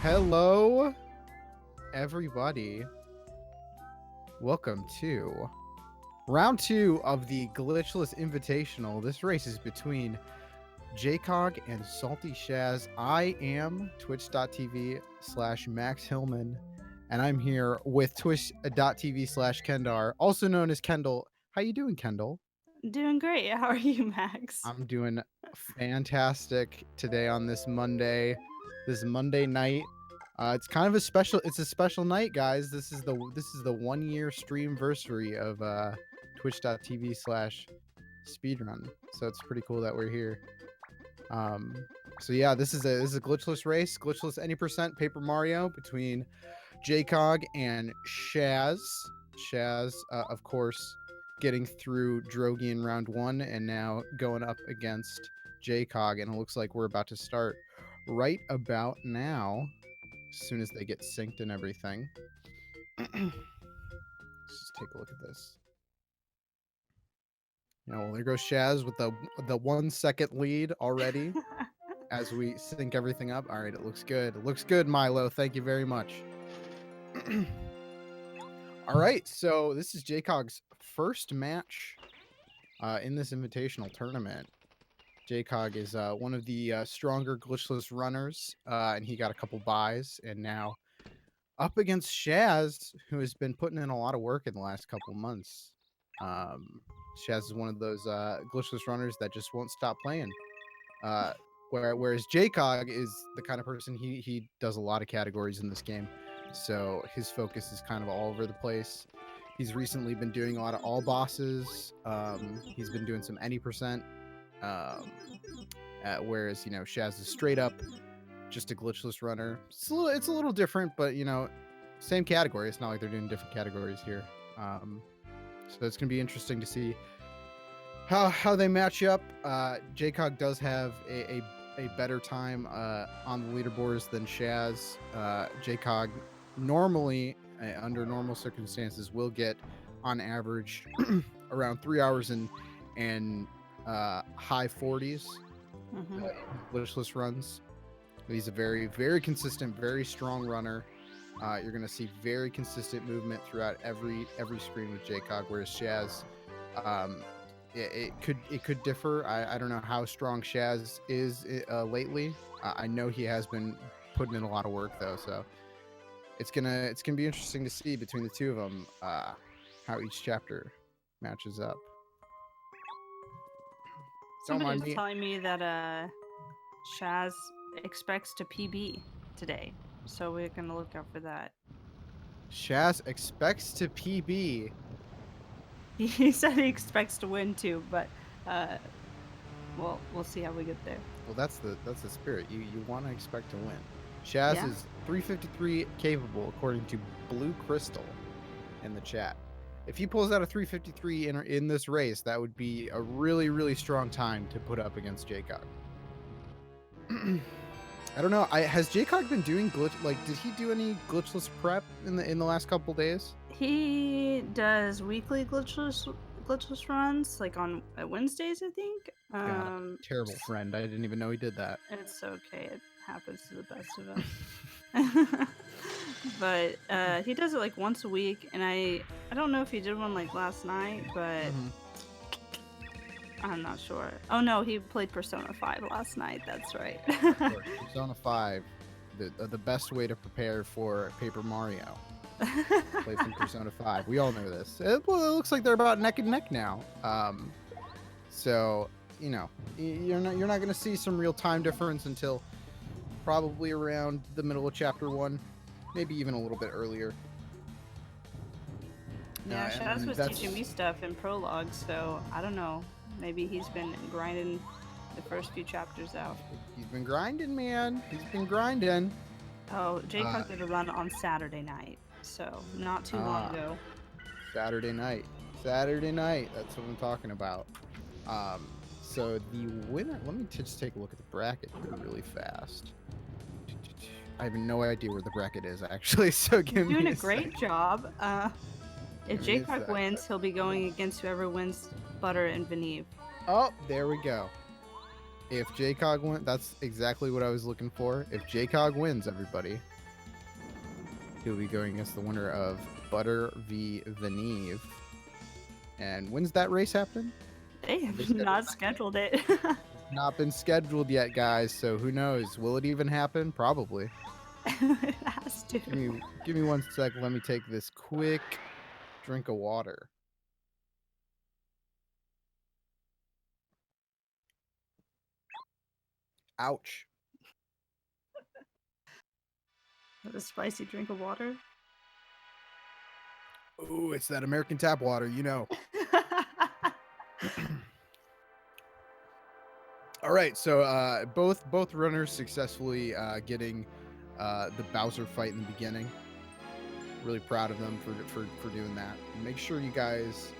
Hello, everybody. Welcome to round 2 of the Glitchless Invitational. This race is between JCog and SaltyShazz. I am twitch.tv/Max Hillman, and I'm here with twitch.tv/Kendar, also known as Kendall. How you doing, Kendall? Doing great. How are you, Max? I'm doing fantastic today on this Monday night. It's kind of a special night, guys. This is the 1 year streamversary of twitch.tv/speedrun. So it's pretty cool that we're here. So yeah, this is a glitchless race, glitchless any percent Paper Mario between JCog and Shazz. Shazz, of course, getting through Drogi in round 1 and now going up against JCog, and it looks like we're about to start right about now, as soon as they get synced and everything. Let's just take a look at this. Well, there goes Shazz with the 1 second lead already as we sync everything up. All right, it looks good. It looks good, Milo. Thank you very much. All right, so this is JCog's first match in this invitational tournament. JCog is one of the stronger glitchless runners, and he got a couple buys, and now up against Shazz, who has been putting in a lot of work in the last couple months. Shazz is one of those glitchless runners that just won't stop playing. Whereas JCog is the kind of person, he does a lot of categories in this game, so his focus is kind of all over the place. He's recently been doing a lot of all bosses. He's been doing some any percent. Whereas Shazz is straight up just a glitchless runner. It's a little different, but same category. It's not like they're doing different categories here. So it's gonna be interesting to see how they match up. JCog does have a better time on the leaderboards than Shazz. JCog normally, under normal circumstances, will get on average around 3 hours and high 40s glitchless runs. He's a very, very consistent, very strong runner. You're gonna see very consistent movement throughout every screen with JCog, whereas Shazz, it could differ. I don't know how strong Shazz is lately. I know he has been putting in a lot of work though, so it's gonna be interesting to see between the two of them how each chapter matches up. Somebody was telling me that Shazz expects to PB today, so we're gonna look out for that. Shazz expects to PB. He said he expects to win too, but well, we'll see how we get there. Well, that's the spirit. You want to expect to win. Shazz is 353 capable, according to Blue Crystal in the chat. If he pulls out a 353 in this race, that would be a really, really strong time to put up against JCog. I don't know. Has JCog been doing glitch? Like, did he do any glitchless prep in the last couple days? He does weekly glitchless runs, like on Wednesdays, I think. God, terrible friend. I didn't even know he did that. It's okay. It happens to the best of us. But he does it like once a week, and I don't know if he did one like last night, but I'm not sure. Oh no, he played Persona 5 last night. That's right. Persona 5, the best way to prepare for Paper Mario. Play some Persona 5. We all know this. It looks like they're about neck and neck now. So you're not going to see some real time difference until probably around the middle of chapter 1, maybe even a little bit earlier. Yeah, Shazz was teaching me stuff in prologue, so I don't know. Maybe he's been grinding the first few chapters out. He's been grinding, man. He's been grinding. Oh, JCog did a run on Saturday night, so not too long ago. Saturday night. That's what I'm talking about. So the winner. Let me just take a look at the bracket here really fast. I have no idea where the bracket is actually. So give me. Doing a great job. If JCog wins, he'll be going against whoever wins Butter and Venive. Oh, there we go. If JCog wins, that's exactly what I was looking for. If JCog wins, everybody, he'll be going against the winner of Butter v. Veneve. And when's that race happening? They have not scheduled it. Not been scheduled yet, guys. So who knows? Will it even happen? Probably. It has to. Give me 1 sec. Let me take this quick drink of water. Ouch. A spicy drink of water. Ooh, it's that American tap water, you know. All right, so both runners successfully getting the Bowser fight in the beginning. Really proud of them for doing that. Make sure you guys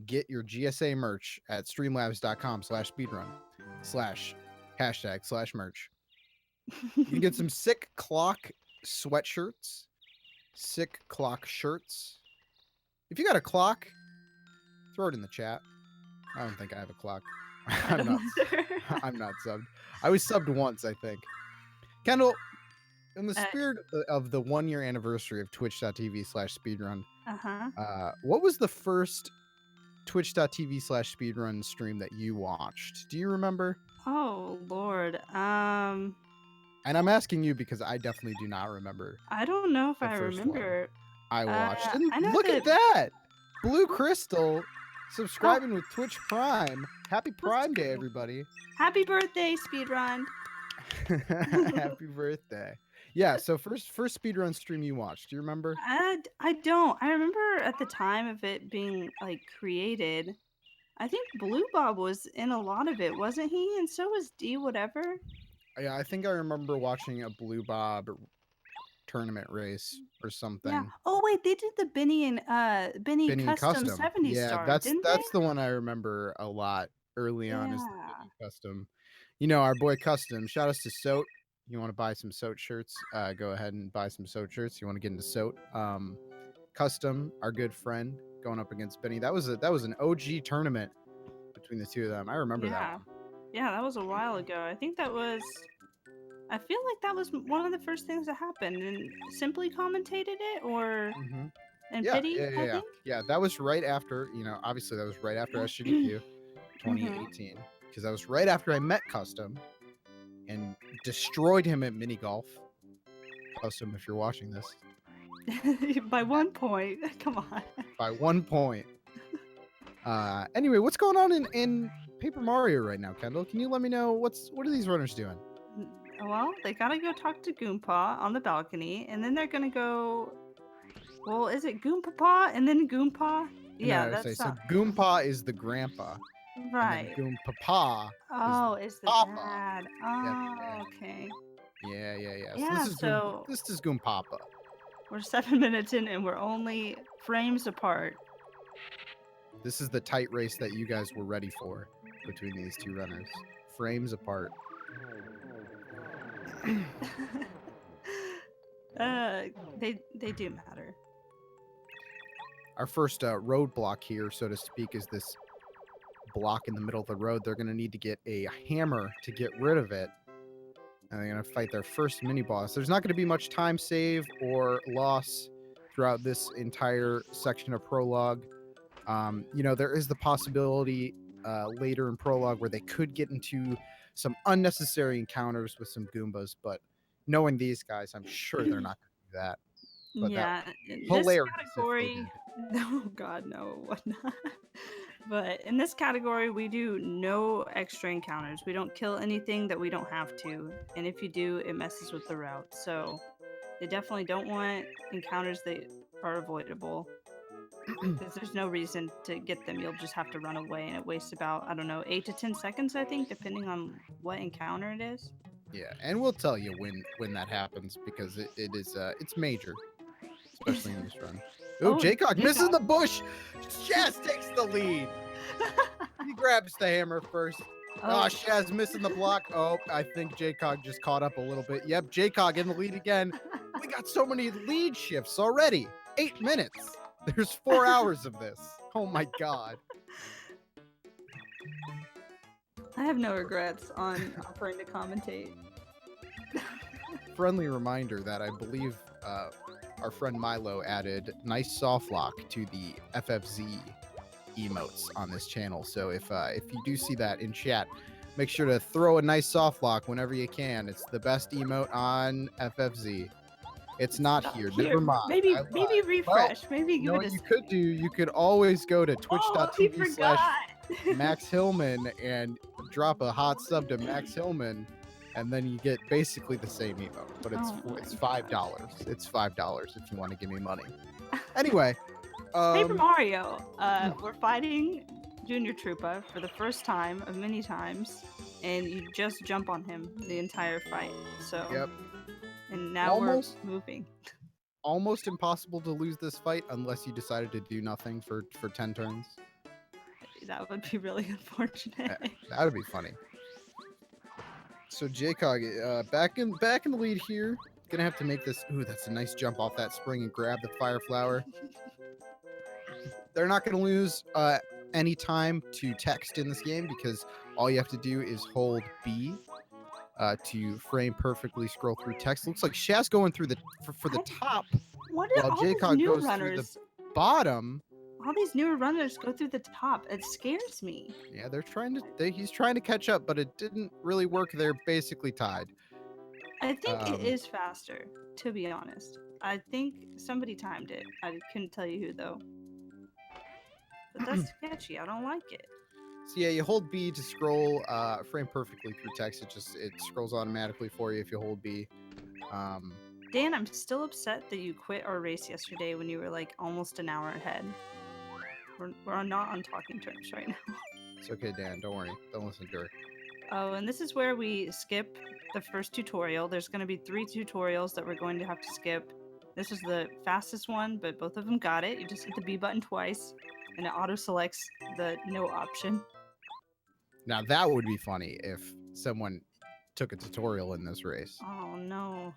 get your GSA merch at streamlabs.com/speedrun/#/merch. You can get some sick clock sweatshirts, sick clock shirts. If you got a clock, throw it in the chat. I don't think I have a clock. I'm not subbed. I was subbed once, I think. Kendall, in the spirit of the 1-year anniversary of twitch.tv/speedrun, what was the first twitch.tv/speedrun stream that you watched? Do you remember? Oh, Lord. And I'm asking you because I definitely do not remember. I don't know if I remember. I watched. I know look at that! Blue Crystal subscribing with Twitch Prime. Happy Prime Day, everybody. Happy birthday, Speedrun. Happy birthday. Yeah, so first speedrun stream you watched. Do you remember? I don't. I remember at the time of it being like created. I think Blue Bob was in a lot of it, wasn't he? And so was D whatever. Yeah, I think I remember watching a Blue Bob tournament race or something. Yeah. Oh wait, they did the Benny and Benny Custom 70 yeah, star, that's didn't the one I remember a lot early on is the Yeah. Benny Custom. You know, our boy Custom. Shout outs to Soat. You want to buy some Soat shirts? Go ahead and buy some Soat shirts. You want to get into Soat? Custom, our good friend, going up against Benny. That was an OG tournament between the two of them. I remember that one. Yeah, that was a while ago. I think that was. I feel like that was one of the first things that happened, and Simply commentated it, or and Pity. I think. Yeah, that was right after. You know, obviously that was right after SGDQ 2018, because that was right after I met Custom and destroyed him at mini golf. Custom, if you're watching this. By 1 point. Come on. By 1 point. Anyway, what's going on in Paper Mario right now, Kendall? Can you let me know what are these runners doing? Well, they gotta go talk to Goompa on the balcony, and then they're gonna go. Well, is it Goompapa and then Goompa? Yeah, that's so Goompa is the grandpa. Right. And then Goompapa is the Papa. dad. Oh, okay. Yeah. Yeah, this is Goompapa. We're 7 minutes in and we're only frames apart. This is the tight race that you guys were ready for between these two runners. Frames apart. They do matter. Our first roadblock here, so to speak, is this block in the middle of the road. They're going to need to get a hammer to get rid of it. And they're going to fight their first mini boss. There's not going to be much time save or loss throughout this entire section of prologue. You know, there is the possibility later in prologue where they could get into some unnecessary encounters with some Goombas, but knowing these guys, I'm sure they're not going to do that. But yeah, hilarious. This category. Oh God, no, what not? But in this category, we do no extra encounters. We don't kill anything that we don't have to, and if you do, it messes with the route. So they definitely don't want encounters that are avoidable. Because there's no reason to get them. You'll just have to run away, and it wastes about, I don't know, 8 to 10 seconds, I think, depending on what encounter it is. Yeah, and we'll tell you when that happens, because it is it's major, especially in this run. Ooh, JCog misses the bush. Shazz takes the lead. He grabs the hammer first. Oh, Shazz missing the block. Oh, I think JCog just caught up a little bit. Yep, JCog in the lead again. We got so many lead shifts already. 8 minutes. There's 4 hours of this. Oh my God. I have no regrets on offering to commentate. Friendly reminder that I believe our friend Milo added nice soft lock to the FFZ emotes on this channel. So if you do see that in chat, make sure to throw a nice soft lock whenever you can. It's the best emote on FFZ. It's not here. Never mind. Maybe I lied. refresh. Well, Maybe you give know it what a you second. could do? You could always go to Oh, he twitch.tv/Max forgot. Hillman and drop a hot sub to Max Hillman, and then you get basically the same emote, but it's Oh it's my $5. It's $5 if you want to give me money. Anyway, Paper Mario. We're fighting Junior Troopa for the first time of many times, and you just jump on him the entire fight. So, yep, and now almost we're moving. almost impossible to lose this fight unless you decided to do nothing for 10 turns. That would be really unfortunate. That would be funny. So JCog, back in the lead here. Gonna have to make this. Ooh, that's a nice jump off that spring and grab the fire flower. They're not gonna lose any time to text in this game because all you have to do is hold B to frame perfectly scroll through text. Looks like Shaz going through the for the top, What are while all these JCog new goes through runners? the bottom. All these newer runners go through the top. It scares me. Yeah, they're trying to. He's trying to catch up, but it didn't really work. They're basically tied. I think it is faster, to be honest. I think somebody timed it. I couldn't tell you who though. But that's sketchy. I don't like it. So yeah, you hold B to scroll frame perfectly through text. It scrolls automatically for you if you hold B. Dan, I'm still upset that you quit our race yesterday when you were like almost an hour ahead. We're not on talking terms right now. It's okay, Dan. Don't worry. Don't listen to her. Oh, and this is where we skip the first tutorial. There's going to be 3 tutorials that we're going to have to skip. This is the fastest one, but both of them got it. You just hit the B button twice, and it auto-selects the no option. Now that would be funny if someone took a tutorial in this race. Oh, no.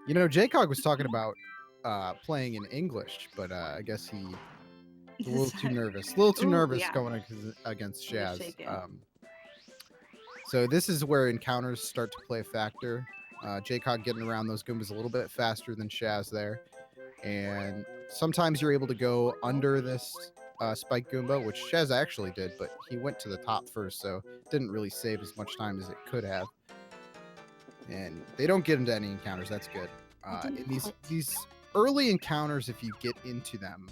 You know, JCog was talking about playing in English, but I guess he's a little too nervous. A little too nervous yeah. going against You're Shaz. shaking. So this is where encounters start to play a factor. JCog getting around those Goombas a little bit faster than Shaz there. And sometimes you're able to go under this Spike Goomba, which Shaz actually did, but he went to the top first, so didn't really save as much time as it could have. And they don't get into any encounters. That's good. In these early encounters, if you get into them,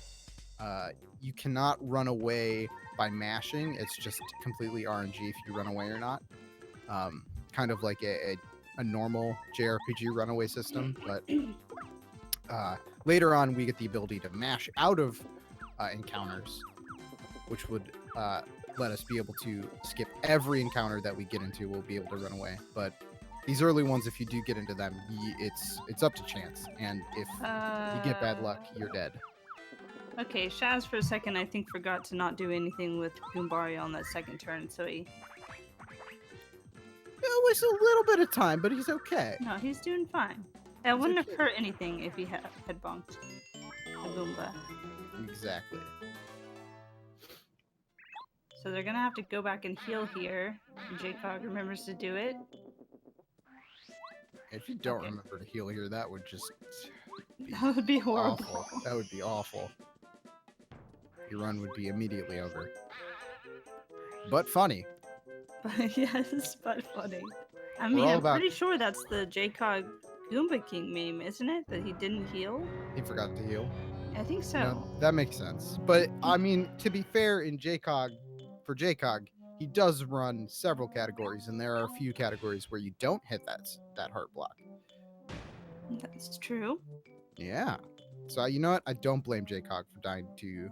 you cannot run away by mashing. It's just completely RNG if you run away or not. Kind of like a normal JRPG runaway system, but later on we get the ability to mash out of encounters, which would let us be able to skip every encounter that we get into. We'll be able to run away, but these early ones, if you do get into them, it's up to chance, and if you get bad luck, you're dead. Okay, Shaz for a second I think forgot to not do anything with Goombario on that second turn, so he... It was a little bit of time, but he's okay. No, he's doing fine. That wouldn't have hurt anything if he had bonked a Goomba. Exactly. So they're gonna have to go back and heal here. JCog remembers to do it. If you don't remember to heal here, that would just that would be horrible. Awful. That would be awful. Your run would be immediately over. But funny. Yes, but funny. I mean, I'm pretty sure that's the JCog Goomba King meme, isn't it? That he didn't heal? He forgot to heal. I think so. You know, that makes sense. But, I mean, to be fair, for JCog, he does run several categories, and there are a few categories where you don't hit that heart block. That's true. Yeah. So, you know what? I don't blame JCog for dying to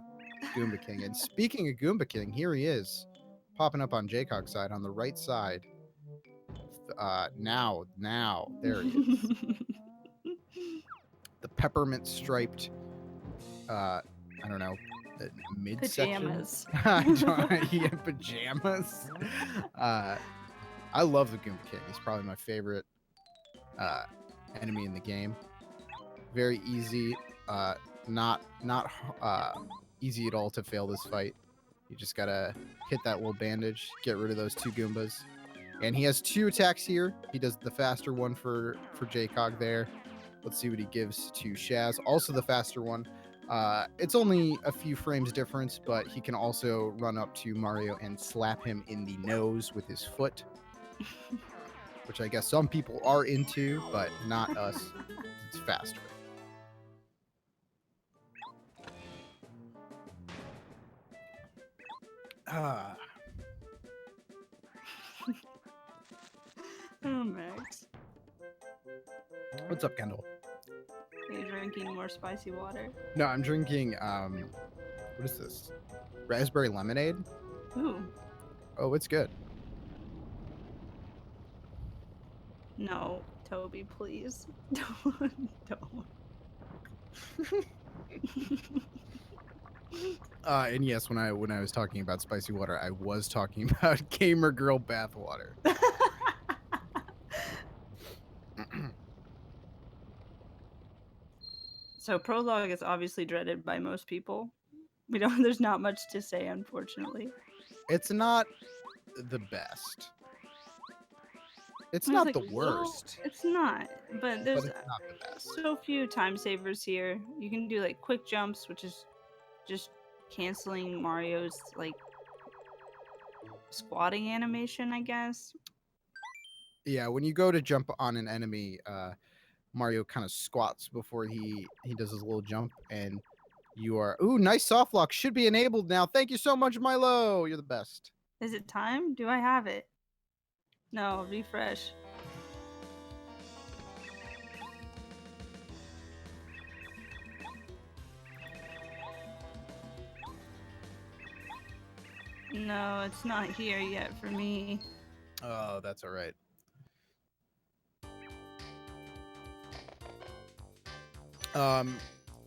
Goomba King. And speaking of Goomba King, here he is. Popping up on JCog's side, on the right side. Now, there he is. The peppermint striped, I don't know, midsection. Pajamas. Yeah, pajamas. I love the Goomba King. He's probably my favorite enemy in the game. Very easy. Not easy at all to fail this fight. You just gotta hit that little bandage, get rid of those 2 Goombas. And he has 2 attacks here. He does the faster one for JCog there. Let's see what he gives to Shazz. Also the faster one. It's only a few frames difference, but he can also run up to Mario and slap him in the nose with his foot. Which I guess some people are into, but not us. It's faster. Ah. Oh, Max. What's up, Kendall? Are you drinking more spicy water? No, I'm drinking, what is this? Raspberry lemonade? Ooh. Oh, it's good. No, Toby, please. Don't. And yes, when I was talking about spicy water, I was talking about gamer girl bathwater. So prologue is obviously dreaded by most people. There's not much to say, unfortunately. It's not the best. It's There's not the well, worst. it's not, but there's it's not the best. so few time savers here. You can do like quick jumps, which is just canceling Mario's like squatting animation, I guess. Yeah, when you go to jump on an enemy, Mario kind of squats before he does his little jump, and you are nice soft lock should be enabled now. Thank you so much, Milo. You're the best. Is it time? Do I have it? No, refresh. No, it's not here yet for me. Oh, that's all right.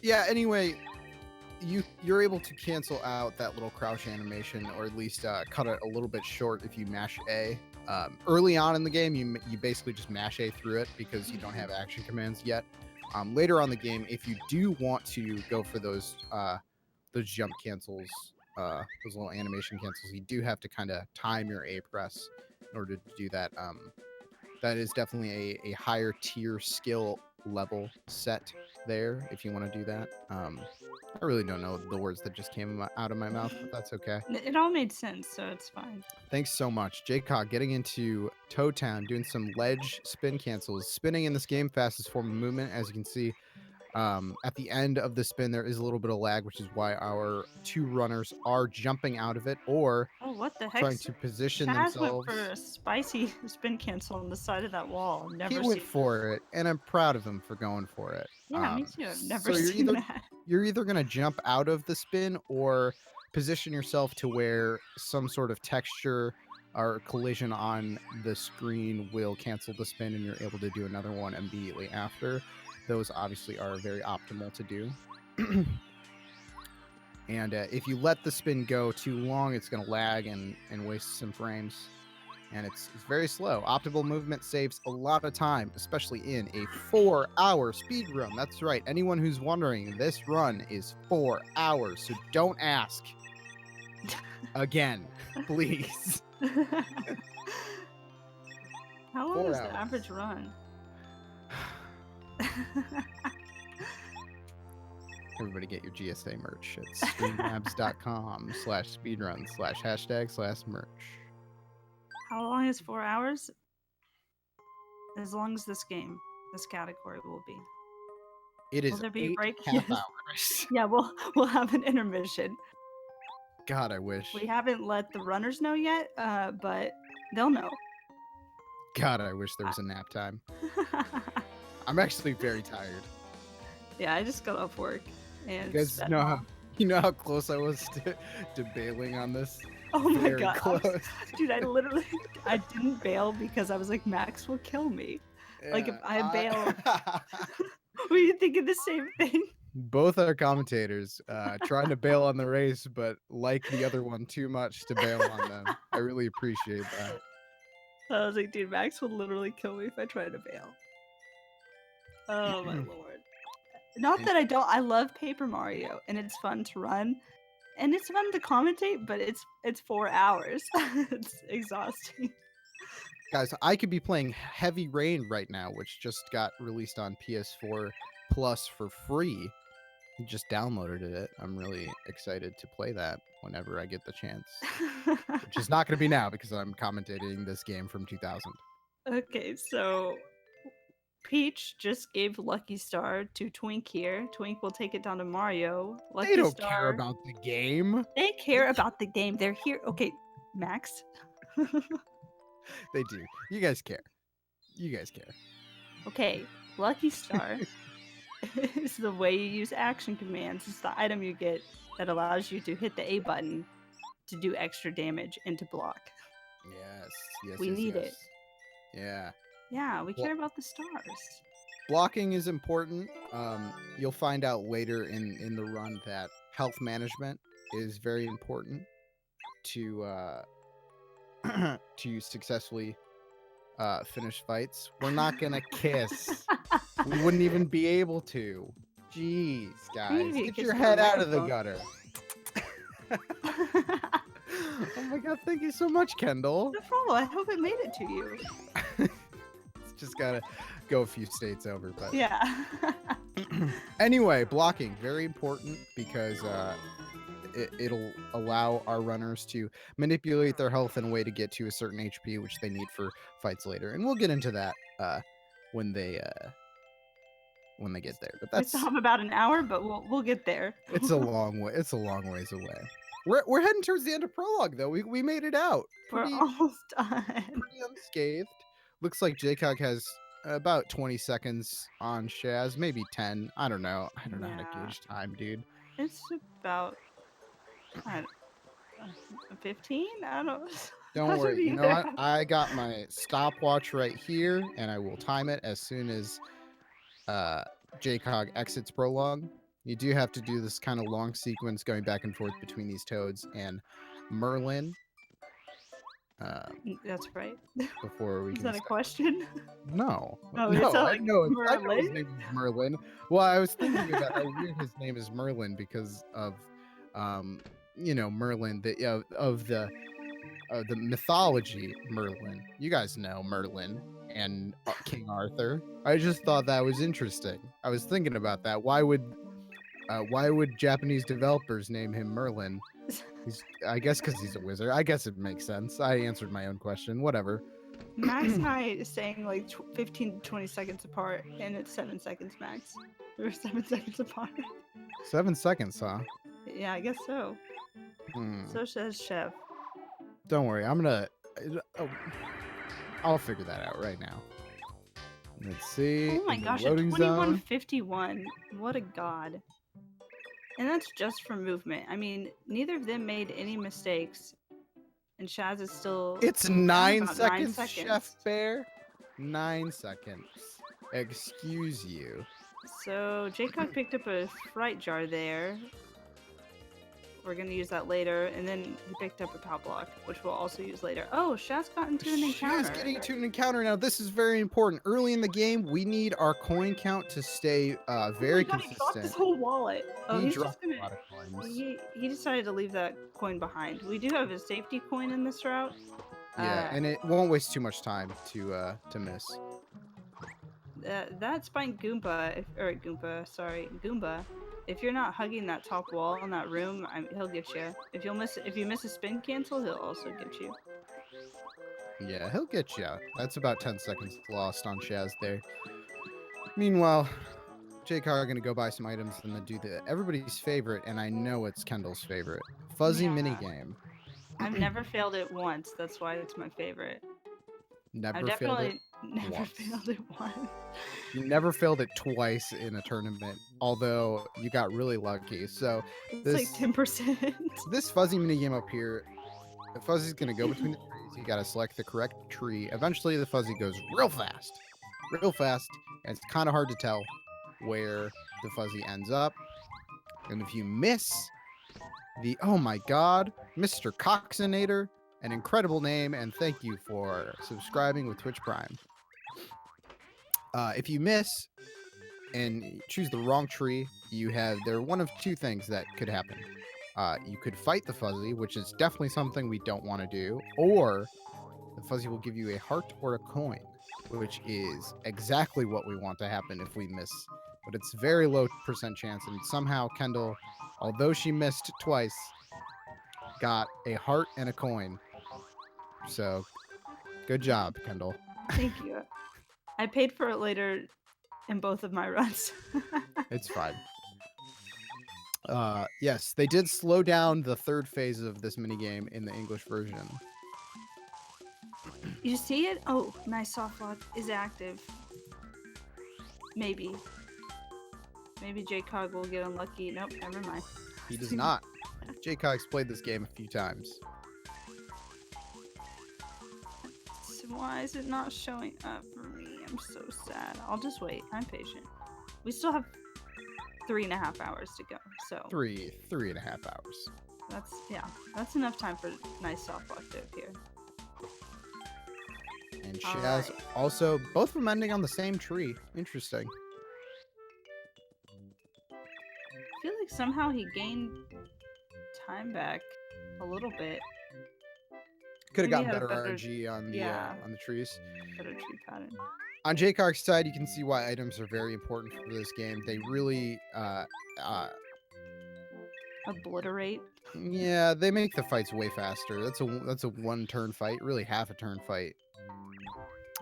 Yeah, anyway, you're able to cancel out that little crouch animation, or at least cut it a little bit short if you mash A. Early on in the game, you basically just mash A through it because you don't have action commands yet. Later on in the game, if you do want to go for those jump cancels, those little animation cancels, you do have to kind of time your A press in order to do that. That is definitely a higher tier skill level set there if you want to do that. I really don't know the words that just came out of my mouth, but that's okay. It all made sense, so it's fine. Thanks so much. JCog getting into Toad Town, doing some ledge spin cancels. Spinning in this game, fastest form of movement, as you can see. At the end of the spin, there is a little bit of lag, which is why our 2 runners are jumping out of it or what the heck? trying to position Chaz themselves. went for a spicy spin cancel on the side of that wall. He went for it, and I'm proud of him for going for it. Yeah, me too. I've never so seen that. You're either going to jump out of the spin or position yourself to where some sort of texture or collision on the screen will cancel the spin and you're able to do another one immediately after. Those obviously are very optimal to do. And if you let the spin go too long, it's going to lag and waste some frames. And it's very slow. Optimal movement saves a lot of time, especially in a 4-hour speed run. That's right. Anyone who's wondering, this run is 4 hours, so don't ask. Again, please. How long is the average run? Everybody get your GSA merch. It's streamlabs.com/speedrun/#/merch. How long is 4 hours? As long as this category will be. It is 8.5 hours. Yeah, we'll have an intermission. God, I wish. We haven't let the runners know yet, but they'll know. God, I wish there was a nap time. I'm actually very tired. Yeah, I just got off work. And you guys know how close I was to bailing on this? Oh my god. Close. Dude, I didn't bail because I was like, Max will kill me. Yeah, like if I bail. Were you thinking the same thing? Both our commentators trying to bail on the race, but like the other one too much to bail on them. I really appreciate that. I was like, dude, Max will literally kill me if I try to bail. Oh my lord. Not that I love Paper Mario and it's fun to run and it's fun to commentate, but it's 4 hours. It's exhausting. Guys, I could be playing Heavy Rain right now, which just got released on PS4 Plus for free. I just downloaded it. I'm really excited to play that whenever I get the chance. Which is not going to be now because I'm commentating this game from 2000. Okay, so Peach just gave Lucky Star to Twink here. Twink will take it down to Mario. Lucky They don't Star, care about the game. They care about the game. They're here. Okay, Max. They do. You guys care. You guys care. Okay, Lucky Star is the way you use action commands. It's the item you get that allows you to hit the A button to do extra damage and to block. Yes. We need it. Yeah. Yeah, we care about the stars. Blocking is important. You'll find out later in the run that health management is very important to to successfully finish fights. We're not gonna kiss. We wouldn't even be able to. Jeez, guys, Maybe get kiss your on head the out of the microphone. gutter. Oh my god, thank you so much, Kendall. No problem. I hope it made it to you. It's just gotta go a few states over, but Yeah. anyway, blocking very important because it'll allow our runners to manipulate their health in a way to get to a certain HP, which they need for fights later, and we'll get into that when they get there. But We that's still have about an hour, but we'll get there. it's a long way. It's a long ways away. We're heading towards the end of prologue though. We made it out. We're Pretty almost done. pretty unscathed. Looks like JCog has about 20 seconds on Shaz, maybe 10. I don't know. I don't know how to Yeah. gauge time, dude. It's about 15. I don't. Don't worry. You know what? I got my stopwatch right here, and I will time it as soon as JCog exits prologue. You do have to do this kind of long sequence going back and forth between these toads and Merlin. That's right. Before we Is can that a start. question? No. Oh, No, I like know his Merlin? name is Merlin. Well, I was thinking about how weird his name is Merlin because of, Merlin, of the mythology Merlin. You guys know Merlin and King Arthur. I just thought that was interesting. I was thinking about that. Why would Japanese developers name him Merlin? I guess because he's a wizard. I guess it makes sense. I answered my own question. Whatever. Max and I saying like 15 to 20 seconds apart, and it's 7 seconds max. We're 7 seconds apart. 7 seconds, huh? Yeah, I guess so. So says Chef. Don't worry. I'll figure that out right now. Let's see. Oh my gosh, a 2151. What a god. And that's just for movement. I mean, neither of them made any mistakes. And Shaz is still... It's down 9 about seconds, 9 seconds. Chef Bear. 9 seconds. Excuse you. So, JCog picked up a Fright Jar there. We're going to use that later. And then he picked up a Pop Block, which we'll also use later. Oh, Shaz got into an encounter. Shaz getting into an encounter. Now, this is very important. Early in the game, we need our coin count to stay very consistent. He dropped his whole wallet. Oh, he he's dropped just gonna... a lot of coins. He decided to leave that coin behind. We do have a safety coin in this route. Yeah, and it won't waste too much time to miss. That Spine Goomba, Goomba, if you're not hugging that top wall in that room, he'll get you. If you miss a spin cancel, he'll also get you. Yeah, he'll get you. That's about 10 seconds lost on Shaz there. Meanwhile, JCog are going to go buy some items and then do everybody's favorite, and I know it's Kendall's favorite, fuzzy minigame. I've never failed it once. That's why it's my favorite. Never failed it once. You never failed it twice in a tournament, although you got really lucky. So it's like 10%. This fuzzy minigame up here, the fuzzy's going to go between the trees. You got to select the correct tree. Eventually, the fuzzy goes real fast, and it's kind of hard to tell where the fuzzy ends up. And if you miss oh my god, Mr. Coxinator, an incredible name, and thank you for subscribing with Twitch Prime. If you miss and choose the wrong tree, there are one of two things that could happen. You could fight the fuzzy, which is definitely something we don't want to do, or the fuzzy will give you a heart or a coin, which is exactly what we want to happen if we miss. But it's very low % chance, and somehow Kendall, although she missed twice, got a heart and a coin. So, good job, Kendall. Thank you. I paid for it later in both of my runs. It's fine. Yes, they did slow down the third phase of this minigame in the English version. You see it? Oh, nice soft lock is active. Maybe. Maybe JCog will get unlucky. Nope, never mind. He does not. JCog's played this game a few times. So why is it not showing up for me? I'm so sad. I'll just wait. I'm patient. We still have 3.5 hours to go. So 3.5 hours. That's enough time for nice soft lock to appear. And Shazz also, both of them ending on the same tree. Interesting. I feel like somehow he gained time back a little bit. Could have Maybe gotten had a better better- RNG on the trees. Better tree pattern. On JCog's side, you can see why items are very important for this game. They really, Obliterate. yeah, they make the fights way faster. That's a one-turn fight, really half a turn fight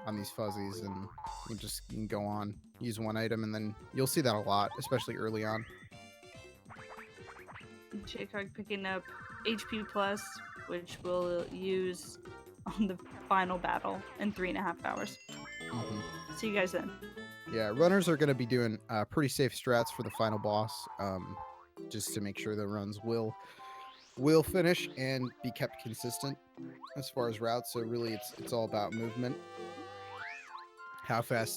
on these fuzzies, and you can go on, use one item, and then you'll see that a lot, especially early on. JCog picking up HP plus, which we'll use on the final battle in 3.5 hours. See you guys then. Yeah, runners are going to be doing pretty safe strats for the final boss, just to make sure the runs will finish and be kept consistent as far as routes. So really, it's all about movement, how fast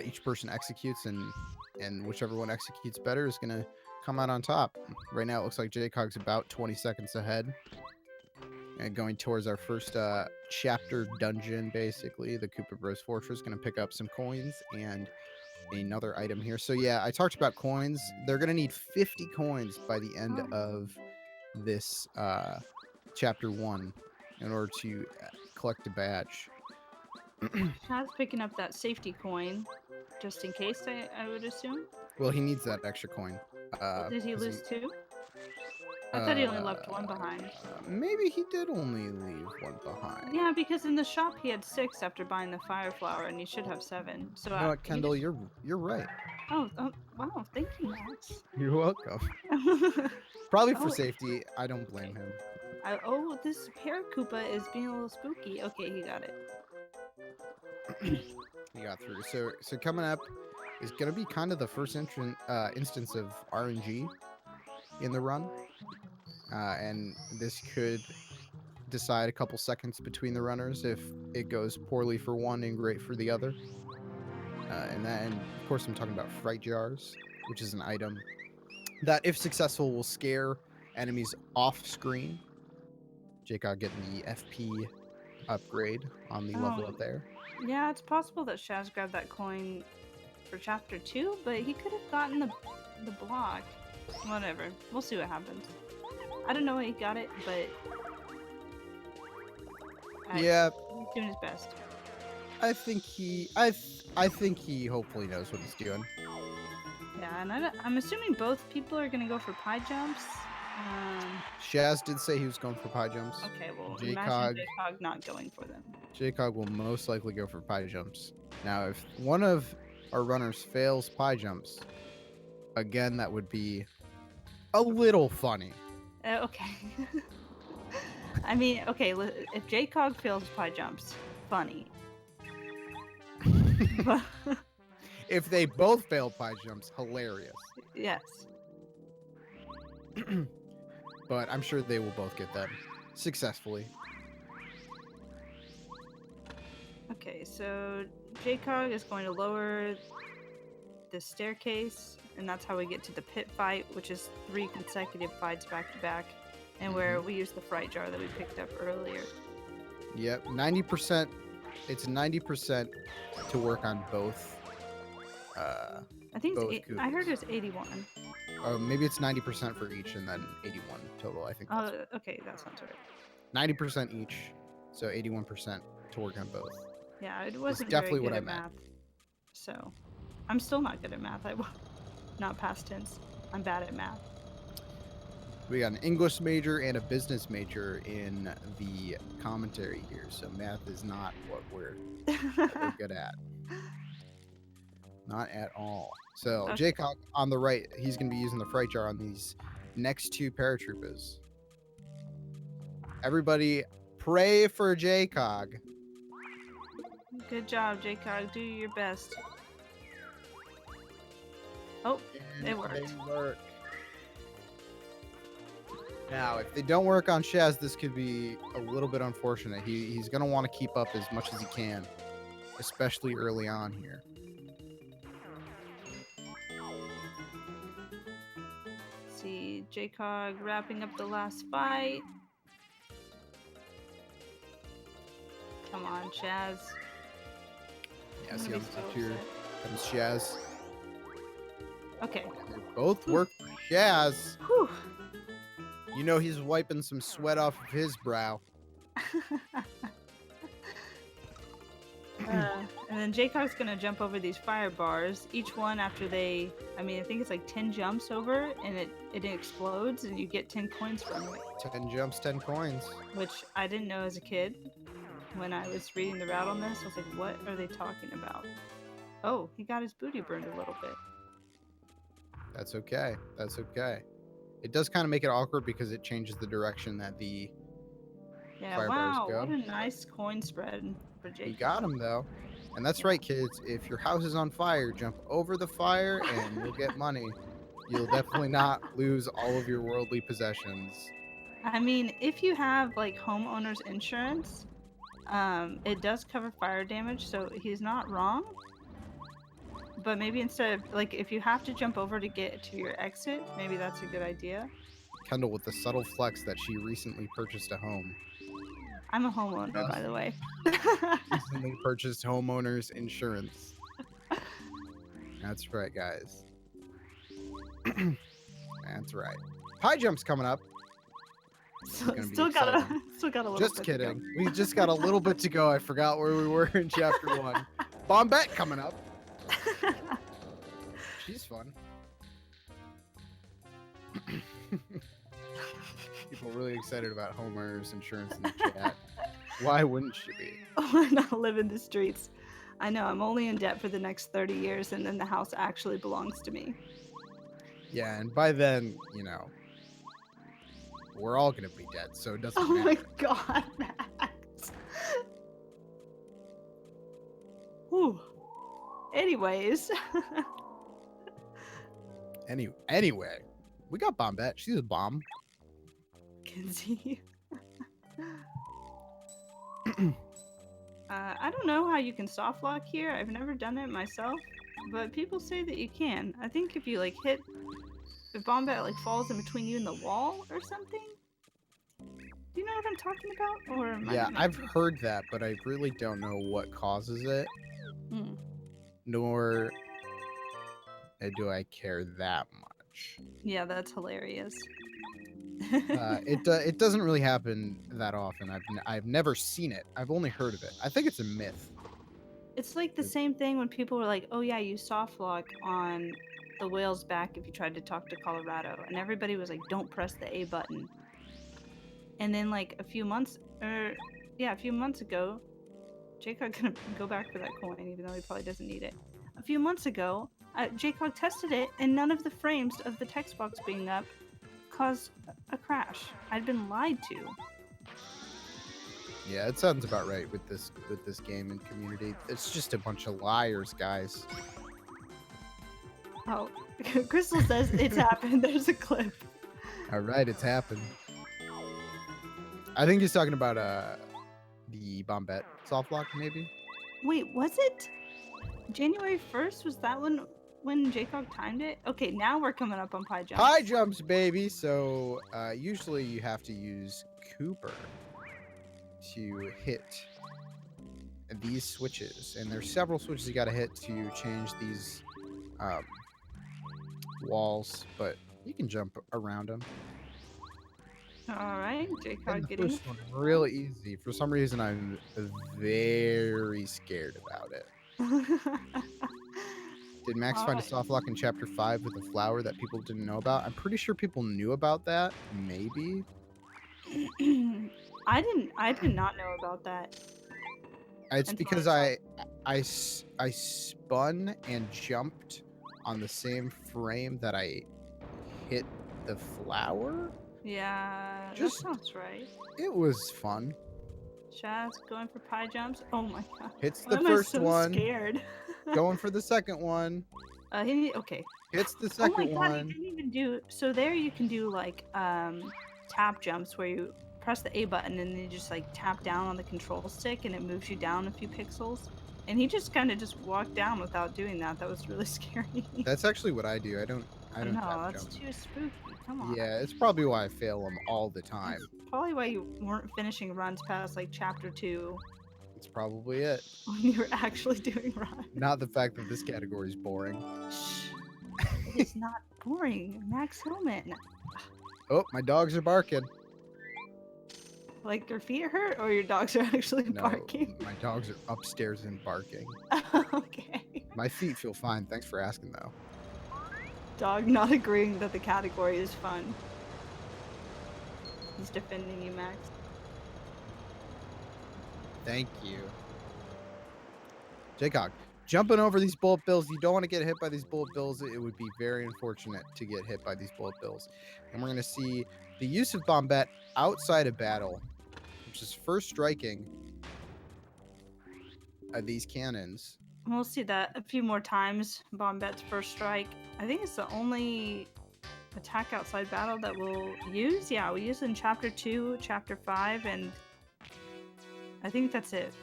each person executes, and whichever one executes better is going to come out on top. Right now, it looks like JCog's about 20 seconds ahead. And going towards our first chapter dungeon, basically, the Koopa Bros Fortress. Going to pick up some coins and another item here. So yeah, I talked about coins. They're going to need 50 coins by the end of this chapter 1 in order to collect a badge. Shazz picking up that safety coin, just in case, I would assume. Well, he needs that extra coin. Did he lose 2? I thought he only left 1 behind. Maybe he did only leave 1 behind. Yeah, because in the shop he had 6 after buying the fire flower, and he should have 7. So You know what, Kendall, you're right. Oh, wow, thank you, Max. You're welcome. Probably for safety. I don't blame him. This pear Koopa is being a little spooky. Okay, he got it. He got through. So coming up is going to be kind of the first instance of RNG in the run. And this could decide a couple seconds between the runners if it goes poorly for one and great for the other. And of course, I'm talking about fright jars, which is an item that, if successful, will scare enemies off screen. JCog getting the FP upgrade on the level up there. Yeah, it's possible that Shazz grabbed that coin for chapter 2, but he could have gotten the block. Whatever. We'll see what happens. I don't know how he got it, but yeah, he's doing his best. I think he hopefully knows what he's doing. Yeah, and I'm assuming both people are gonna go for pie jumps. Shazz did say he was going for pie jumps. Okay, well, JCog, imagine JCog not going for them. JCog will most likely go for pie jumps. Now, if one of our runners fails pie jumps, again, that would be a little funny. Okay. I mean, okay, if JCog fails pie jumps, funny. If they both fail pie jumps, hilarious. Yes. But I'm sure they will both get them successfully. Okay, so JCog is going to lower the staircase, and that's how we get to the pit fight, which is 3 consecutive fights back to back, and where we use the fright jar that we picked up earlier. Yep, 90%. It's 90% to work on both I think both it's I heard Koopas. it's 81. Maybe it's 90% for each and then 81 total. I think that's Okay, that sounds right. 90% each, so 81% to work on both. Yeah, it wasn't definitely very what good I at meant. math. So, I'm still not good at math. Not past tense. I'm bad at math. We got an English major and a business major in the commentary here, so math is not what we're good at. Not at all. So Okay. JCog on the right, he's going to be using the fright jar on these next two paratroopers. Everybody pray for JCog. Good job, JCog. Do your best. Oh, they worked. They work. Now, if they don't work on Shaz, this could be a little bit unfortunate. He's going to want to keep up as much as he can, especially early on here. See JCog wrapping up the last fight. Come on, Shaz. Yeah, see on the left here comes Shaz. Okay. They both work for Shaz. Whew. You know he's wiping some sweat off of his brow. And then JCog's gonna jump over these fire bars. Each one after I think it's like 10 jumps over, and it explodes, and you get 10 coins from it. 10 jumps, 10 coins. Which I didn't know as a kid. When I was reading the route on this, I was like, what are they talking about? Oh, he got his booty burned a little bit. That's okay. That's okay. It does kind of make it awkward because it changes the direction that the fire bars go. What a nice coin spread for JCog. You got him, though. And that's right, kids. If your house is on fire, jump over the fire and you'll get money. You'll definitely not lose all of your worldly possessions. I mean, if you have, like, homeowner's insurance, it does cover fire damage, so he's not wrong. But maybe instead of, like, if you have to jump over to get to your exit, maybe that's a good idea. Kendall with the subtle flex that she recently purchased a home. I'm a homeowner, by the way. Recently purchased homeowner's insurance. That's right, guys. That's right. High jump's coming up. Still got a little just bit kidding. to go. We just got a little bit to go. I forgot where we were in chapter 1. Bombette coming up. She's fun. People are really excited about homeowners insurance in the chat. Why wouldn't she be? We're not living the streets. I know, I'm only in debt for the next 30 years, and then the house actually belongs to me. Yeah, and by then, you know, we're all going to be dead, so it doesn't matter. Oh my god, Max. Whew. Anyways. Anyway, we got Bombette. She's a bomb. Kenzie. I don't know how you can soft lock here. I've never done it myself, but people say that you can. I think if you like if Bombette like falls in between you and the wall or something. Do you know what I'm talking about? Or yeah, I've heard that, but I really don't know what causes it. Nor do I care that much. Yeah, that's hilarious. It doesn't really happen that often. I've never seen it. I've only heard of it. I think it's a myth. It's like the same thing when people were like, "Oh yeah, you soft lock on the whale's back if you tried to talk to Colorado," and everybody was like, "Don't press the A button." And then like a few months ago, JCog gonna go back for that coin, even though he probably doesn't need it. A few months ago, JCog tested it, and none of the frames of the text box being up caused a crash. I'd been lied to. Yeah, it sounds about right with this game and community. It's just a bunch of liars, guys. Oh, Crystal says it's happened. There's a clip. All right, it's happened. I think he's talking about the Bombette soft lock, maybe. Wait, was it January 1st? Was that when JCog timed it? Okay, now we're coming up on pie jumps. Pie jumps, baby. So usually you have to use Cooper to hit these switches, and there's several switches you got to hit to change these walls, but you can jump around them. All right, And JCog the getting first one, real easy. For some reason, I'm very scared about it. Did Max All find a right. soft lock in Chapter 5 with a flower that people didn't know about? I'm pretty sure people knew about that. Maybe. I did not know about that It's until I because saw. I spun and jumped on the same frame that I hit the flower. Yeah, that Just, sounds right. it was fun. Shaz going for pie jumps. Oh my god. Hits Why the am I first so one. scared? Going for the second one. Okay. Hits the Oh my second god, he one. didn't even do. So there you can do like tap jumps where you press the A button and then you just like tap down on the control stick and it moves you down a few pixels. And he just kind of just walked down without doing that. That was really scary. That's actually what I do. I don't tap No, that's jump. too spooky. Come on. Yeah, it's probably why I fail them all the time. That's probably why you weren't finishing runs past like chapter 2 It's probably it. when you were actually doing runs. Not the fact that this category is boring. Shh. It is not boring. Max Hillman. Oh, my dogs are barking. Like your feet hurt or your dogs are actually No, barking? my dogs are upstairs and barking. Okay. My feet feel fine. Thanks for asking, though. Dog not agreeing that the category is fun. He's defending you, Max. Thank you. JCog, jumping over these bullet bills. You don't want to get hit by these bullet bills. It would be very unfortunate to get hit by these bullet bills. And we're going to see the use of Bombette outside of battle, which is first striking these cannons. We'll see that a few more times. Bombette's first strike. I think it's the only attack outside battle that we'll use. Yeah, we use it in chapter 2, chapter 5, and I think that's it.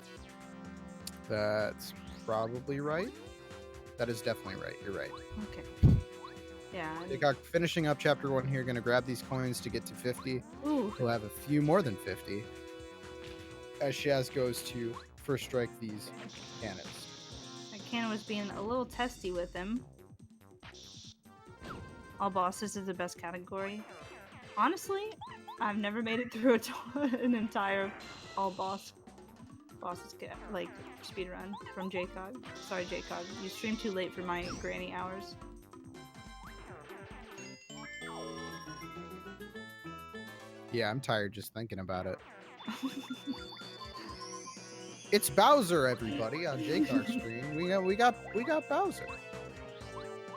That's probably right. That is definitely right. You're right. Okay. Yeah. JCog, finishing up chapter 1 here, gonna grab these coins to get to 50. Ooh. We'll have a few more than 50 as Shaz goes to first strike these cannons. That cannon was being a little testy with him. All bosses is the best category. Honestly, I've never made it through an entire all bosses get like speedrun from JCog. Sorry, JCog. You streamed too late for my granny hours. Yeah, I'm tired just thinking about it. It's Bowser, everybody, on JCog's screen. We got Bowser.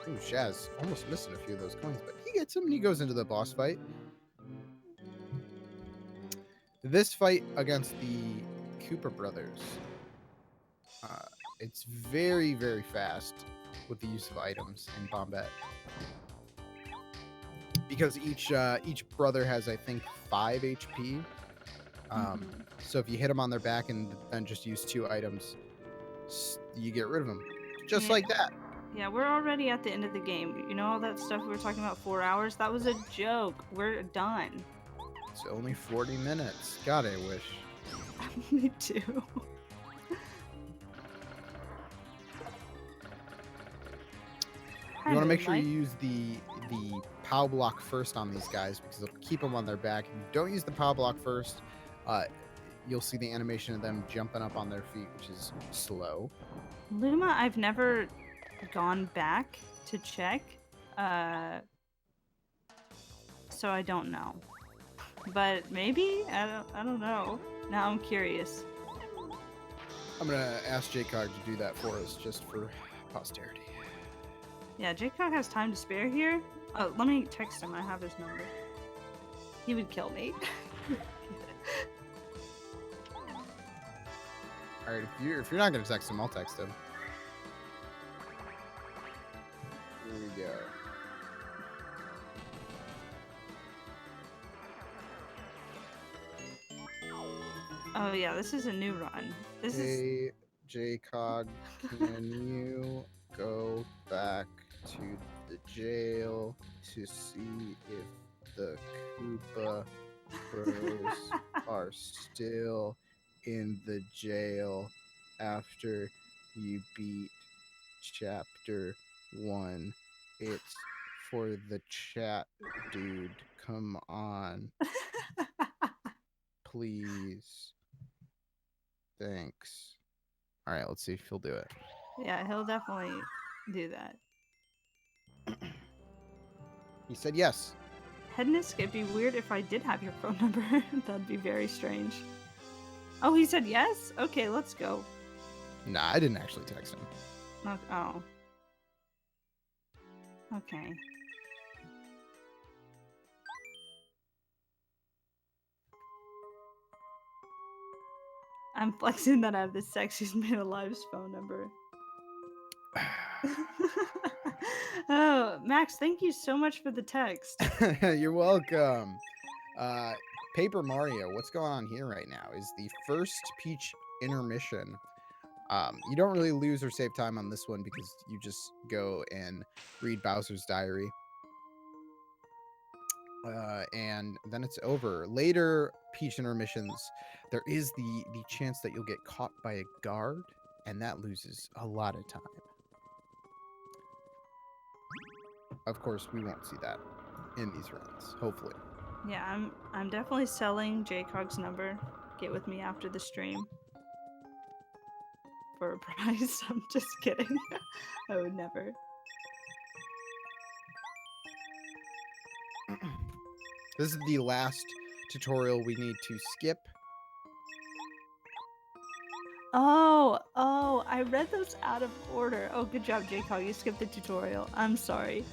Ooh, Shaz almost missing a few of those coins, but he gets them and he goes into the boss fight. This fight against the Cooper brothers, it's very, very fast with the use of items in Bombette. Because each brother has, I think, 5 HP. So if you hit them on their back and then just use 2 items, you get rid of them. Just like that. Yeah, we're already at the end of the game. You know all that stuff we were talking about 4 hours? That was a joke. We're done. It's only 40 minutes. God, I wish. Me too. You want to make sure you use the POW block first on these guys because it'll keep them on their back. If you don't use the POW block first, you'll see the animation of them jumping up on their feet, which is slow. Luma, I've never gone back to check, so I don't know. But maybe? I don't know. Now I'm curious. I'm gonna ask JCog to do that for us, just for posterity. Yeah, JCog has time to spare here. Oh, let me text him. I have his number. He would kill me. All right, if you're not gonna text him, I'll text him. Here we go. Oh yeah, this is a new run. This Hey, JCog, can you go back to the jail to see if the Koopa Bros are still in the jail after you beat chapter one. It's for the chat, dude. Come on. Please. Thanks. All right, let's see if he'll do it. Yeah, he'll definitely do that. He said yes. Hednisk, it'd be weird if I did have your phone number. That'd be very strange. Oh, he said yes? Okay, let's go. Nah, I didn't actually text him. Oh. Okay. I'm flexing that I have the sexiest man alive's phone number. Oh, Max, thank you so much for the text. You're welcome. Paper Mario, what's going on here right now is the first Peach intermission. You don't really lose or save time on this one because you just go and read Bowser's Diary. And then it's over. Later Peach intermissions, there is the chance that you'll get caught by a guard, and that loses a lot of time. Of course, we won't see that in these runs, hopefully. Yeah, I'm definitely selling JCog's number. Get with me after the stream. For a prize. I'm just kidding. I would never. This is the last tutorial we need to skip. Oh, I read those out of order. Oh, good job, JCog. You skipped the tutorial. I'm sorry.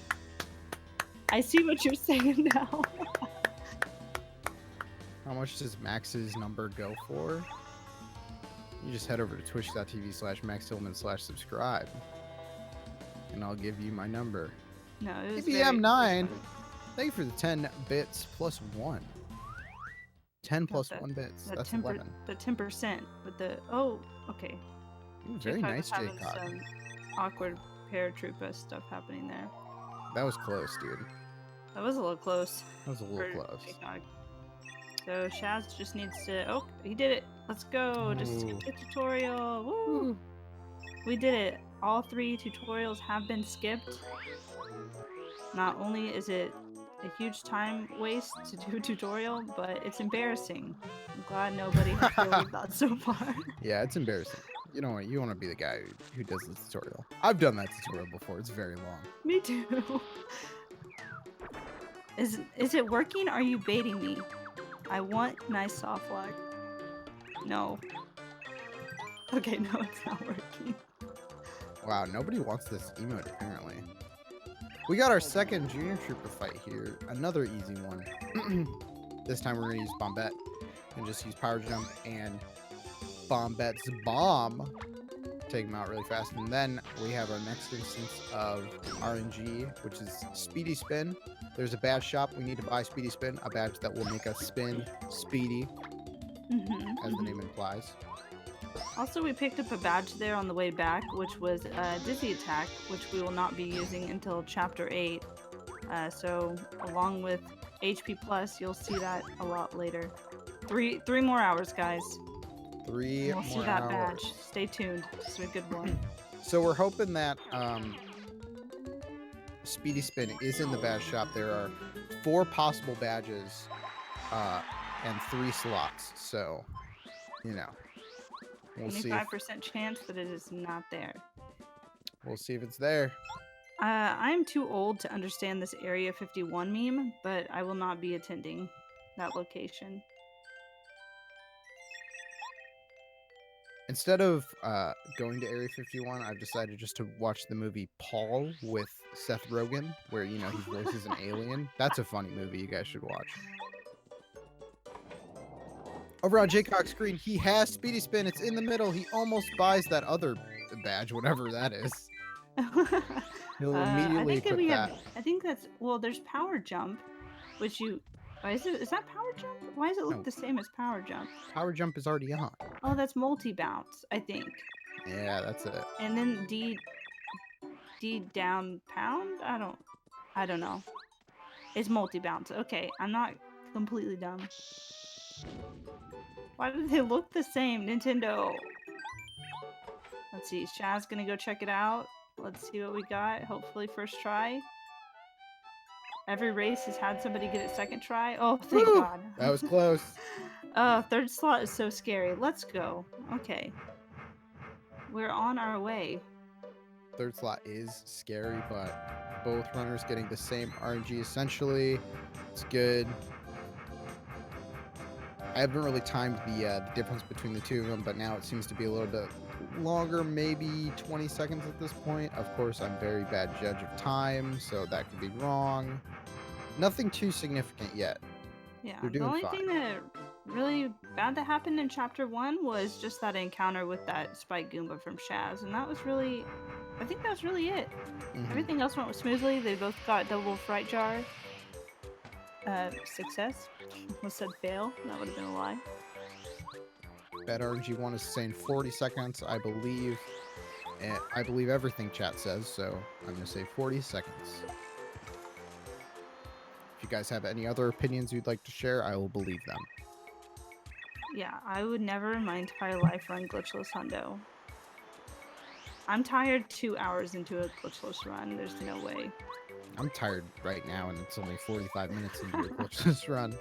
I see what you're saying now. How much does Max's number go for? You just head over to twitch.tv/maxhillman/subscribe. And I'll give you my number. No, it was EBM9. Thank you for the 10 bits plus 1. 10 plus 1 bits. That's 11. The 10% with the... Oh, okay. Ooh, very nice, JCog. Some awkward paratroopa stuff happening there. That was close, dude. That was a little close. That was a little close. JCog. So Shazz just needs to... Oh, he did it. Let's go. Just skip the tutorial. Woo! We did it. All 3 tutorials have been skipped. Not only is it a huge time waste to do a tutorial, but it's embarrassing. I'm glad nobody has realized that so far. Yeah, it's embarrassing. You don't want to be the guy who does the tutorial. I've done that tutorial before. It's very long. Me too. Is it working? Are you baiting me? I want nice soft lag. No. Okay, no, it's not working. Wow, nobody wants this emote apparently. We got our second Junior Trooper fight here. Another easy one. This time we're going to use Bombette and just use Power Jump and Bombette's Bomb. Take him out really fast. And then we have our next instance of RNG, which is Speedy Spin. There's a badge shop. We need to buy Speedy Spin, a badge that will make us spin speedy, as the name implies. Also, we picked up a badge there on the way back, which was Dizzy Attack, which we will not be using until Chapter 8. So, along with HP Plus, you'll see that a lot later. Three more hours, guys. 3 we'll more see that hours. badge. Stay tuned. It's a good one. So we're hoping that Speedy Spin is in the badge shop. There are 4 possible badges and 3 slots. So, you know. We'll see. 25% chance that it is not there. We'll see if it's there. I'm too old to understand this Area 51 meme, but I will not be attending that location. Instead of going to Area 51, I've decided just to watch the movie Paul with Seth Rogen, where, you know, he voices an alien. That's a funny movie you guys should watch. Over on JCog's screen, he has Speedy Spin. It's in the middle. He almost buys that other badge, whatever that is. He'll immediately equip that. I think that's... Well, there's Power Jump, which you... Is that Power Jump? Why does it look the same as Power Jump? Power Jump is already on. Oh, that's Multi-Bounce, I think. Yeah, that's it. And then D down pound? I don't know. It's Multi-Bounce. Okay, I'm not completely dumb. Why do they look the same, Nintendo? Let's see, Shaz's gonna go check it out. Let's see what we got. Hopefully first try. Every race has had somebody get it second try. Oh, thank Woo! God. That was close. Third slot is so scary. Let's go. Okay. We're on our way. Third slot is scary, but both runners getting the same RNG essentially. It's good. I haven't really timed the difference between the two of them, but now it seems to be a little bit longer, maybe 20 seconds at this point. Of course, I'm a very bad judge of time, so that could be wrong. Nothing too significant yet. Yeah, They're the doing only fine. thing that really bad that happened in chapter 1 was just that encounter with that Spike Goomba from Shazz, and that was really, I think that was really it. Everything else went smoothly. They both got double fright jar. Success. Almost said fail. That would have been a lie. Bet RNG1 is saying 40 seconds, I believe. And I believe everything chat says, so I'm going to say 40 seconds. If you guys have any other opinions you'd like to share, I will believe them. Yeah, I would never in my entire life run Glitchless Hundo. I'm tired 2 hours into a Glitchless run. There's no way. I'm tired right now, and it's only 45 minutes into your Glitchless run.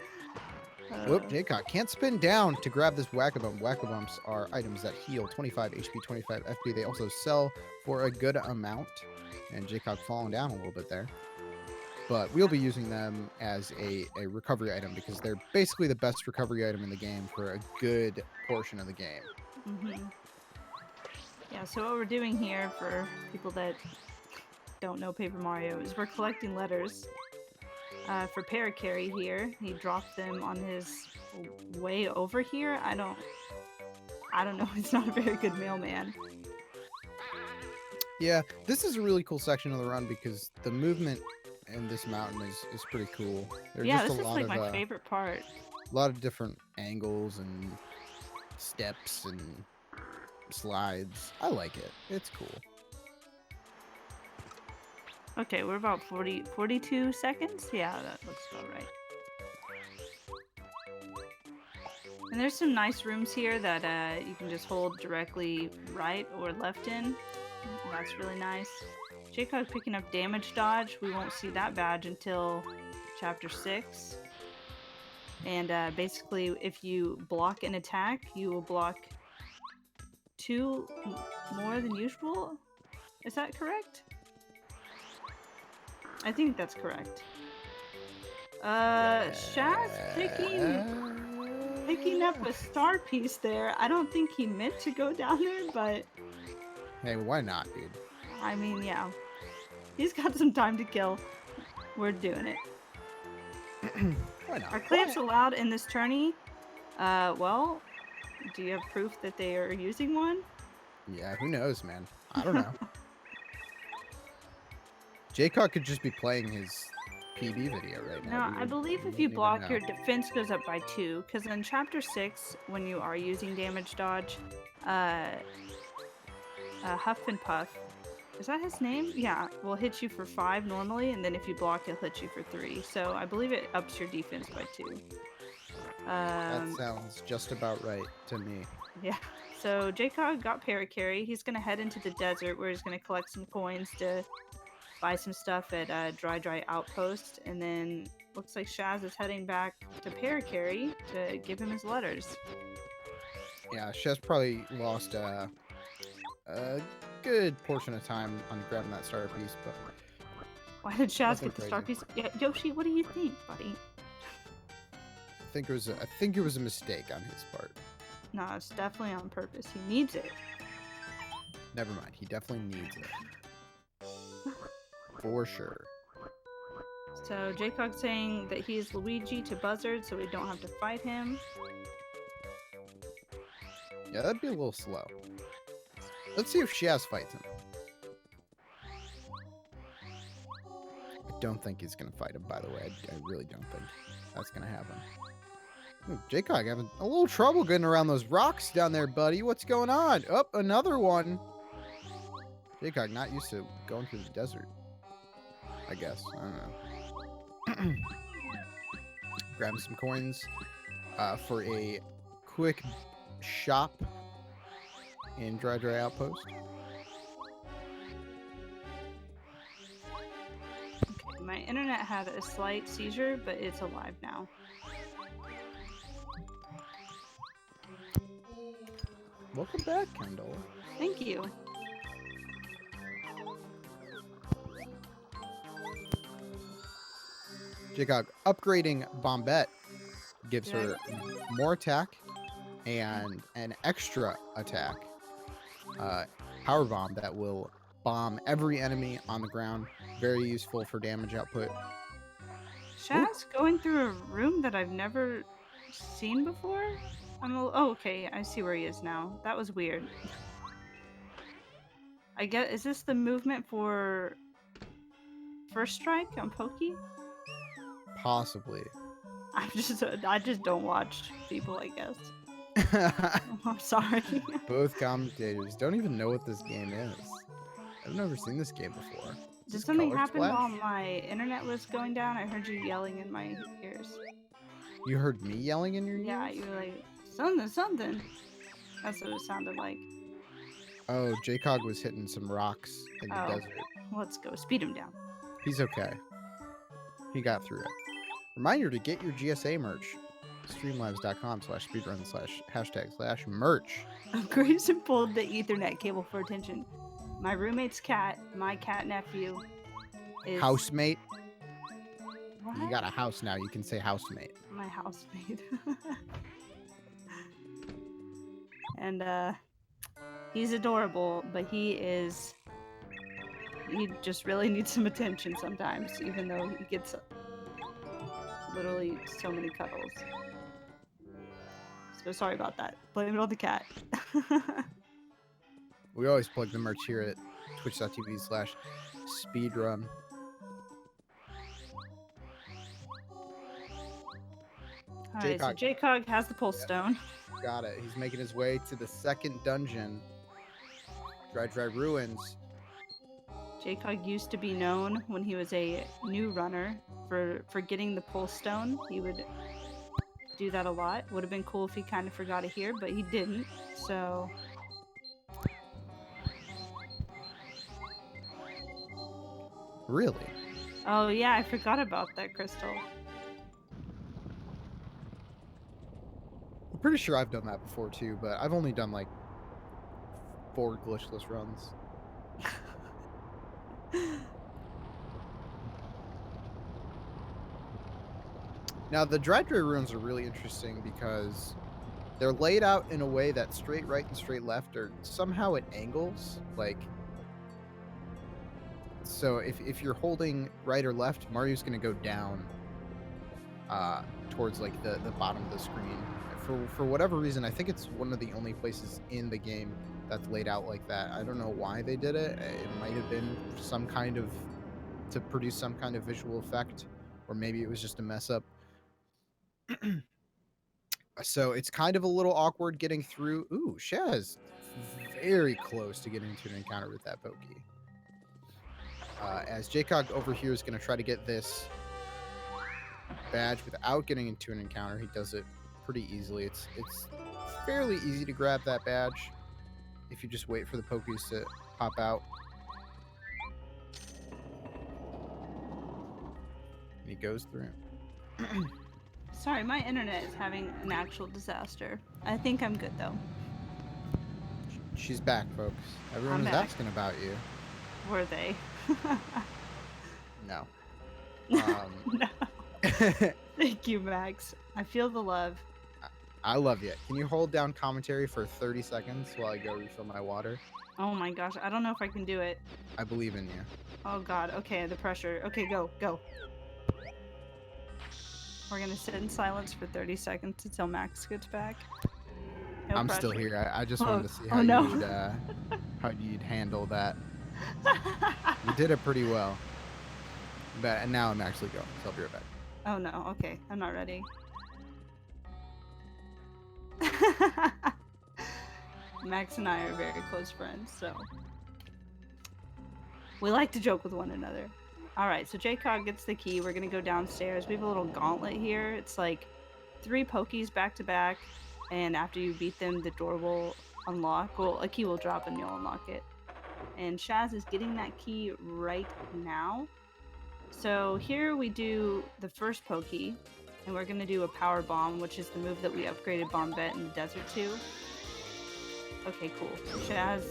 Whoop, JCog can't spin down to grab this Whack-A-Bump. Whack-A-Bumps are items that heal 25 HP, 25 FP. They also sell for a good amount. And JCog falling down a little bit there. But we'll be using them as a recovery item because they're basically the best recovery item in the game for a good portion of the game. Yeah, so what we're doing here for people that don't know Paper Mario is we're collecting letters for Parakarry here. He dropped them on his way over here. I don't know. He's not a very good mailman. Yeah, this is a really cool section of the run because the movement in this mountain is pretty cool. There's Yeah, just this a is lot like of, my favorite part. A lot of different angles and steps and slides. I like it. It's cool. Okay, we're about 42 seconds? Yeah, that looks about right. And there's some nice rooms here that you can just hold directly right or left in. That's really nice. JCog picking up damage dodge. We won't see that badge until chapter 6. And basically, if you block an attack, you will block 2 more than usual. Is that correct? I think that's correct. Shaz picking up a star piece there. I don't think he meant to go down there, but Hey, why not, dude? I mean, yeah. He's got some time to kill. We're doing it. Why not? Are clamps allowed in this tourney? Well, do you have proof that they are using one? Yeah, who knows, man? I don't know. JCog could just be playing his PB video right now. No, I believe if you block, your defense goes up by 2. Because in chapter 6, when you are using damage dodge, Huff and Puff, is that his name? Yeah, will hit you for 5 normally, and then if you block, he'll hit you for 3. So I believe it ups your defense by 2. That sounds just about right to me. Yeah. So JCog got Parakarry. He's gonna head into the desert where he's gonna collect some coins to buy some stuff at Dry Outpost, and then looks like Shazz is heading back to Parakarry to give him his letters. Yeah, Shaz probably lost a good portion of time on grabbing that star piece, but Why did Shaz nothing get the star crazy. piece? Yeah, Yoshi, what do you think, buddy? I think it was a mistake on his part. No, it's definitely on purpose. He needs it. Never mind. He definitely needs it. For sure. So JCog saying that he is Luigi to Buzzard, so we don't have to fight him. Yeah, that'd be a little slow. Let's see if Shaz fights him. I don't think he's gonna fight him, by the way. I really don't think that's gonna happen. Ooh, JCog having a little trouble getting around those rocks down there, buddy. What's going on? Oh, another one. JCog not used to going through the desert, I guess. I don't know. Grabbing some coins for a quick shop in Dry Outpost. my internet had a slight seizure, but it's alive now. Welcome back, Kendall. Thank you. JCog upgrading Bombette gives Did her more attack and an extra attack. Power bomb that will bomb every enemy on the ground. Very useful for damage output. Shaz going through a room that I've never seen before? Oh, okay, I see where he is now. That was weird. I get. Is this the movement for first strike on Pokey? Possibly. I just don't watch people, I guess. I'm sorry. Both commentators don't even know what this game is. I've never seen this game before. Did something happen while my internet was going down? I heard you yelling in my ears. You heard me yelling in your ears? Yeah, you were like, something. That's what it sounded like. Oh, JCog was hitting some rocks in the desert. Let's go. Speed him down. He's okay. He got through it. Reminder to get your GSA merch. Streamlabs.com/speedrun/#/merch. Grayson pulled the Ethernet cable for attention. My roommate's cat, my cat nephew, is... Housemate? What? You got a house now. You can say housemate. My housemate. And, he's adorable, but he just really needs some attention sometimes, even though he gets literally so many cuddles. So sorry about that. Blame it on the cat. We always plug the merch here at twitch.tv/speedrun. Alright, so JCog has the pulse stone. Got it. He's making his way to the second dungeon. Dry Ruins. JCog used to be known when he was a new runner for getting the pulse stone. He would do that a lot. Would have been cool if he kind of forgot it here, but he didn't. So Really? oh yeah, I forgot about that crystal. I'm pretty sure I've done that before too, but I've only done like 4 glitchless runs. Now, the Dry ruins are really interesting because they're laid out in a way that straight right and straight left are somehow at angles. Like, so if you're holding right or left, Mario's going to go down towards like the bottom of the screen. For whatever reason, I think it's one of the only places in the game that's laid out like that. I don't know why they did it. It might have been some kind of to produce some kind of visual effect, or maybe it was just a mess up. So it's kind of a little awkward getting through. Ooh, Shaz very close to getting into an encounter with that Pokey. As JCog over here is going to try to get this badge without getting into an encounter. He does it pretty easily. It's fairly easy to grab that badge if you just wait for the Pokies to pop out. And he goes through. Sorry, my internet is having an actual disaster. I think I'm good though. She's back, folks. Everyone was asking about you. Were they? No. No. Thank you, Max. I feel the love. I love you. Can you hold down commentary for 30 seconds while I go refill my water? Oh my gosh, I don't know if I can do it. I believe in you. Oh god, okay, the pressure. Okay, go. We're gonna sit in silence for 30 seconds until Max gets back. No I'm pressure. still here. I just wanted to see how you'd handle that. You did it pretty well. But now I'm actually going, so I'll be right back. Oh no, okay. I'm not ready. Max and I are very close friends, so we like to joke with one another. Alright, so JCog gets the key. We're gonna go downstairs. We have a little gauntlet here. It's like 3 Pokies back to back, and after you beat them, the door will unlock. Well, a key will drop and you'll unlock it. And Shaz is getting that key right now. So here we do the first pokey, and we're gonna do a power bomb, which is the move that we upgraded Bombette in the desert to. Okay, cool. Shazz.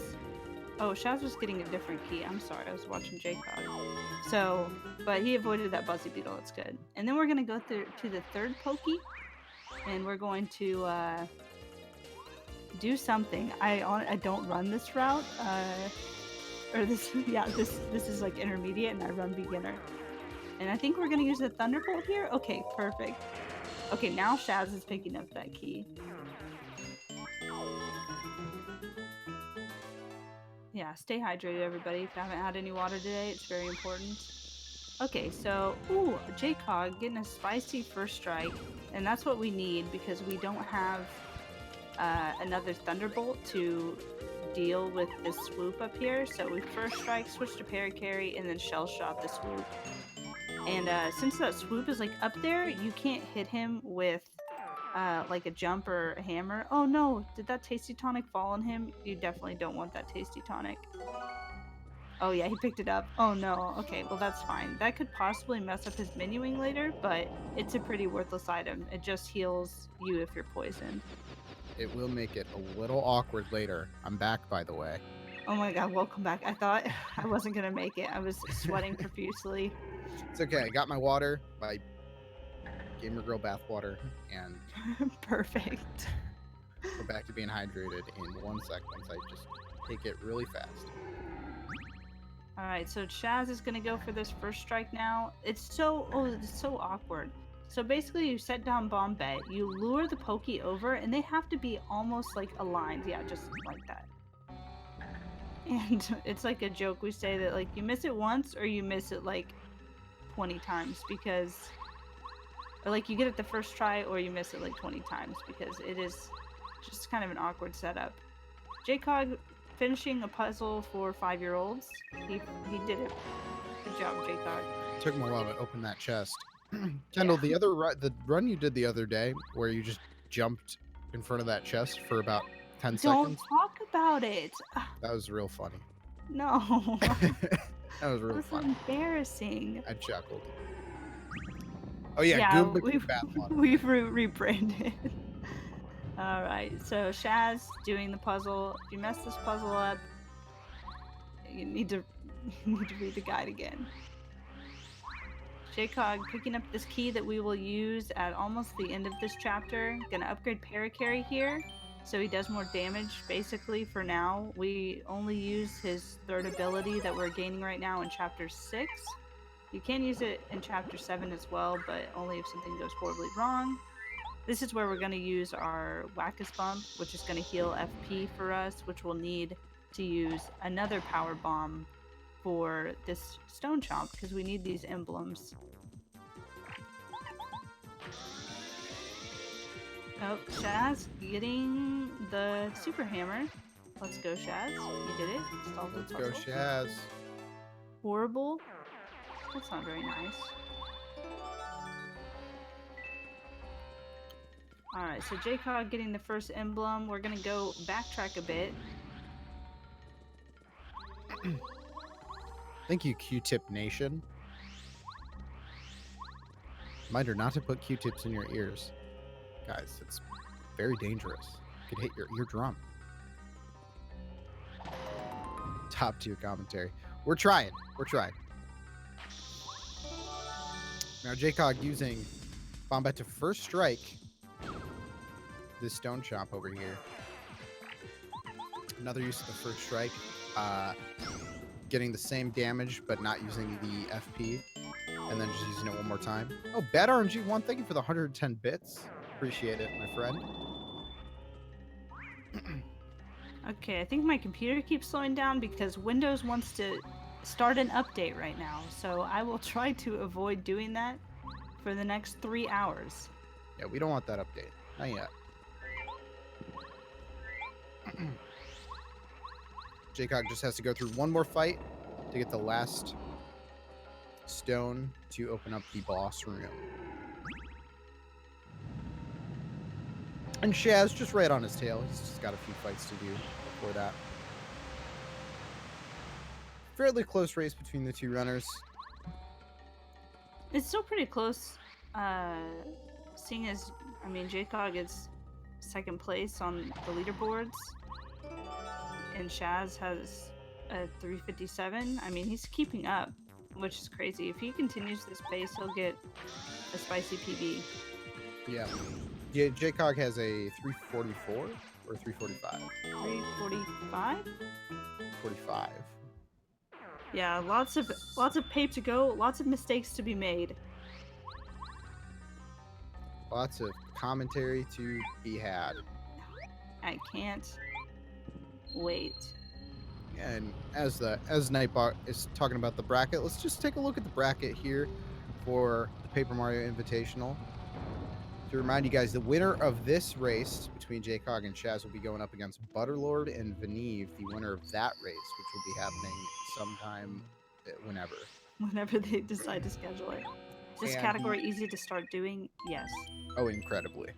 Oh, Shazz was getting a different key. I'm sorry, I was watching JCog. So, but he avoided that Buzzy Beetle. That's good. And then we're gonna go through to the third pokey, and we're going to do something. I don't run this route, or this yeah this is like intermediate, and I run beginner. And I think we're gonna use the Thunderbolt here. Okay, perfect. Okay, now Shazz is picking up that key. Yeah, stay hydrated, everybody. If you haven't had any water today, it's very important. Okay, so, ooh, JCog getting a spicy first strike, and that's what we need because we don't have another Thunderbolt to deal with this swoop up here. So we first strike, switch to Paracarry, and then Shell Shot the swoop. And since that swoop is like up there, you can't hit him with like a jump or a hammer. Oh no, did that Tasty Tonic fall on him? You definitely don't want that Tasty Tonic. Oh yeah, he picked it up. Oh no, okay, well that's fine. That could possibly mess up his menuing later, but it's a pretty worthless item. It just heals you if you're poisoned. It will make it a little awkward later. I'm back, by the way. Oh my god, welcome back. I thought I wasn't gonna make it. I was sweating profusely. It's okay. I got my water, my Gamer Girl bath water, and Perfect. we're back to being hydrated in 1 second. I just take it really fast. Alright, so Shazz is gonna go for this first strike now. It's so awkward. So basically you set down Bombette, you lure the pokey over, and they have to be almost like aligned. Yeah, just like that. And it's like a joke we say that like you miss it once or you miss it like 20 times because or like you get it the first try or you miss it like 20 times because it is just kind of an awkward setup. JCog finishing a puzzle for 5-year-olds. He did it. Good job, JCog. It took him a while to open that chest. Kendall, the run you did the other day where you just jumped in front of that chest for about 10 Don't seconds. talk about it. That was real funny. No. That was real That's funny. embarrassing. I chuckled. Oh yeah, Goomba we've bath water. we've rebranded. All right, so Shazz doing the puzzle. If you mess this puzzle up, you need to read the guide again. JCog picking up this key that we will use at almost the end of this chapter. Gonna upgrade Paracarry here, so he does more damage. Basically, for now, we only use his third ability that we're gaining right now in Chapter 6. You can use it in Chapter 7 as well, but only if something goes horribly wrong. This is where we're going to use our Wackus Bump, which is going to heal FP for us, which we'll need to use another Power Bomb for this Stone Chomp, because we need these emblems. Oh, Shazz getting the Super Hammer. Let's go, Shazz. You did it. Solved the puzzle. Let's go, Shazz. Horrible. That's not very nice. Alright, so JCog getting the first emblem. We're gonna go backtrack a bit. Thank you, Q-Tip Nation. Reminder not to put Q-tips in your ears. Guys, it's very dangerous. It could hit your eardrum. Top tier commentary. We're trying. We're trying. Now, JCog using Bombette to first strike this Stone Chomp over here. Another use of the first strike. Getting the same damage, but not using the FP. And then just using it one more time. Oh, Bad RNG1, thank you for the 110 bits. Appreciate it, my friend. Okay, I think my computer keeps slowing down because Windows wants to start an update right now. So I will try to avoid doing that for the next 3 hours. Yeah, we don't want that update. Not yet. JCog just has to go through one more fight to get the last stone to open up the boss room. And Shazz just right on his tail. He's just got a few fights to do before that. Fairly close race between the two runners. It's still pretty close. Seeing as, I mean, JCog is second place on the leaderboards, and Shaz has a 357. I mean, he's keeping up, which is crazy. If he continues this pace, he'll get a spicy PB. Yeah. Yeah, JCog has a 344 or 345? 345. 45. Yeah, lots of pape to go, lots of mistakes to be made. Lots of commentary to be had. I can't wait. And as Nightbot is talking about the bracket, let's just take a look at the bracket here for the Paper Mario Invitational. To remind you guys, the winner of this race between JCog and Shaz will be going up against Butterlord and Veneve, the winner of that race, which will be happening sometime whenever. Whenever they decide to schedule it. Is this category easy to start doing? Yes. Oh, incredibly.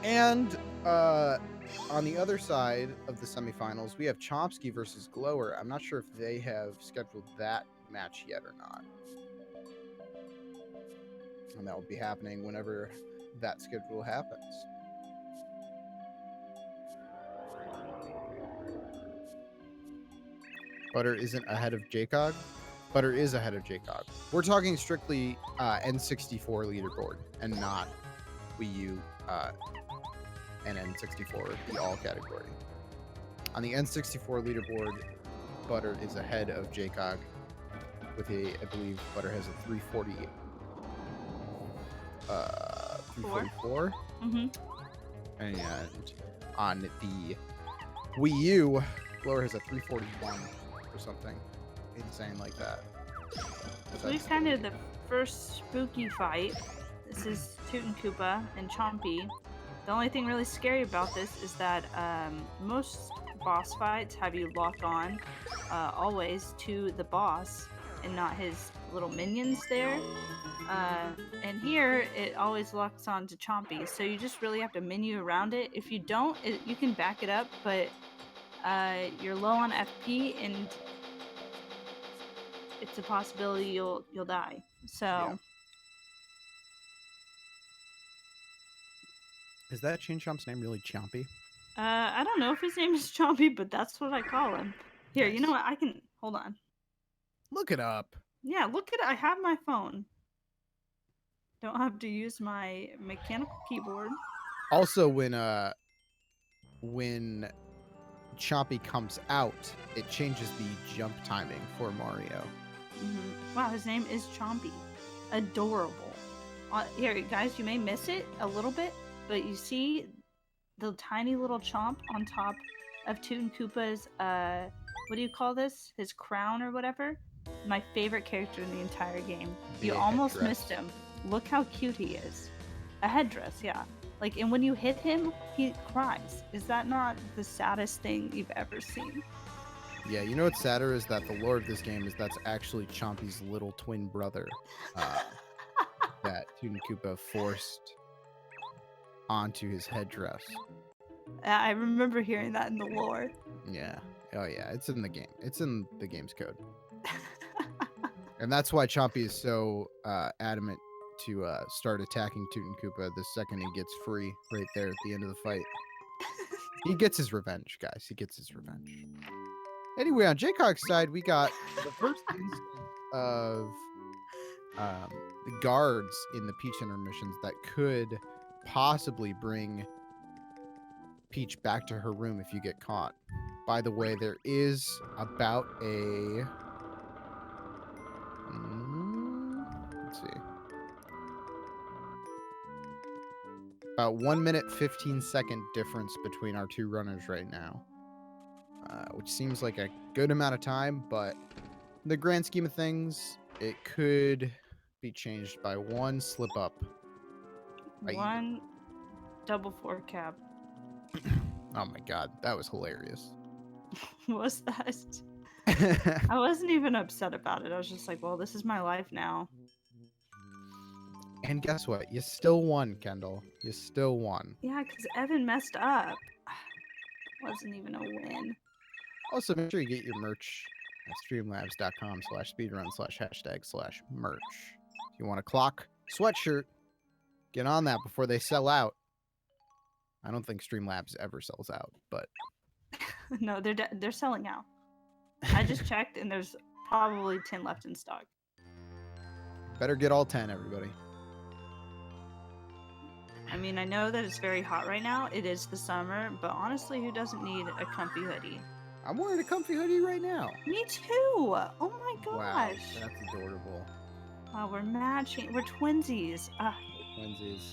And on the other side of the semifinals, we have Chomsky versus Glower. I'm not sure if they have scheduled that match yet or not. And that will be happening whenever that schedule happens. Butter isn't ahead of JCog. Butter is ahead of JCog. We're talking strictly N64 leaderboard and not Wii U and N64, the all category. On the N64 leaderboard, Butter is ahead of JCog with a, I believe Butter has a 344. Mm-hmm. And on the Wii U, Glower has a 341 or something insane like that. So we've kind of the first spooky fight. This is Toot and Koopa and Chompy. The only thing really scary about this is that most boss fights have you lock on always to the boss and not his little minions there. And here it always locks on to Chompy, so you just really have to menu around it. If you don't, you can back it up, but you're low on FP and it's a possibility you'll die. So. Yeah. Is that Chin Chomp's name really Chompy? I don't know if his name is Chompy, but that's what I call him. Here, Nice. You know what? I can hold on. Look it up. Yeah, look at it. I have my phone. Don't have to use my mechanical keyboard. Also, when Chompy comes out, it changes the jump timing for Mario. Mm-hmm. Wow, his name is Chompy. Adorable. Here, guys, you may miss it a little bit, but you see the tiny little chomp on top of Toot and Koopa's, what do you call this? His crown or whatever? My favorite character in the entire game. You almost missed him. Look how cute he is. A headdress, yeah. Like, and when you hit him, he cries. Is that not the saddest thing you've ever seen? Yeah, you know what's sadder is that the lore of this game is that's actually Chompy's little twin brother that Toot and Koopa forced onto his headdress. I remember hearing that in the lore. Yeah. Oh yeah, it's in the game. It's in the game's code. And that's why Chompy is so adamant to start attacking Toot and Koopa the second he gets free right there at the end of the fight. He gets his revenge, guys. He gets his revenge. Anyway, on JCog's side, we got the first instance of the guards in the Peach intermissions that could possibly bring Peach back to her room if you get caught. By the way, there is about a... let's see. About 1 minute, 15-second difference between our two runners right now. Which seems like a good amount of time, but in the grand scheme of things, it could be changed by one slip up. One double 4 cab. Oh my god, that was hilarious. Was that? I wasn't even upset about it. I was just like, well, this is my life now. And guess what? You still won, Kendall. You still won. Yeah, because Evan messed up. Wasn't even a win. Also, make sure you get your merch at streamlabs.com/speedrun/hashtag/merch. If you want a clock sweatshirt, get on that before they sell out. I don't think Streamlabs ever sells out, but No, they're selling out. I just checked, and there's probably 10 left in stock. better get all 10, everybody. I mean, I know that it's very hot right now. It is the summer, but honestly, who doesn't need a comfy hoodie? I'm wearing a comfy hoodie right now. Me too! Oh my Wow, gosh! that's adorable. Wow, we're matching. We're twinsies. Twinsies.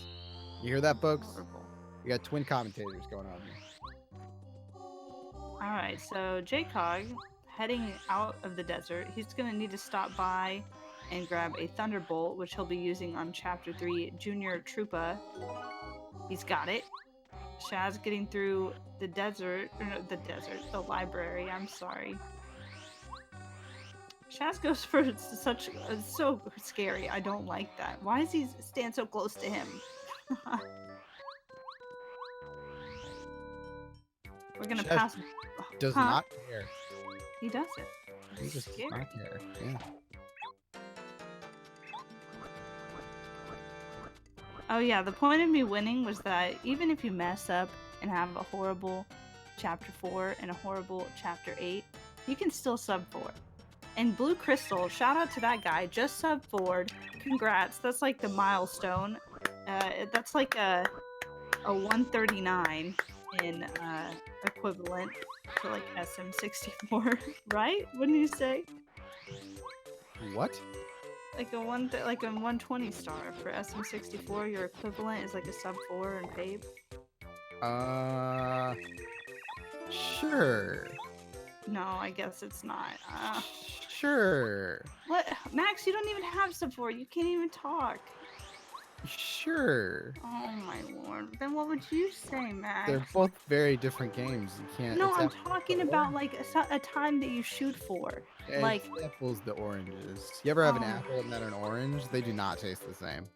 You hear that, folks? Adorable. We got twin commentators going on here. Alright, so JCog, heading out of the desert, he's going to need to stop by and grab a Thunderbolt, which he'll be using on Chapter 3, Junior Troopa. He's got it. Shaz getting through the desert, or no, the library, I'm sorry. Shaz goes for such, so scary, I don't like that. Why does he stand so close to him? We're gonna Shaz pass. Does not care. He does it. He just does not care. Yeah. Oh yeah, the point of me winning was that even if you mess up and have a horrible Chapter 4 and a horrible Chapter 8, you can still sub 4. And Blue Crystal, shout out to that guy, just sub 4'd. Congrats, that's like the milestone. That's like a 139 in equivalent to like SM64, right? Wouldn't you say? What? Like a 120 star for SM64, your equivalent is like a sub 4 in Pabe. Sure. No, I guess it's not. Sure. What? Max, you don't even have sub 4. You can't even talk. Sure. Oh my lord. Then what would you say, Max? They're both very different games. You can't. No, I'm talking about like a time that you shoot for. It's like apples to oranges. You ever have an apple and then an orange? They do not taste the same.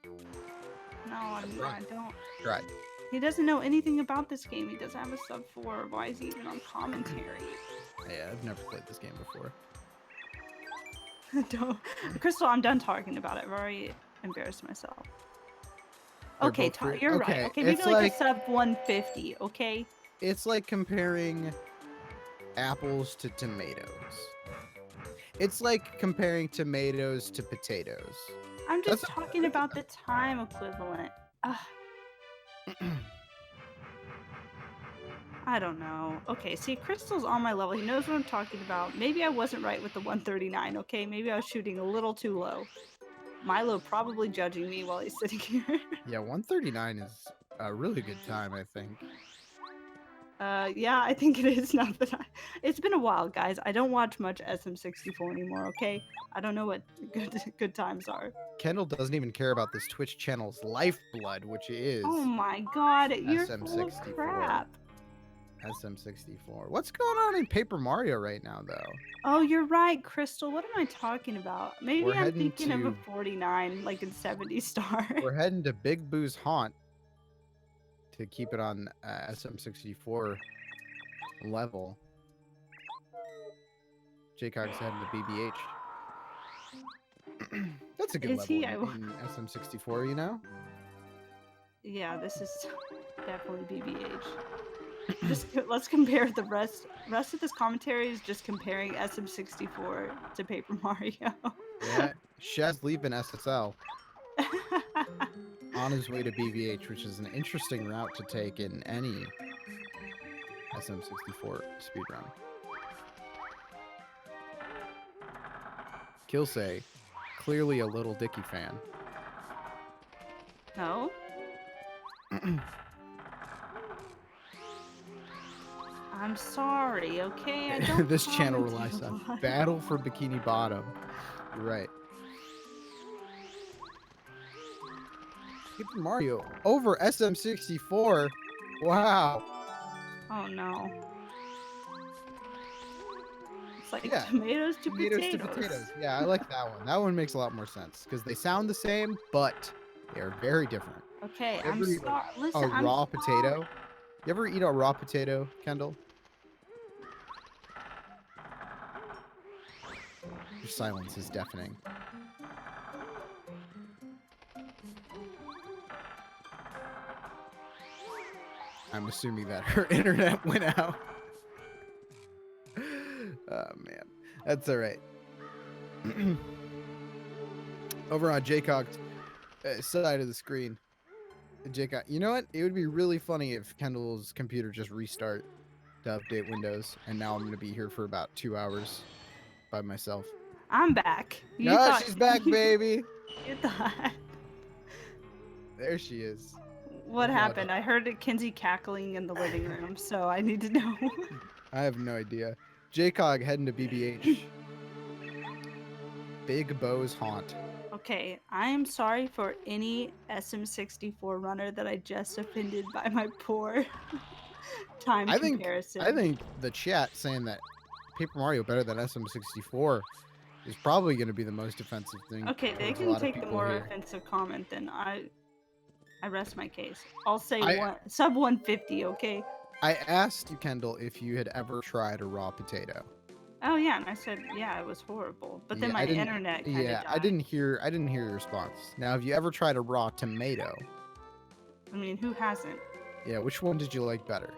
No, I don't. Right. He doesn't know anything about this game. He doesn't have a sub 4. Why is he even on commentary? Yeah, I've never played this game before. Don't. Crystal, I'm done talking about it. I've already embarrassed myself. Okay, you're right. Okay, maybe like a sub 150, okay? It's like comparing apples to tomatoes. It's like comparing tomatoes to potatoes. I'm just talking about the time equivalent. I don't know. Okay, see, Crystal's on my level. He knows what I'm talking about. Maybe I wasn't right with the 139, okay? Maybe I was shooting a little too low. Milo probably judging me while he's sitting here. Yeah, 139 is a really good time, I think. Yeah, I think it is now that it's been a while, guys. I don't watch much SM64 anymore, okay? I don't know what good times are. Kendall doesn't even care about this Twitch channel's lifeblood, which is... Oh my god, you're SM64. full of crap. SM64. What's going on in Paper Mario right now, though? Oh, you're right, Crystal. What am I talking about? Maybe I'm thinking of a 49, like in 70 star. We're heading to Big Boo's haunt to keep it on SM64 level. JCog's heading to BBH. That's a good level in SM64, you know? Yeah, this is definitely BBH. Just let's compare the rest of this commentary is just comparing SM64 to Paper Mario. Yeah, Shaz leaving SSL on his way to BBH, which is an interesting route to take in any SM64 speedrun. Kilsay, clearly a Little Dicky fan. No. I'm sorry, okay? I don't This channel relies on Battle for Bikini Bottom. You're right. Paper Mario over SM64. Wow. Oh no. It's like tomatoes to potatoes. Yeah, I like that one. That one makes a lot more sense because they sound the same, but they're very different. Okay, I'm sorry. Listen, a raw potato. You ever eat a raw potato, Kendall? silence is deafening. I'm assuming that her internet went out. Oh, man. That's all right. Over on JCog's side of the screen, JCog, you know what? It would be really funny if Kendall's computer just restart to update Windows, and now I'm going to be here for about 2 hours by myself. I'm back. You No, thought she's back, baby. You thought. There she is. What happened? I heard Kinsey cackling in the living room, so I need to know. I have no idea. JCog heading to BBH. Big Bo's haunt. Okay, I am sorry for any SM64 runner that I just offended by my poor time comparison. I think the chat saying that Paper Mario better than SM64 is probably going to be the most offensive thing. Okay, they can take the more offensive comment, then I rest my case. I'll say sub 150, okay? I asked you, Kendall, if you had ever tried a raw potato. Oh yeah, and I said it was horrible. But then my internet kind of died. I didn't hear your response. Now, have you ever tried a raw tomato? I mean, who hasn't? Yeah, which one did you like better?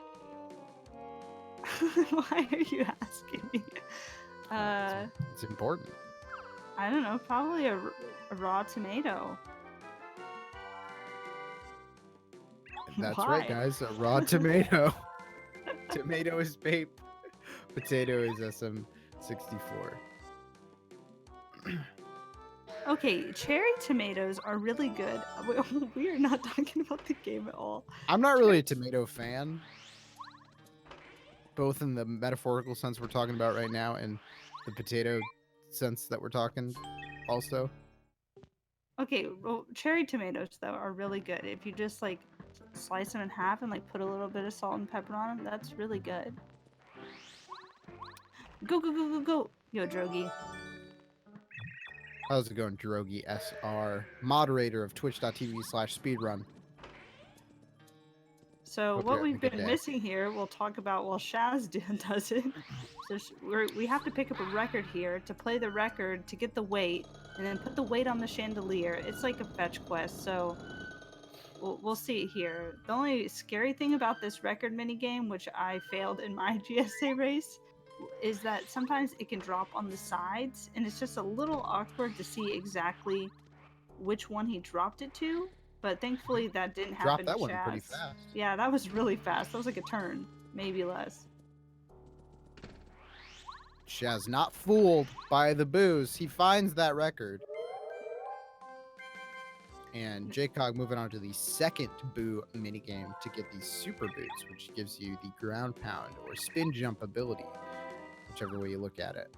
Why are you asking me? It's important. I don't know, probably a raw tomato. That's right, guys. A raw tomato. Tomato is Pape. Potato is SM64. Okay, cherry tomatoes are really good. We are not talking about the game at all. I'm not really a tomato fan. Both in the metaphorical sense we're talking about right now and the potato sense that we're talking also. Okay, well, cherry tomatoes, though, are really good. If you just, like, slice them in half and, like, put a little bit of salt and pepper on them, that's really good. Go, go, go, go, go! Yo, Drogi. How's it going, Drogi SR? Moderator of twitch.tv/speedrun. So what we've been missing here, we'll talk about while Shazz does it. So we have to pick up a record here to play the record to get the weight, and then put the weight on the chandelier. It's like a fetch quest, so we'll see here. The only scary thing about this record minigame, which I failed in my GSA race, is that sometimes it can drop on the sides, and it's just a little awkward to see exactly which one he dropped it to. But thankfully that didn't happen. Dropped that one pretty fast. Yeah, that was really fast. That was like a turn, maybe less. Shaz not fooled by the booze. He finds that record. And JCog moving on to the second boo minigame to get the super boots, which gives you the ground pound or spin jump ability, whichever way you look at it.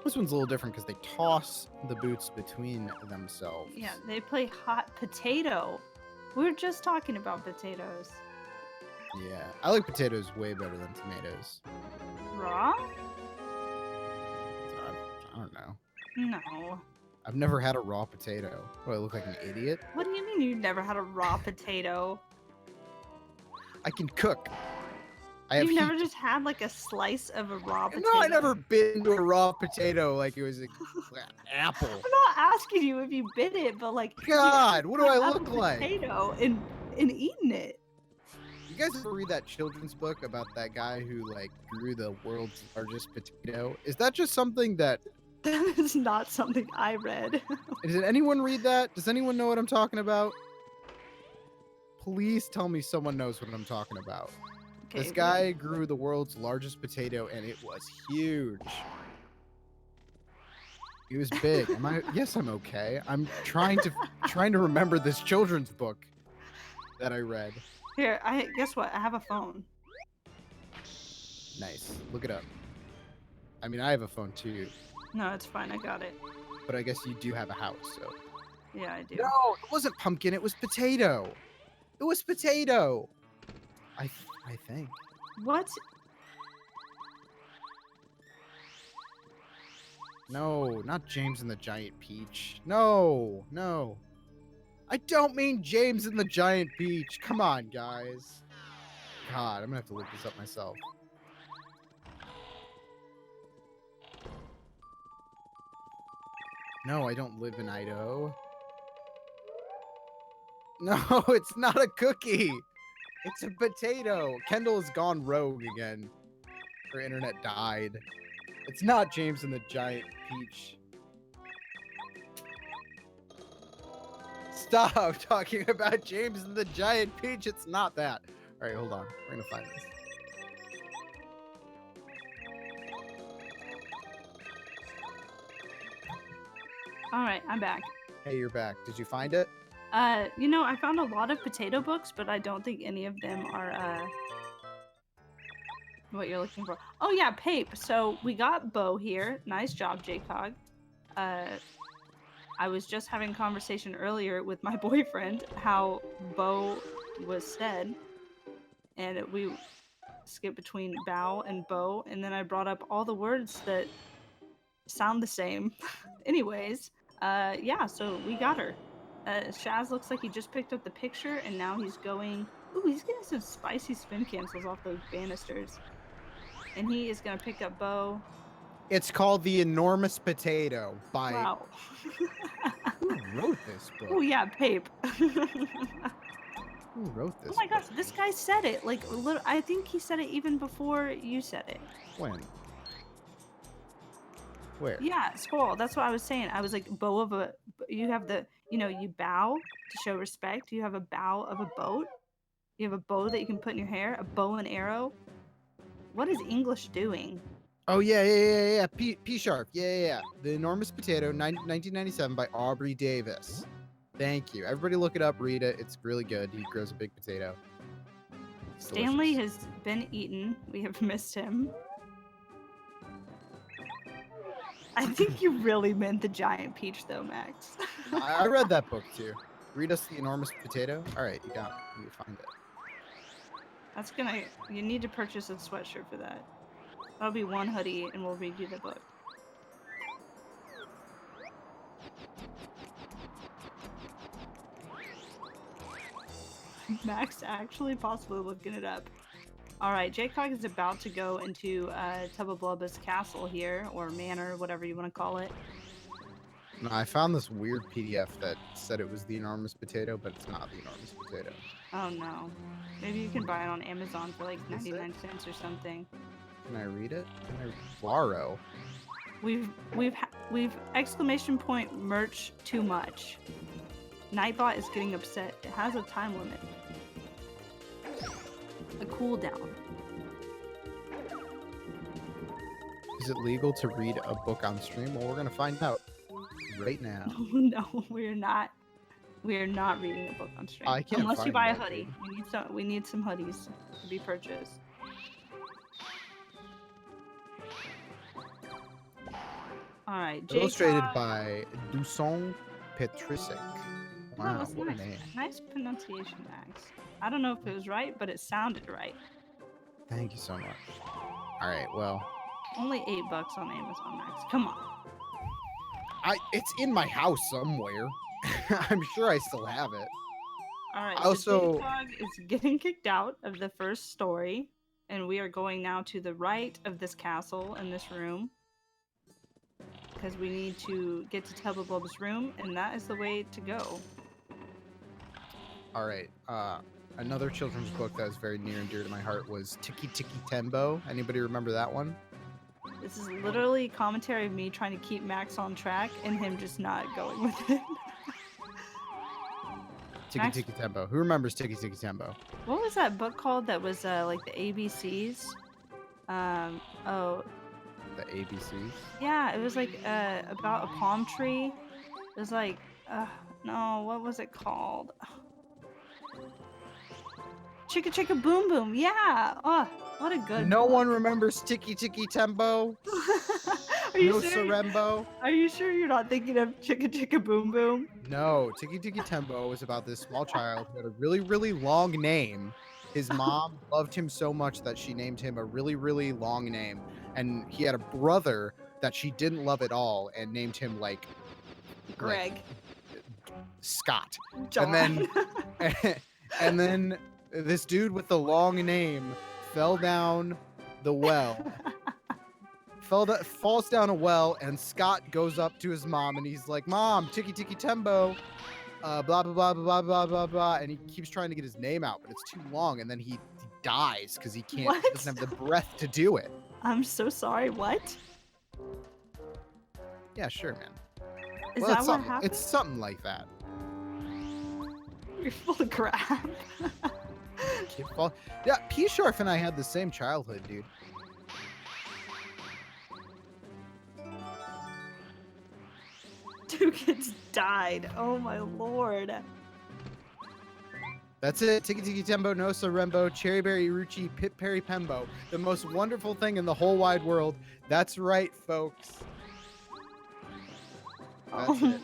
This one's a little different because they toss the boots between themselves. Yeah, they play hot potato. We were just talking about potatoes. Yeah, I like potatoes way better than tomatoes. Raw? I don't know. No. I've never had a raw potato. Do I look like an idiot? What do you mean you've never had a raw potato? I can cook. You've never just had like a slice of a raw potato? No, I never bit into a raw potato like it was an apple. I'm not asking you if you bit it, but like... God, what do I look like? Potato and eating it. You guys ever read that children's book about that guy who like grew the world's largest potato? Is that just something that... That is not something I read. Did anyone read that? Does anyone know what I'm talking about? Please tell me someone knows what I'm talking about. Okay, this guy grew the world's largest potato, and it was huge. He was big. Yes, I'm okay. I'm trying to remember this children's book that I read. Here, guess what? I have a phone. Nice. Look it up. I mean, I have a phone too. No, it's fine. I got it. But I guess you do have a house, so. Yeah, I do. No, it wasn't pumpkin. It was potato. It was potato. I think. What? No, not James and the Giant Peach. No, no. I don't mean James and the Giant Peach. Come on, guys. God, I'm gonna have to look this up myself. No, I don't live in Idaho. No, it's not a cookie. It's a potato. Kendall has gone rogue again. Her internet died. It's not James and the Giant Peach. Stop talking about James and the Giant Peach. It's not that. All right, hold on. We're going to find this. All right, I'm back. Hey, you're back. Did you find it? You know, I found a lot of potato books, but I don't think any of them are, what you're looking for. Oh, yeah, Pape. So we got Bo here. Nice job, JCog. I was just having a conversation earlier with my boyfriend how Bo was said, and we skipped between bow and bow, and then I brought up all the words that sound the same. Anyways, yeah, so we got her. Shaz looks like he just picked up the picture, and now he's going... Ooh, he's getting some spicy spin cancels off those banisters. And he is going to pick up Bo. It's called The Enormous Potato by... Wow. Who wrote this book? Oh, yeah, Pape. Who wrote this Oh my gosh, book? this guy said it. Like, I think he said it even before you said it. When? Where? Yeah, Squirrel. That's what I was saying. I was like, bow of a... You have the... You know, you bow to show respect. You have a bow of a boat. You have a bow that you can put in your hair. A bow and arrow. What is English doing? Oh, yeah. P-Sharp. Yeah. The Enormous Potato, 1997 by Aubrey Davis. Thank you. Everybody look it up, read it. It's really good. He grows a big potato. It's Stanley delicious. has been eaten. We have missed him. I think you really meant the giant peach, though, Max. I read that book, too. Read us The Enormous Potato. All right, you got it. You find it. That's gonna... You need to purchase a sweatshirt for that. That'll be one hoodie, and we'll read you the book. Max actually possibly looking it up. Alright, JCog is about to go into Tubba Blubba's castle here, or manor, whatever you want to call it. No, I found this weird PDF that said it was The Enormous Potato, but it's not The Enormous Potato. Oh no. Maybe you can buy it on Amazon for like 99 cents or something. Can I read it? Can I borrow? We've exclamation point merch too much. Nightbot is getting upset. It has a time limit. A cooldown. Is it legal to read a book on stream? Well, we're gonna find out right now. No, we're not. We are not reading a book on stream. I can't unless you find buy a that, hoodie. dude. We need some hoodies to be purchased. All right. Illustrated by Duson Petrisic. Wow, That's what nice. a name. Nice pronunciation, Max. I don't know if it was right, but it sounded right. Thank you so much. All right, well, Only $8 on Amazon, Max. Come on. it's in my house somewhere. I'm sure I still have it. All right. Also- so JCog is getting kicked out of the first story, and we are going now to the right of this castle in this room. Because we need to get to Tubba Blubba's room, and that is the way to go. All right. Another children's book that was very near and dear to my heart was Tiki Tiki Tembo. Anybody remember that one? This is literally commentary of me trying to keep Max on track and him just not going with it. Tiki Max- Tiki Tembo. Who remembers Tiki Tiki Tembo? What was that book called that was like the ABCs? Oh, The ABCs? yeah, it was like about a palm tree. It was like, no, what was it called? Chicka Chicka Boom Boom. Yeah. Oh, what a good. No book. one remembers Tiki Tiki Tembo? Are you No sure? Sarembo? Are you sure you're not thinking of Chicka Chicka Boom Boom? No, Tiki Tiki Tembo was about this small child who had a really, really long name. His mom loved him so much that she named him a really, really long name. And he had a brother that she didn't love at all and named him like Greg. Scott. John. And then this dude with the long name fell down the well, falls down a well, and Scott goes up to his mom, and he's like, "Mom, Tiki Tiki Tembo, blah blah blah blah blah blah blah," and he keeps trying to get his name out, but it's too long, and then he dies because he can't. He doesn't have the breath to do it. I'm so sorry. What? Yeah, sure, man. Is that what happened? It's something like that. You're full of crap. Yeah, P-Sharf and I had the same childhood, dude. Two kids died. Oh my lord. That's it. Tiki Tiki Tembo, Nosa Rembo, Cherry Berry Ruchi, Pip Perry Pembo. The most wonderful thing in the whole wide world. That's right, folks. That's it.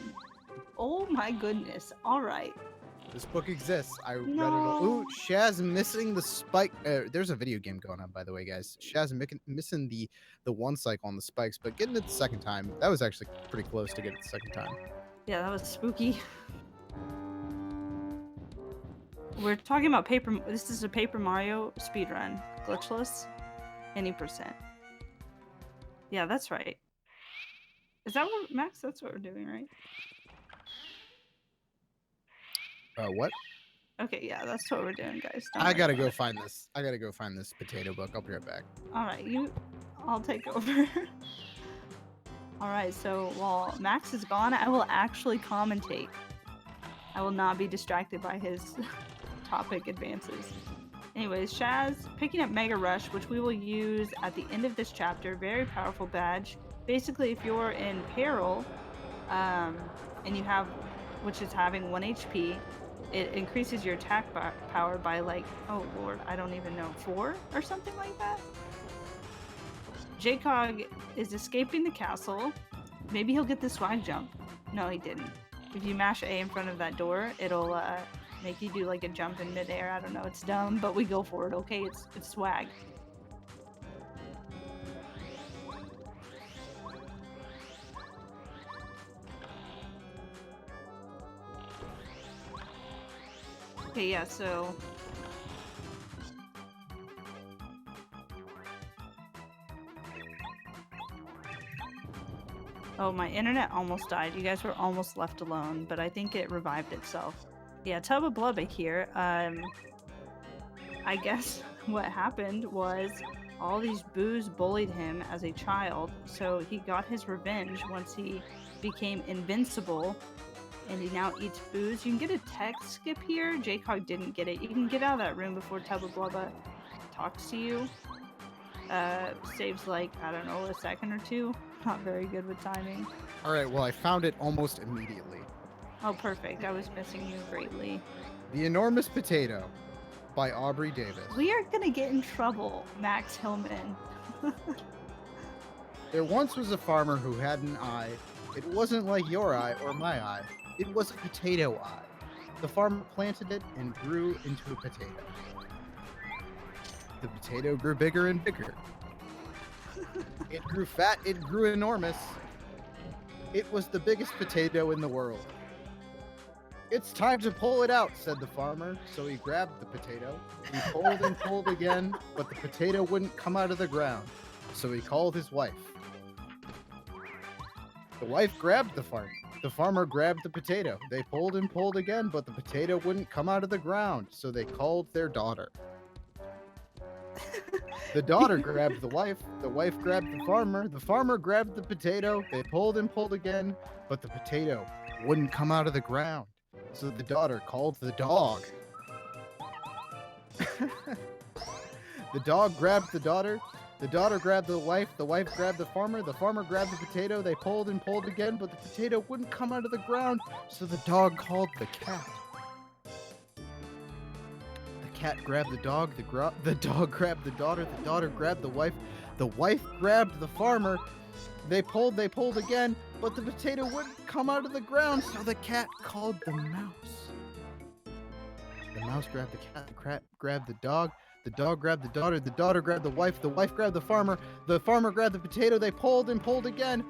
Oh my goodness. All right. This book exists. I read it No. all. Ooh, Shaz missing the spike. There's a video game going on, by the way, guys. Shaz missing the one cycle on the spikes, but getting it the second time. That was actually pretty close to getting it the second time. Yeah, that was spooky. We're talking about this is a Paper Mario speedrun. Glitchless. Any %. Yeah, that's right. Is that what, Max? That's what we're doing, right? What? Okay, yeah, that's what we're doing, guys. I gotta go find this. I gotta go find this potato book. I'll be right back. All right, I'll take over. All right, so while Max is gone, I will actually commentate. I will not be distracted by his topic advances. Anyways, Shaz picking up Mega Rush, which we will use at the end of this chapter. Very powerful badge. Basically, if you're in peril, and you have, which is having 1 HP, it increases your attack power by like, oh lord, I don't even know, 4 or something like that. JCog is escaping the castle. Maybe he'll get the swag jump. No, he didn't. If you mash A in front of that door, it'll make you do like a jump in midair. I don't know, it's dumb, but we go for it, okay? It's swag. Okay, yeah, so oh, my internet almost died. You guys were almost left alone, but I think it revived itself. Yeah, Tubba Blubba here. I guess what happened was all these boos bullied him as a child, so he got his revenge once he became invincible, and he now eats boos. You can get a text skip here. JCog didn't get it. You can get out of that room before Tubba Blubba talks to you. Saves like, I don't know, a second or two. Not very good with timing. All right, well, I found it almost immediately. Oh, perfect. I was missing you greatly. The Enormous Potato by Aubrey Davis. We are gonna get in trouble, Max Hillman. There once was a farmer who had an eye. It wasn't like your eye or my eye. It was a potato eye. The farmer planted it and grew into a potato. The potato grew bigger and bigger. It grew fat, it grew enormous. It was the biggest potato in the world. It's time to pull it out, said the farmer. So he grabbed the potato. He pulled and pulled again, but the potato wouldn't come out of the ground. So he called his wife. The wife grabbed the farmer. The farmer grabbed the potato. They pulled and pulled again, but the potato wouldn't come out of the ground. So they called their daughter. The daughter grabbed the wife grabbed the farmer grabbed the potato, they pulled and pulled again, but the potato wouldn't come out of the ground. So the daughter called the dog. The dog grabbed the daughter grabbed the wife grabbed the farmer grabbed the potato, they pulled and pulled again, but the potato wouldn't come out of the ground, so the dog called the cat. The cat grabbed the dog, the dog grabbed the daughter grabbed the wife grabbed the farmer. They pulled again, but the potato wouldn't come out of the ground, so the cat called the mouse. The mouse grabbed the cat, the cat grabbed the dog grabbed the daughter grabbed the wife grabbed the farmer grabbed the potato, they pulled and pulled again.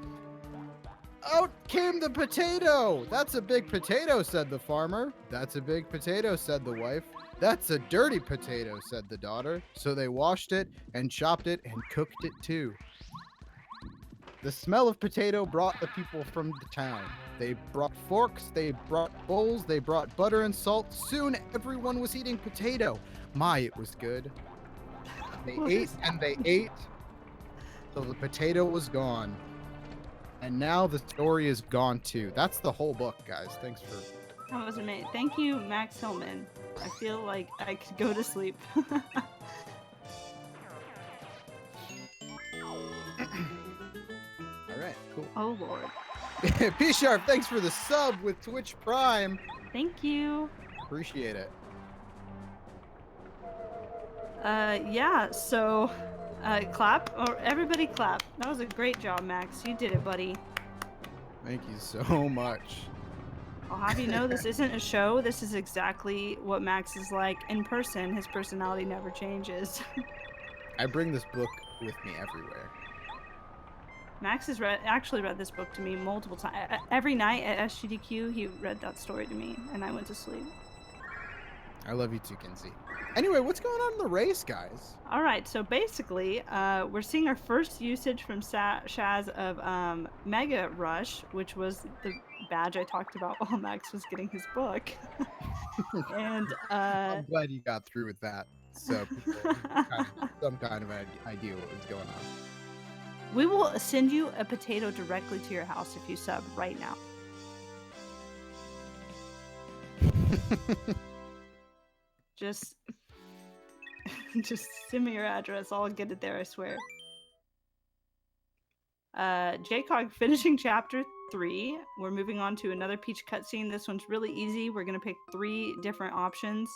Out came the potato! That's a big potato, said the farmer. That's a big potato, said the wife. That's a dirty potato, said the daughter. So they washed it and chopped it and cooked it too. The smell of potato brought the people from the town. They brought forks, they brought bowls, they brought butter and salt. Soon everyone was eating potato. My, it was good. They What ate is and they happening? ate till the potato was gone. And now the story is gone too. That's the whole book, guys. Thanks for... That was amazing. Thank you, Max Hillman. I feel like I could go to sleep. All right, cool. Oh, Lord. P-Sharp, thanks for the sub with Twitch Prime. Thank you. Appreciate it. Yeah, so, clap. Or everybody clap. That was a great job, Max. You did it, buddy. Thank you so much. I'll have you know this isn't a show. This is exactly what Max is like in person. His personality never changes. I bring this book with me everywhere. Max has actually read this book to me multiple times. Every night at SGDQ, he read that story to me, and I went to sleep. I love you too, Kinsey. Anyway, what's going on in the race, guys? All right, so basically, we're seeing our first usage from Shaz of Mega Rush, which was the badge I talked about while Max was getting his book. And I'm glad you got through with that, so people had some kind of idea what was going on. we will send you a potato directly to your house if you sub right now. Just send me your address. I'll get it there, I swear. JCog finishing chapter 3. We're moving on to another Peach cutscene. This one's really easy. We're gonna pick 3 different options,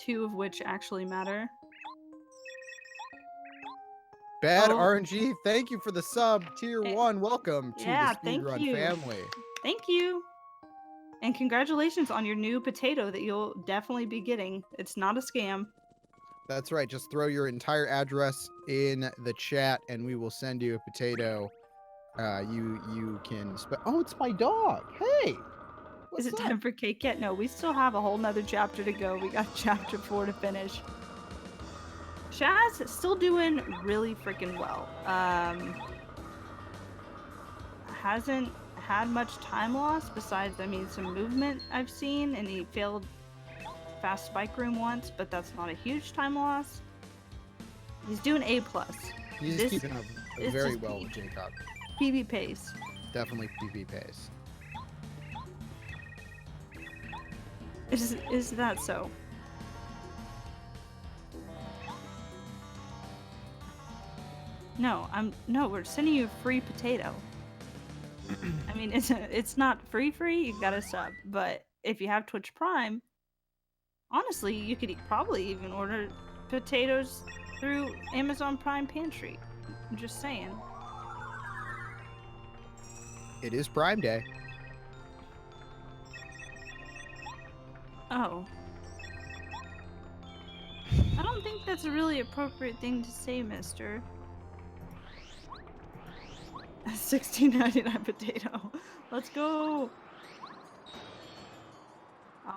2 of which actually matter. Bad Oh. RNG, thank you for the sub. Tier 1, welcome to Yeah, the thank Speedrun you. family. Thank you. And congratulations on your new potato that you'll definitely be getting. It's not a scam. That's right. Just throw your entire address in the chat, and we will send you a potato. You can. Oh, it's my dog. Hey. Is it time for cake yet? No, we still have a whole nother chapter to go. We got chapter 4 to finish. Shaz is still doing really freaking well. Hasn't had much time loss besides, I mean, some movement I've seen, and he failed fast spike room once, but that's not a huge time loss. He's doing A+. He's just keeping up very well with JCog. PB pace. Definitely PB pace. Is that so? No, we're sending you a free potato. I mean, it's not free, you gotta sub, but if you have Twitch Prime, honestly, you could probably even order potatoes through Amazon Prime Pantry. I'm just saying. It is Prime Day. Oh. I don't think that's a really appropriate thing to say, mister. $16.99 potato. Let's go!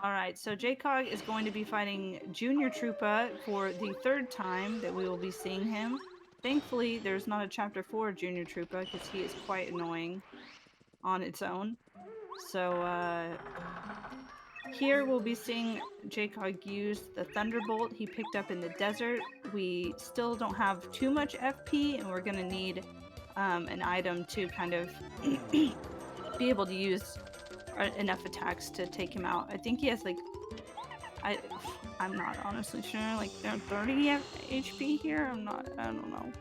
Alright, so JCog is going to be fighting Junior Troopa for the 3rd time that we will be seeing him. Thankfully, there's not a Chapter 4 Junior Troopa, because he is quite annoying on its own. So, here we'll be seeing JCog use the Thunderbolt he picked up in the desert. We still don't have too much FP, and we're gonna need an item to kind of be able to use enough attacks to take him out. I think he has like, I'm not honestly sure, like 30 HP here? I don't know.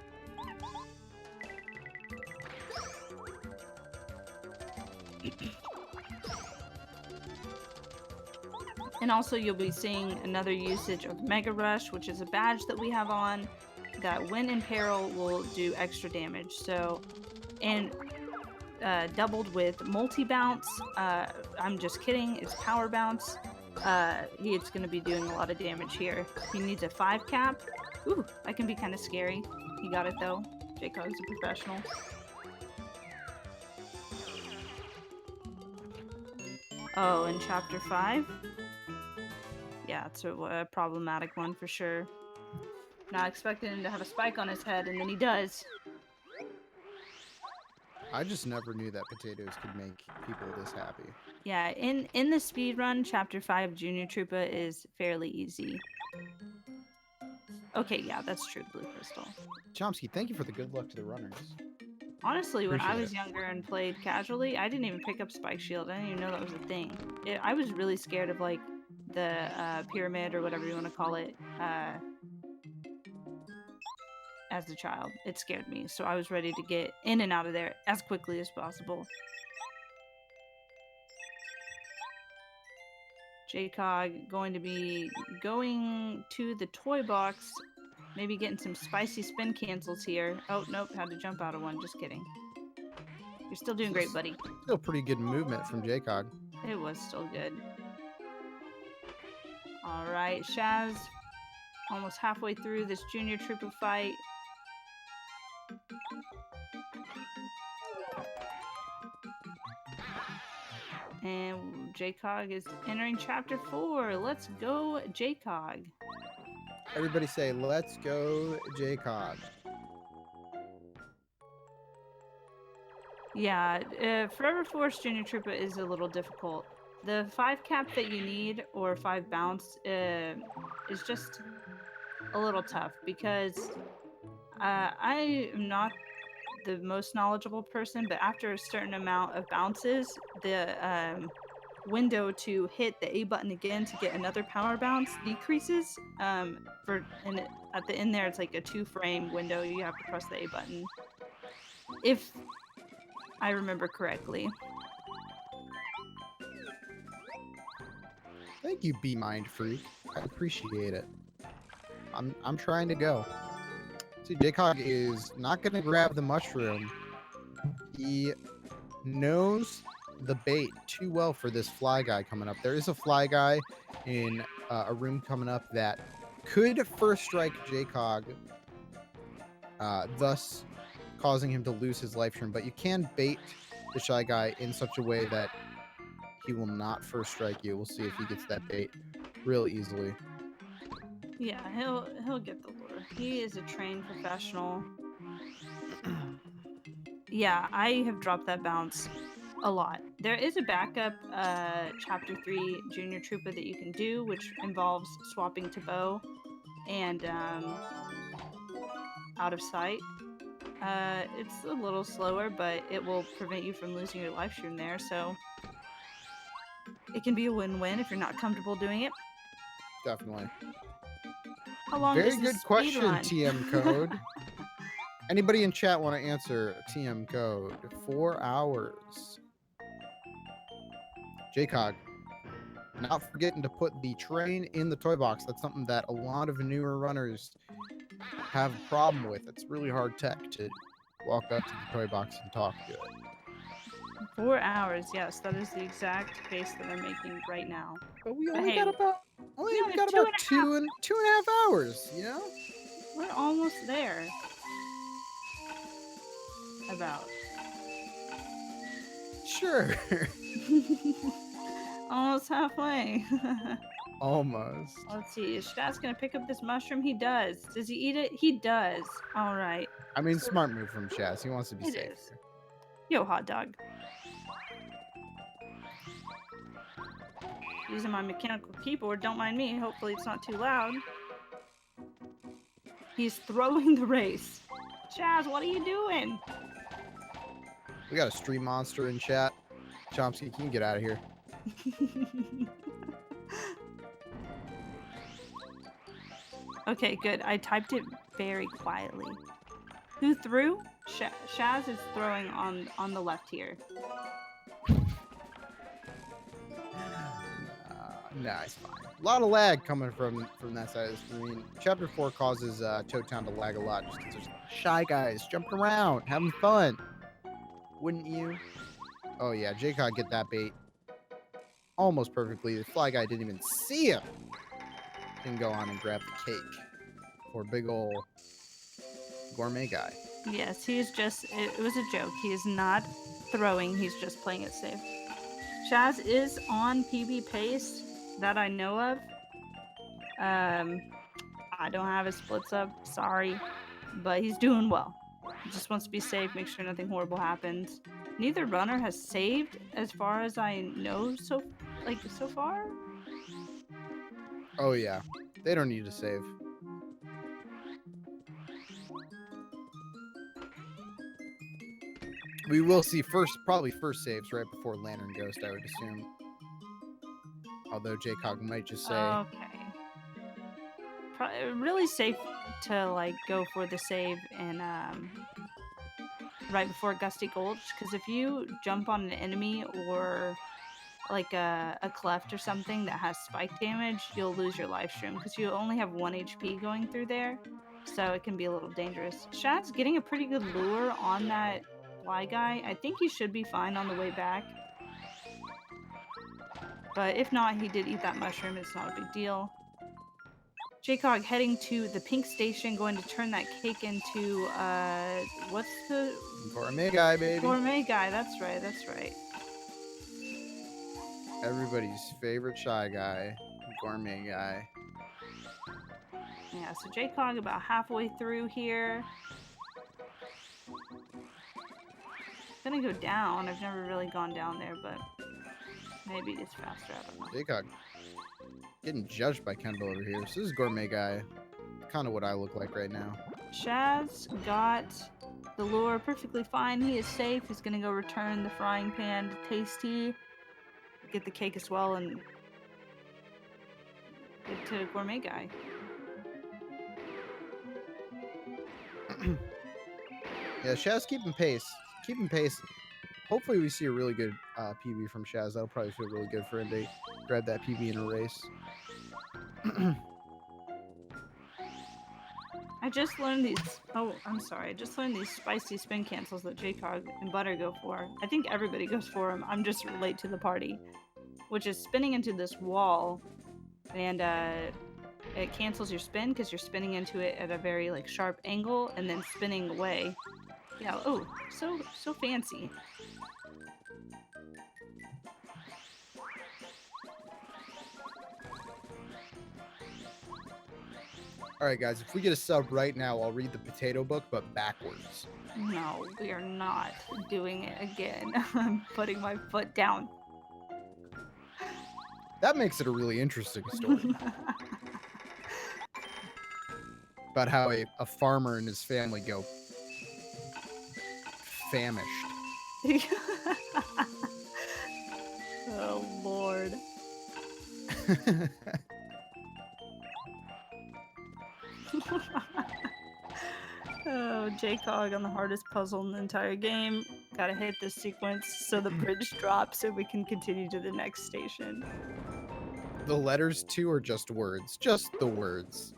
And also you'll be seeing another usage of Mega Rush, which is a badge that we have on that when in peril will do extra damage. So, and doubled with multi-bounce. I'm just kidding, it's power bounce. He's going to be doing a lot of damage here. He needs a 5 cap. Ooh, that can be kind of scary. He got it though. JCog's a professional. Oh, in chapter 5? Yeah, it's a problematic one for sure. Not expecting him to have a spike on his head, and then he does. I just never knew that potatoes could make people this happy. Yeah, in the speed run, Chapter 5 Junior Troopa is fairly easy. Okay, yeah, that's true, Blue Crystal. Chomsky, thank you for the good luck to the runners. Honestly, when I Appreciate was it. younger and played casually, I didn't even pick up Spike Shield. I didn't even know that was a thing. I was really scared of like the pyramid or whatever you want to call it as a child. It scared me, so I was ready to get in and out of there as quickly as possible. JCog going to be going to the toy box, maybe getting some spicy spin cancels here. Oh, nope, had to jump out of one. Just kidding. You're still doing great, buddy. Still pretty good movement from JCog. It was still good. All right, Shaz, almost halfway through this Junior Troopa fight. And JCog is entering Chapter 4. Let's go, JCog. Everybody say, let's go, JCog. Yeah, Forever Force Junior Troopa is a little difficult. The 5 cap that you need, or 5 bounce, is just a little tough because I am not the most knowledgeable person, but after a certain amount of bounces, the window to hit the A button again to get another power bounce decreases. At the end there, it's like a 2-frame window. You have to press the A button, if I remember correctly. Thank you, Be Mind Freak. I appreciate it. I'm trying to go. See, JCog is not going to grab the mushroom. He knows the bait too well for this fly guy coming up. There is a fly guy in a room coming up that could first strike JCog, thus causing him to lose his life stream. But you can bait the shy guy in such a way that he will not first strike you. We'll see if he gets that bait real easily. Yeah, he'll get the lure. He is a trained professional. Yeah, I have dropped that bounce a lot. There is a backup Chapter 3 Junior Troopa that you can do, which involves swapping to bow and out of sight. It's a little slower, but it will prevent you from losing your life stream there, so it can be a win-win if you're not comfortable doing it. Definitely. How long Very is good this question, speed run? TM Code. Anybody in chat want to answer TM Code? 4 hours. JCog, not forgetting to put the train in the toy box. That's something that a lot of newer runners have a problem with. It's really hard tech to walk up to the toy box and talk to it. 4 hours, yes, that is the exact pace that I'm making right now. But we But only hey, got about two and a half hours, you know? We're almost there. About. Sure. Almost halfway. Almost. Let's see. Is Shaz gonna pick up this mushroom? He does. Does he eat it? He does. All right. I mean, smart move from Chaz. He wants to be It safe. is. Yo, hot dog. Using my mechanical keyboard. Don't mind me. Hopefully it's not too loud. He's throwing the race. Shaz, what are you doing? We got a stream monster in chat. Chomsky, can you get out of here? Okay, good. I typed it very quietly. Who threw? Shaz is throwing on the left here. Nah, it's fine. A lot of lag coming from that side of the screen. Chapter 4 causes Toad Town to lag a lot just because there's shy guys jumping around, having fun. Wouldn't you? Oh yeah, JCog get that bait almost perfectly. The fly guy didn't even see him. Can go on and grab the cake for big ol' gourmet guy. Yes, he's just, it was a joke. He is not throwing, he's just playing it safe. Shaz is on PB pace that I know of. I don't have his splits up, sorry, but he's doing well. He just wants to be safe, make sure nothing horrible happens. Neither runner has saved, as far as I know, so far. Oh yeah, they don't need to save. We will see probably first saves right before Lantern Ghost, I would assume. Although JCog might just say, Okay. Really safe to like go for the save and right before Gusty Gulch, because if you jump on an enemy or like a cleft or something that has spike damage, you'll lose your life stream because you only have 1 HP going through there, so it can be a little dangerous. Shad's getting a pretty good lure on that fly guy. I think he should be fine on the way back, but if not, he did eat that mushroom. It's not a big deal. JCog heading to the pink station, going to turn that cake into what's the Gourmet Guy, baby. Gourmet Guy? That's right. That's right. Everybody's favorite Shy Guy, Gourmet Guy. Yeah, so JCog about halfway through here. Gonna go down. I've never really gone down there, but maybe it's faster. I don't know. JCog getting judged by Kendall over here. So this is Gourmet Guy. Kind of what I look like right now. Shazz got the lure perfectly fine. He is safe. He's gonna go return the frying pan to Tasty. Get the cake as well and get to Gourmet Guy. Yeah, Shaz keeping pace. Keeping pace. Hopefully we see a really good PB from Shaz. That'll probably feel really good for him to grab that PB in a race. I just learned these. Oh, I'm sorry. I just learned these spicy spin cancels that JCog and Butter go for. I think everybody goes for them. I'm just late to the party, which is spinning into this wall, and it cancels your spin because you're spinning into it at a very like sharp angle, and then spinning away. Yeah. Oh, so fancy. All right, guys, if we get a sub right now, I'll read the potato book, but backwards. No, we are not doing it again. I'm putting my foot down. That makes it a really interesting story. About how a farmer and his family go famished. Oh, Lord. Oh, JCog on the hardest puzzle in the entire game. Gotta hit this sequence so the bridge drops so we can continue to the next station. The letters too are just words. Just the words.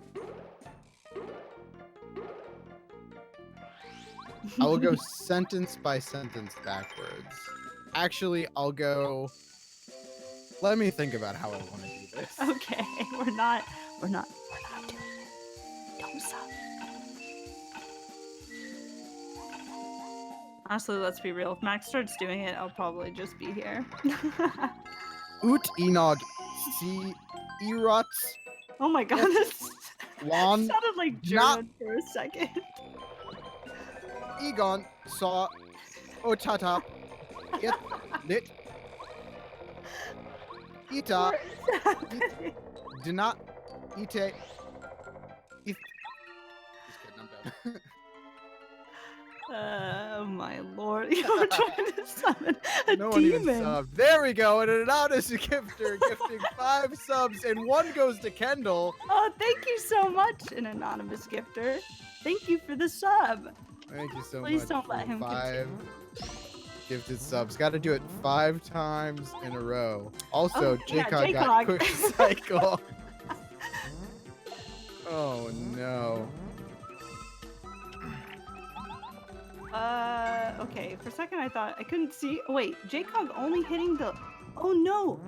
I will go sentence by sentence backwards. Actually, I'll go... Let me think about how I want to do this. Okay, we're not doing it. Don't suck. Honestly, let's be real. If Max starts doing it, I'll probably just be here. Ut Enog Si Erots Oh my god, this Lon sounded like German for a second. Egon Saw Otata It Lit Ita Dina Ite If. Just kidding, I'm done. Oh my lord, you're trying to summon a No one even demon. subbed. There we go. And an anonymous gifter gifting 5 subs, and 1 goes to Kendall. Oh, thank you so much, an anonymous gifter. Thank you for the sub. Thank you so Please much. don't let for him 5 continue. gifted subs. Got to do it 5 times in a row. Also, yeah, JCog got JCog. quick cycle. Oh no. Okay, for a second I thought I couldn't see. Oh, wait, JCog only hitting the. Oh no!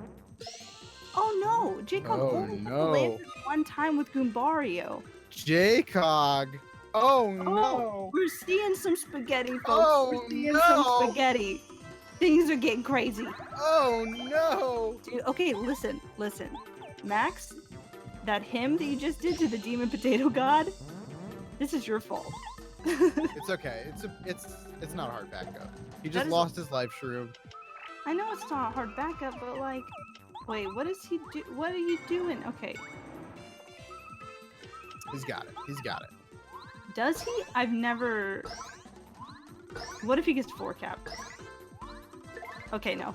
Oh no! JCog only hit the laser 1 time with Goombario. JCog. Oh no. We're seeing some spaghetti, folks. Oh, We're seeing no. some spaghetti. Things are getting crazy. Oh no. Dude, okay, listen. Max, that hymn that you just did to the demon potato god, this is your fault. It's okay. It's not a hard backup. He just lost his life shroom. I know it's not a hard backup, but like, wait, what is he do? What are you doing? Okay. He's got it. He's got it. Does he? I've never. What if he gets 4 cap? Okay, no.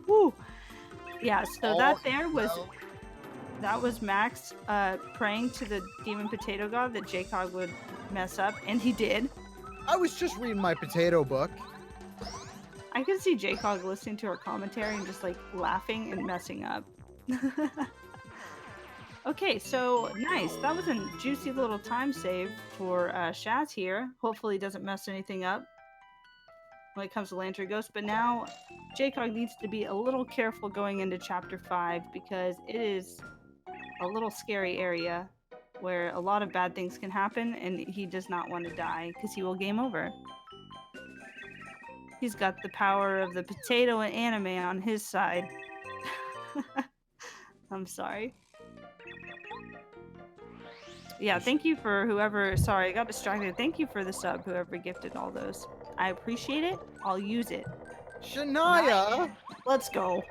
Woo. Yeah. So that was Max praying to the demon potato god that JCog would mess up, and he did. I was just reading my potato book. I could see JCog listening to our commentary and just like laughing and messing up. Okay, so nice. That was a juicy little time save for Shaz here. Hopefully he doesn't mess anything up when it comes to Lantern Ghost. But now JCog needs to be a little careful going into Chapter 5 because it is a little scary area where a lot of bad things can happen and he does not want to die because he will game over. He's got the power of the potato and anime on his side. I'm sorry. Yeah, thank you for whoever... Sorry, I got distracted. Thank you for the sub, whoever gifted all those. I appreciate it. I'll use it. Shania! Let's go.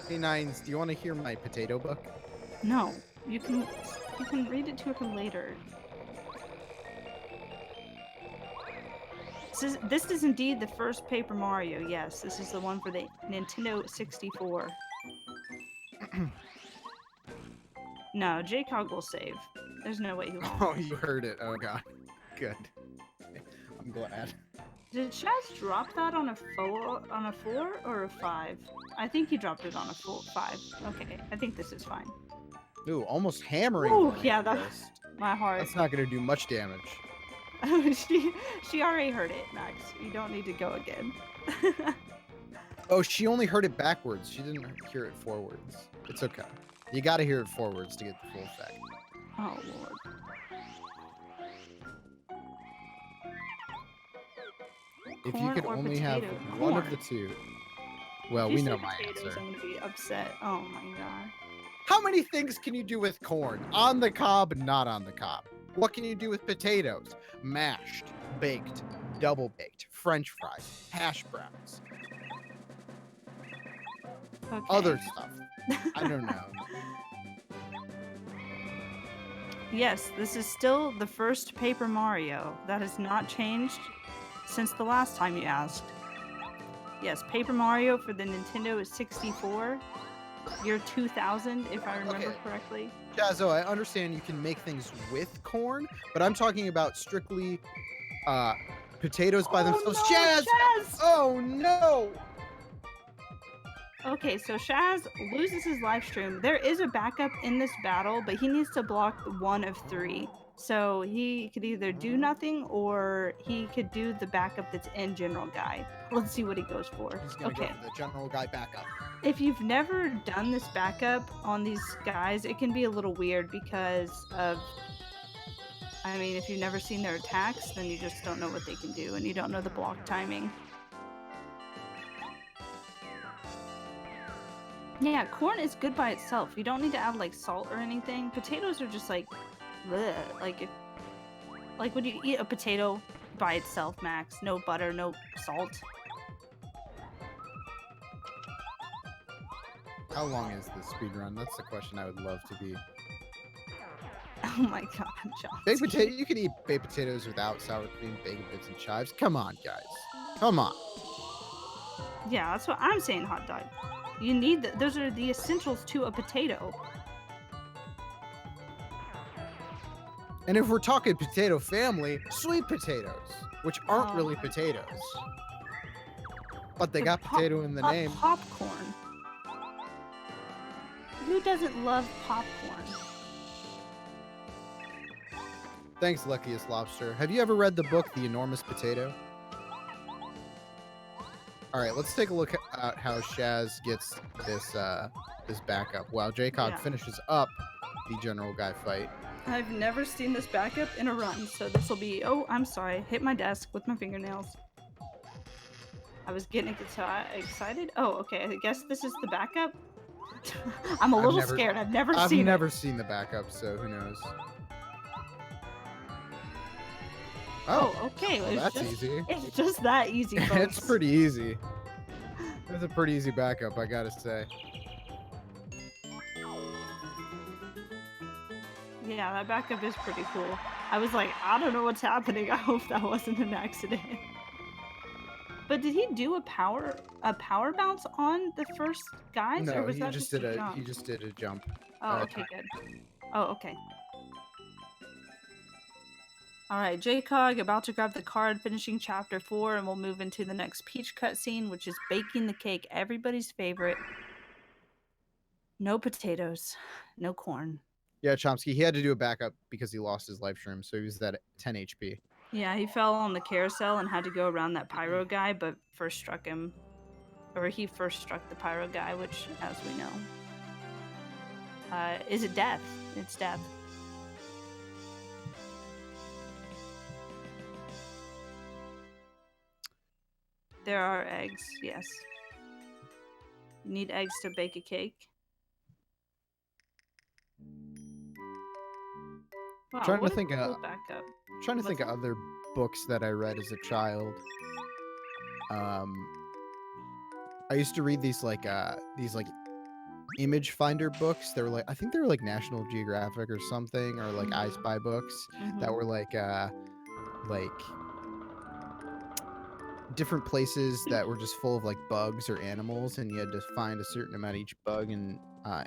Hey, Nines, do you want to hear my potato book? No. You can read it to him later. This is indeed the first Paper Mario. Yes, this is the one for the Nintendo 64. No, JCog will save. There's no way he won't. Oh, you heard it. Oh, God. Good. I'm glad. Did Shaz drop that on a 4 or a 5? I think he dropped it on a 5. Okay, I think this is fine. Ooh, almost hammering. Ooh, yeah, my heart. That's not going to do much damage. She already heard it, Max. You don't need to go again. Oh, she only heard it backwards. She didn't hear it forwards. It's okay. You got to hear it forwards to get the full effect. Oh, Lord. If you could only have one of the two. Well, we know my answer. I'm going to be upset. Oh, my God. How many things can you do with corn? On the cob, not on the cob. What can you do with potatoes? Mashed, baked, double baked, French fries, hash browns. Okay. Other stuff. I don't know. Yes, this is still the first Paper Mario. That has not changed since the last time you asked. Yes, Paper Mario for the Nintendo 64. Year 2000, if I remember correctly. Jazzo, I understand you can make things with corn, but I'm talking about strictly potatoes by themselves. No, Shaz! Oh, no! Okay, so Shaz loses his live stream. There is a backup in this battle, but he needs to block 1 of 3. So he could either do nothing or he could do the backup that's in General Guy. Let's see what he goes for. He's gonna go for the General Guy backup. If you've never done this backup on these guys, it can be a little weird because of... I mean, if you've never seen their attacks, then you just don't know what they can do, and you don't know the block timing. Yeah, corn is good by itself. You don't need to add, like, salt or anything. Potatoes are just, like, bleh. Like, would you eat a potato by itself, Max? No butter, no salt? How long is this speedrun? That's the question I would love to be. Oh my god, John. Baked potato, you can eat baked potatoes without sour cream, bacon bits, and chives. Come on, guys. Come on. Yeah, that's what I'm saying, hot dog. You need those are the essentials to a potato. And if we're talking potato family, sweet potatoes, which aren't really potatoes. But they got potato in the name. Popcorn. Who doesn't love popcorn? Thanks, Luckiest Lobster. Have you ever read the book, The Enormous Potato? All right, let's take a look at how Shaz gets this backup while JCog finishes up the General Guy fight. I've never seen this backup in a run, so this will be... Oh, I'm sorry. Hit my desk with my fingernails. I was getting excited. Oh, okay. I guess this is the backup. I'm a little scared. I've never seen seen the backup, so who knows? Oh, okay. well, that's easy. It's just that easy, folks. It's pretty easy. That's a pretty easy backup, I gotta say. Yeah, that backup is pretty cool. I was like, I don't know what's happening. I hope that wasn't an accident. But did he do a power bounce on the first guys, or No, was that just a jump? he just did a jump. Oh, okay, good. Oh, okay. All right, JCog about to grab the card, finishing chapter 4, and we'll move into the next Peach cutscene, which is baking the cake, everybody's favorite. No potatoes, no corn. Yeah, Chomsky, he had to do a backup because he lost his life stream, so he was at 10 HP. Yeah, he fell on the carousel and had to go around that pyro guy, but first struck him. Or he first struck the pyro guy, which, as we know, is it death? It's death. There are eggs, yes. You need eggs to bake a cake. Wow, Trying to what a think cool backup. Trying to think of other books that I read as a child. I used to read these image finder books. They were like, I think they were like National Geographic or something, or like I Spy books that were like different places that were just full of like bugs or animals, and you had to find a certain amount of each bug and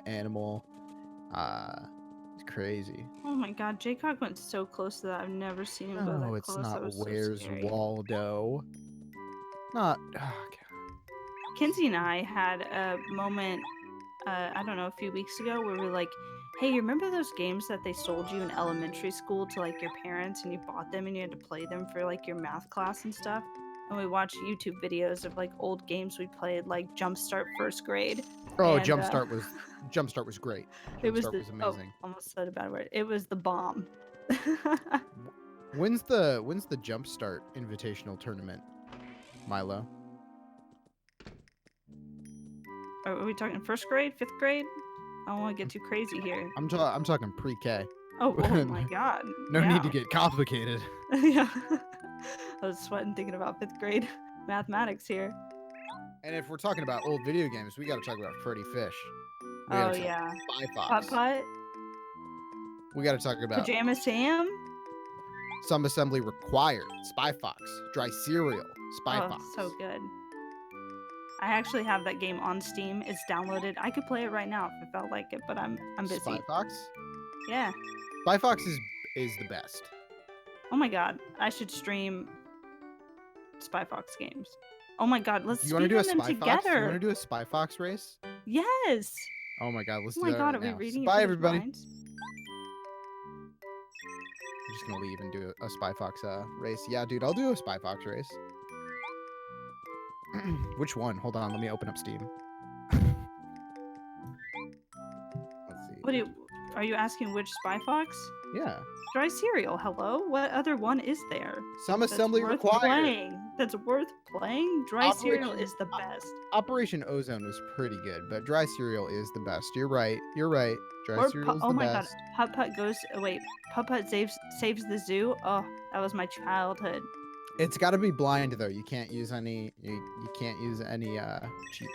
animal. It's crazy. Oh my god, JCog went so close to that. I've never seen him go that close. It's not that was Where's so scary. Waldo. Not. Oh, God. Kinsey and I had a moment, I don't know, a few weeks ago where we were like, hey, you remember those games that they sold you in elementary school to like your parents, and you bought them and you had to play them for like your math class and stuff? And we watched YouTube videos of like old games we played, like Jumpstart First Grade. Oh, and, Jumpstart was great. Was amazing. Oh, almost said a bad word. It was the bomb. When's the Jumpstart Invitational tournament, Milo? Are we talking first grade, fifth grade? I don't want to get too crazy here. I'm talking pre-K. Oh my god. No need to get complicated. Yeah. I was sweating thinking about fifth grade mathematics here. And if we're talking about old video games, we got to talk about Freddy Fish. Oh yeah. Spy Fox. Putt-Putt. We got to talk about Pajama Sam. Some Assembly Required. Spy Fox. Dry Cereal. Spy Fox. So good. I actually have that game on Steam. It's downloaded. I could play it right now if I felt like it, but I'm busy. Spy Fox? Yeah. Spy Fox is the best. Oh my god, I should stream Spy Fox games. Oh my god, let's speedrun them together. You want to do a Spy Fox race? Yes. Oh my god, let's do that. Oh my god, right are we now. reading? Bye everybody. Minds? I'm just gonna leave and do a Spy Fox race. Yeah, dude, I'll do a Spy Fox race. Which one? Hold on, let me open up Steam. Let's see. Are you asking which Spy Fox? Yeah. Dry Cereal, hello? What other one is there? Some Assembly Required. That's worth playing? Dry Cereal is the best. Operation Ozone was pretty good, but Dry Cereal is the best. You're right. Dry Cereal is the best. Oh my god, Putt-Putt goes... Wait, Putt-Putt saves the zoo? Oh, that was my childhood. It's got to be blind though. You can't use any. You can't use any cheats.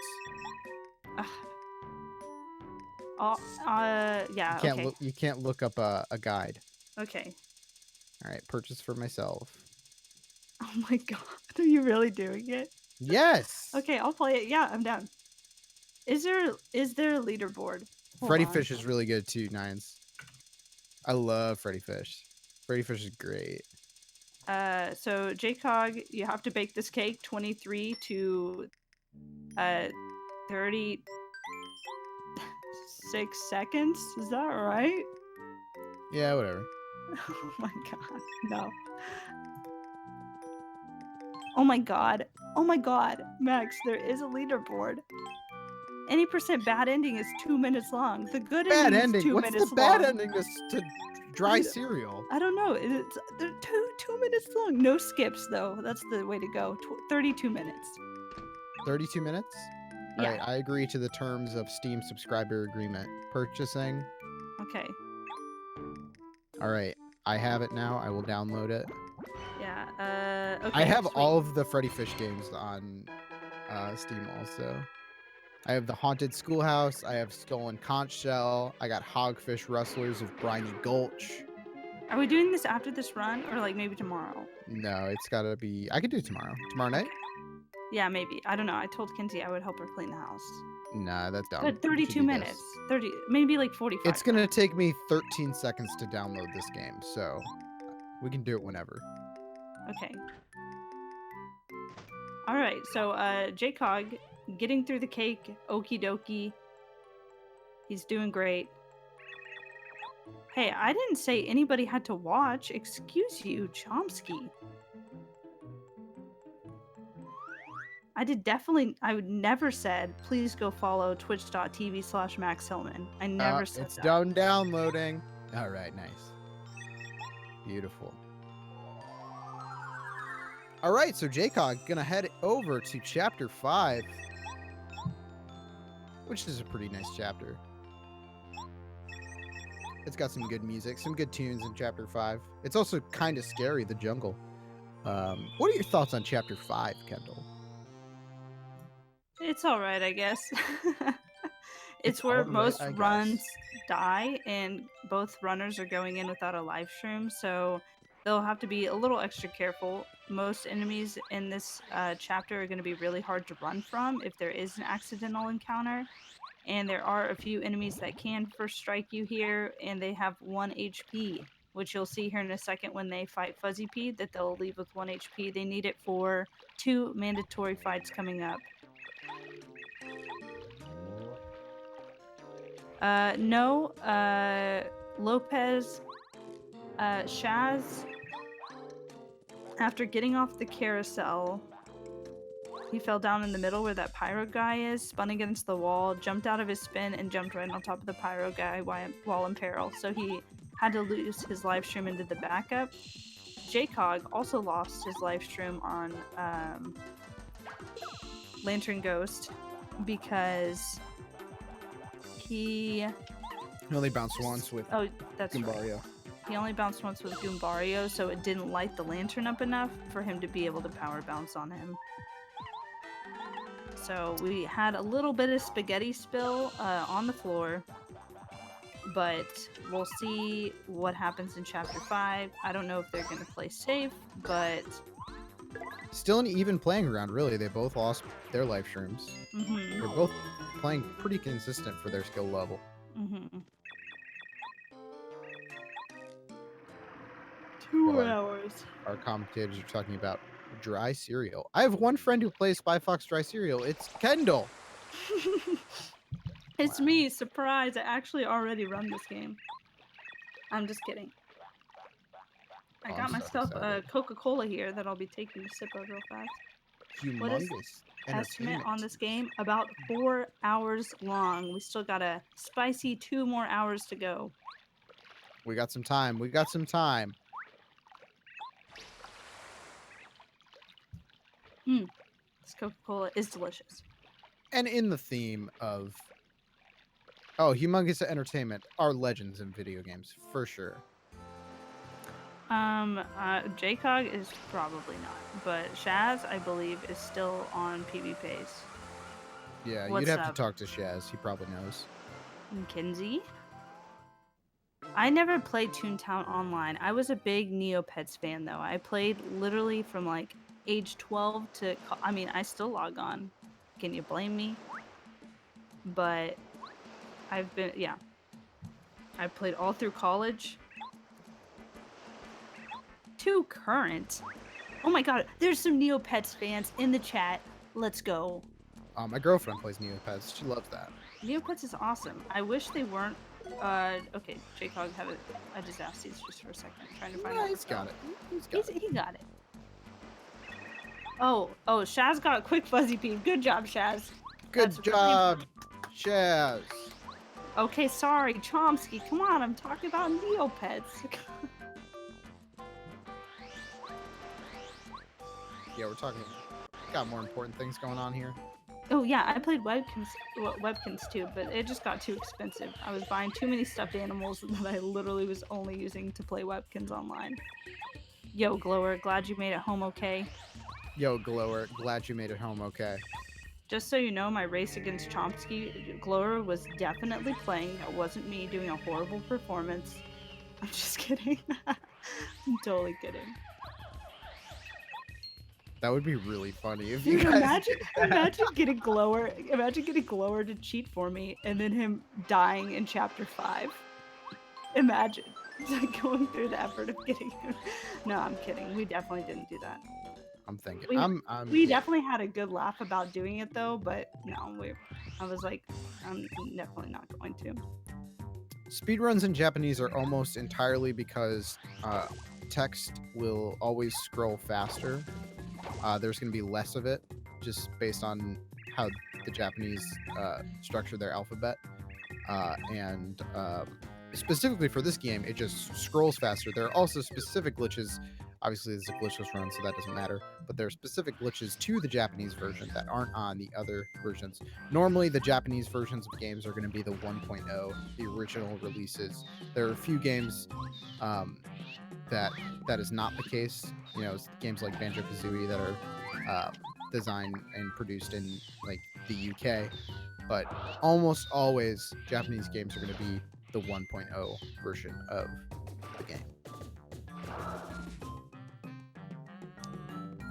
Yeah. You can't look up a guide. Okay. All right, purchase for myself. Oh my god, are you really doing it? Yes. Okay, I'll play it. Yeah, I'm down. Is there a leaderboard? Freddy Fish is really good too, Nines. I love Freddy Fish. Freddy Fish is great. So JCog, you have to bake this cake 23 to 36 seconds. Is that right? Yeah, whatever. Oh my god, no. Oh my god. Oh my god. Max, there is a leaderboard. Any % bad ending is 2 minutes long. The good ending is 2 minutes long. What's the bad ending to Dry Cereal? I don't know. They're two minutes long. No skips, though. That's the way to go. 32 minutes. 32 minutes? Yeah. All right, I agree to the terms of Steam subscriber agreement. Purchasing. Okay. All right, I have it now. I will download it. Yeah, Okay, I have sweet. all of the Freddy Fish games on Steam also. I have the Haunted Schoolhouse. I have Stolen Conch Shell. I got Hogfish Rustlers of Briny Gulch. Are we doing this after this run, or like maybe tomorrow? No, it's gotta be. I could do it tomorrow. Tomorrow night? Yeah, maybe. I don't know. I told Kenzie I would help her clean the house. Nah, that's dumb. But We should 32 do minutes. this. 30, maybe like 45. It's gonna take me 13 seconds to download this game, so we can do it whenever. Okay. All right. So, JCog getting through the cake. Okie dokie. He's doing great. Hey, I didn't say anybody had to watch. Excuse you, Chomsky. I would never said, please go follow twitch.tv/Max Hillman. I never said It's that. done downloading. All right, nice. Beautiful. All right, so JCog gonna head over to chapter 5, which is a pretty nice chapter. It's got some good music, some good tunes in chapter 5. It's also kind of scary, the jungle. What are your thoughts on chapter 5, Kendall? It's all right, I guess. It's where all right, most I guess. runs die, and both runners are going in without a live stream, so they'll have to be a little extra careful. Most enemies in this chapter are going to be really hard to run from if there is an accidental encounter. And there are a few enemies that can first strike you here, and they have 1 HP, which you'll see here in a second when they fight Fuzzy P, that they'll leave with 1 HP. They need it for 2 mandatory fights coming up. No, Lopez, Shaz, after getting off the carousel, he fell down in the middle where that pyro guy is, spun against the wall, jumped out of his spin, and jumped right on top of the pyro guy while in peril. So he had to lose his live stream and did the backup. JCog also lost his live stream on Lantern Ghost because he only bounced once with that's Gumbario. Right. He only bounced once with Goombario, so it didn't light the lantern up enough for him to be able to power bounce on him. So we had a little bit of spaghetti spill on the floor, but we'll see what happens in chapter 5. I don't know if they're going to play safe, but still an even playing ground, really. They both lost their live streams. They're both playing pretty consistent for their skill level. 2 hours. Our commentators are talking about dry cereal. I have one friend who plays Spy Fox dry cereal. It's Kendall. It's me. Surprise. I actually already run this game. I'm just kidding. I got myself a Coca-Cola here that I'll be taking a sip of real fast. Humongous. What is estimate on this game? About 4 hours long. We still got a spicy 2 more hours to go. We got some time. We got some time. This Coca-Cola is delicious. And in the theme of humongous entertainment are legends in video games, for sure. JCog is probably not, but Shaz, I believe, is still on PB Pace. Yeah, you'd have to talk to Shaz. He probably knows. And Kinsey? I never played Toontown Online. I was a big Neopets fan, though. I played literally from, like, age 12 to... I mean, I still log on. Can you blame me? But I've been... Yeah. I've played all through college. Too current. Oh my god, there's some Neopets fans in the chat. Let's go. My girlfriend plays Neopets. She loves that. Neopets is awesome. I wish they weren't... okay, JCog have it. I just asked these just for a second. I'm trying to find out. He's got it. He got it. Oh, Shaz got a quick fuzzy pee. Good job, Shaz. Good job, Shaz. Okay, sorry, Chomsky. Come on, I'm talking about Neopets. Yeah, we're talking. Got more important things going on here. Oh yeah, I played Webkins too, but it just got too expensive. I was buying too many stuffed animals that I literally was only using to play Webkins online. Yo, Glower, glad you made it home okay. Yo, Glower, glad you made it home okay. Just so you know, my race against Chomsky, Glower was definitely playing. That wasn't me doing a horrible performance. I'm just kidding. I'm totally kidding. That would be really funny if you Dude, guys imagine getting Glower to cheat for me and then him dying in chapter 5. Imagine like going through the effort of getting him. No, I'm kidding. We definitely didn't do that. I'm thinking. We Yeah. definitely had a good laugh about doing it though, but no, I was like, I'm definitely not going to. Speedruns in Japanese are almost entirely because text will always scroll faster. There's going to be less of it just based on how the Japanese structure their alphabet. And specifically for this game, it just scrolls faster. There are also specific glitches. Obviously, this is a glitchless run, so that doesn't matter. But there are specific glitches to the Japanese version that aren't on the other versions. Normally, the Japanese versions of games are going to be the 1.0, the original releases. There are a few games that is not the case. You know, games like Banjo-Kazooie that are designed and produced in like the UK. But almost always, Japanese games are going to be the 1.0 version of the game.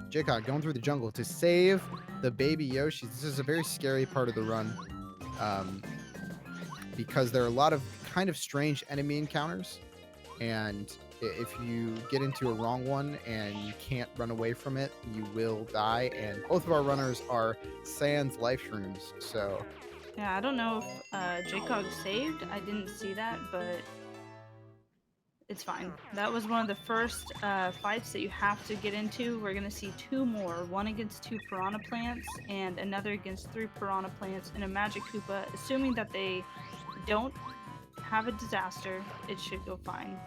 JCog going through the jungle to save the baby Yoshi. This is a very scary part of the run because there are a lot of kind of strange enemy encounters. And if you get into a wrong one and you can't run away from it, you will die. And both of our runners are Sans life shrooms. So Yeah, I don't know if JCog saved. I didn't see that, but it's fine. That was one of the first fights that you have to get into. We're gonna see 2 more. One against 2 piranha plants and another against 3 piranha plants and a magic Koopa. Assuming that they don't have a disaster, it should go fine.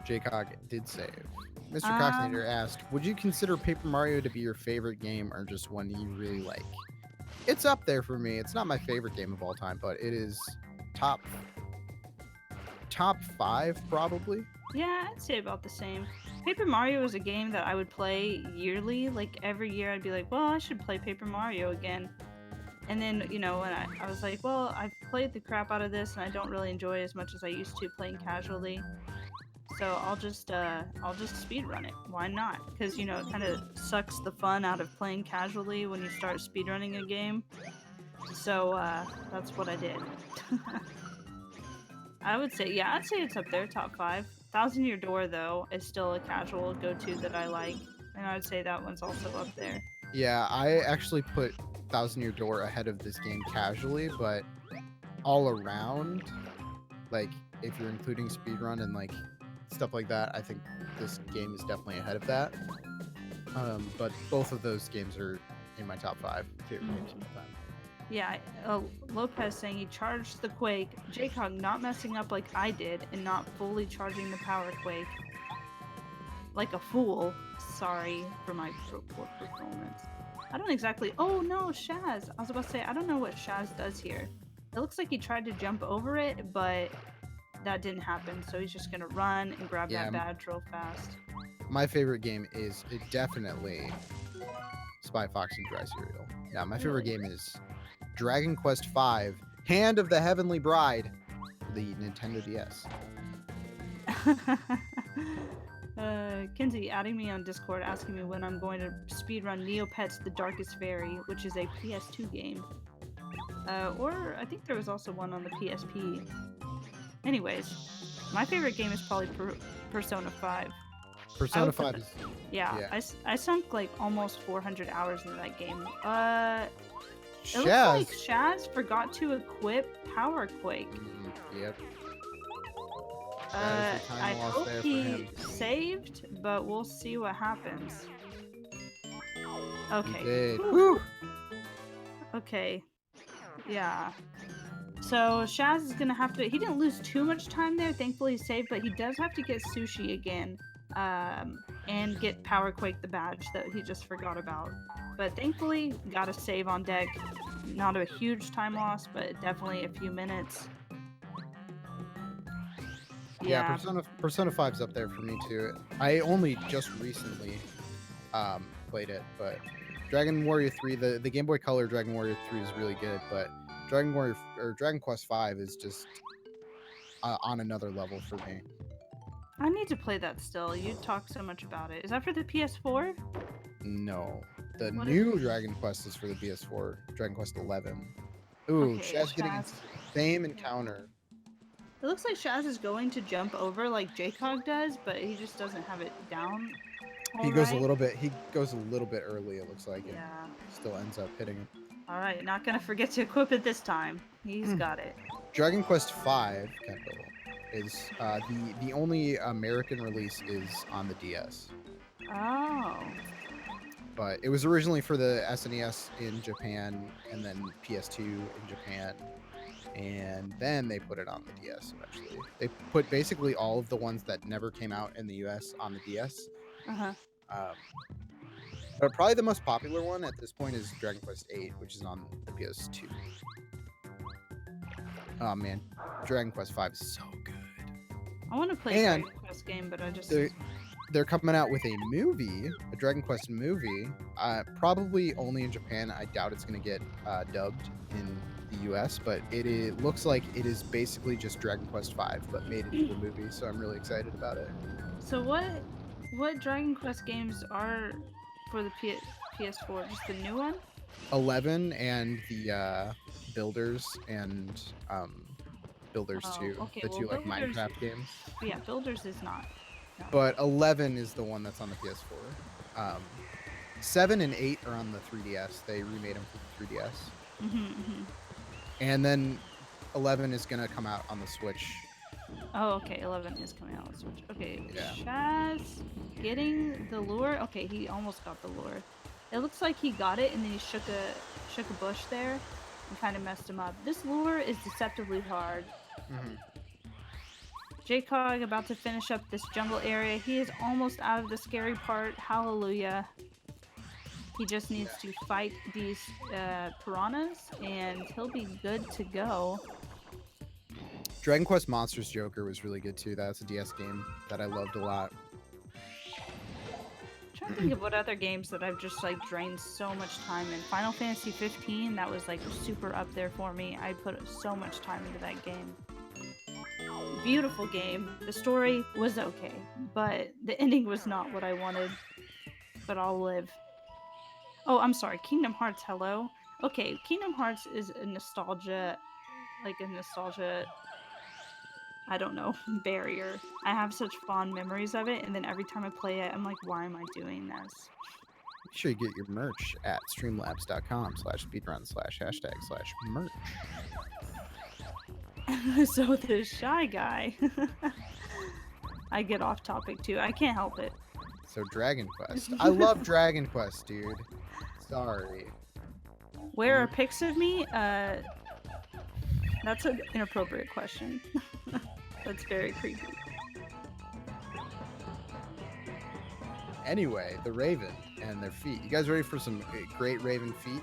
JCog did save. Mr. Coxinator asked, would you consider Paper Mario to be your favorite game or just one you really like? It's up there for me. It's not my favorite game of all time, but it is top 5 probably. Yeah, I'd say about the same. Paper Mario is a game that I would play yearly. Like every year I'd be like, well, I should play Paper Mario again. And then, you know, when I was like, well, I've played the crap out of this and I don't really enjoy it as much as I used to playing casually. So I'll just speedrun it. Why not? Because, you know, it kind of sucks the fun out of playing casually when you start speedrunning a game. So that's what I did. I'd say it's up there, top 5. Thousand Year Door, though, is still a casual go-to that I like. And I would say that one's also up there. Yeah, I actually put Thousand Year Door ahead of this game casually, but all around, like, if you're including speedrun and, like, stuff like that, I think this game is definitely ahead of that. But both of those games are in my top 5 favorite games of all time. Yeah, Lopez saying he charged the Quake. JCog not messing up like I did and not fully charging the Power Quake. Like a fool. Sorry for my poor performance. I don't exactly... Oh no, Shazz! I was about to say, I don't know what Shazz does here. It looks like he tried to jump over it, but that didn't happen. So he's just gonna run and grab that badge real fast. My favorite game is definitely Spy Fox and Dry Cereal. Yeah, my favorite game is Dragon Quest V, Hand of the Heavenly Bride for the Nintendo DS. Kinsey adding me on Discord asking me when I'm going to speedrun Neopets The Darkest Fairy, which is a PS2 game. Or I think there was also one on the PSP. Anyways, my favorite game is probably Persona 5. Persona 5 is... Yeah, I sunk like almost 400 hours into that game. It looks like Shazz forgot to equip Power Quake. Yep. I hope he saved, but we'll see what happens. Okay. Woo. Okay. Yeah. So Shazz is gonna have to... He didn't lose too much time there. Thankfully he saved, but he does have to get Sushi again. And get Power Quake the badge that he just forgot about. But thankfully, got a save on deck. Not a huge time loss, but definitely a few minutes. Yeah, Yeah. Persona 5's up there for me too. I only just recently played it, but Dragon Warrior 3, the Game Boy Color Dragon Warrior 3 is really good, but Dragon Quest 5 is just on another level for me. I need to play that still. You talk so much about it. Is that for the PS4? No, the What is... new Dragon Quest is for the PS4, Dragon Quest 11. Ooh, Okay, Shaz getting into Shaz. the same encounter. It looks like Shaz is going to jump over like JCog does, but he just doesn't have it down all He goes a right. little bit. He goes a little bit early. It looks like, and Yeah. still ends up hitting him. All right, not gonna forget to equip it this time. He's got it. Dragon Quest V capital is the only American release is on the DS, Oh. but it was originally for the SNES in Japan and then PS2 in Japan, and then they put it on the DS eventually. They put basically all of the ones that never came out in the US on the DS. Uh-huh. But probably the most popular one at this point is Dragon Quest VIII, which is on the PS2. Oh man, Dragon Quest V is so good. I want to play a Dragon Quest game, but I just... They're coming out with a movie, a Dragon Quest movie, probably only in Japan. I doubt it's going to get dubbed in the US, but it looks like it is basically just Dragon Quest V, but made into a movie, so I'm really excited about it. So what Dragon Quest games are for the PS4? Just the new one? 11 and the Builders and Builders 2, okay, the well, two like Builders... Minecraft games. Yeah, Builders is not. No. But 11 is the one that's on the PS4. 7 and 8 are on the 3DS. They remade them for the 3DS. And then 11 is going to come out on the Switch. Oh, okay. 11 is coming out on Switch. Okay, Yeah. Shaz getting the lure. Okay, he almost got the lure. It looks like he got it, and then he shook a bush there and kind of messed him up. This lure is deceptively hard. JCog about to finish up this jungle area. He is almost out of the scary part. Hallelujah. He just needs to fight these piranhas, and he'll be good to go. Dragon Quest Monsters Joker was really good too. That's a DS game that I loved a lot. I'm trying to think of what other games that I've just like drained so much time in. Final Fantasy 15, that was like super up there for me. I put so much time into that game. Beautiful game. The story was okay, but the ending was not what I wanted. But I'll live. Oh, I'm sorry. Kingdom Hearts, hello. Okay, Kingdom Hearts is a nostalgia, I don't know, barrier. I have such fond memories of it, and then every time I play it, I'm like, why am I doing this? Make sure you get your merch at streamlabs.com/speedrun/hashtag/merch. So the shy guy. I get off topic too. I can't help it. So Dragon Quest. I love Dragon Quest, dude. Sorry. Where are pics of me? That's an inappropriate question. That's very creepy. Anyway, the Raven and their feet. You guys ready for some great Raven feet?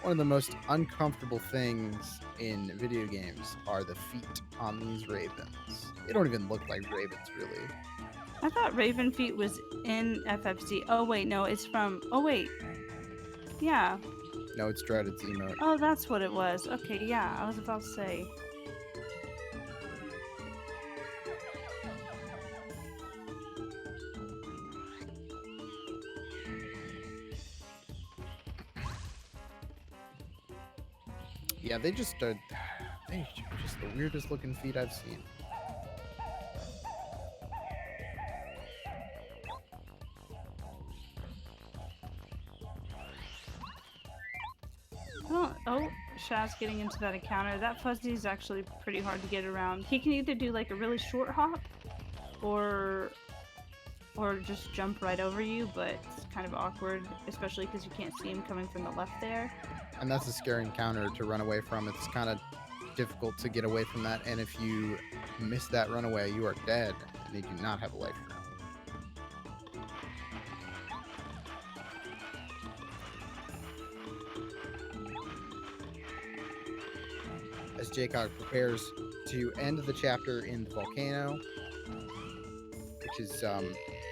One of the most uncomfortable things in video games are the feet on these ravens. They don't even look like ravens, really. I thought Raven Feet was in FFC. Oh wait, no, it's from... Oh wait. Yeah. No, it's Dreaded's emote. Oh, that's what it was. Okay, yeah, I was about to say. Yeah, they just the weirdest looking feet I've seen. Oh, Shaz getting into that encounter. That Fuzzy is actually pretty hard to get around. He can either do like a really short hop or just jump right over you, but it's kind of awkward, especially because you can't see him coming from the left there. And that's a scary encounter to run away from. It's kind of difficult to get away from that, and if you miss that runaway, you are dead, and you do not have a life round. as JCog prepares to end the chapter in the volcano, which is a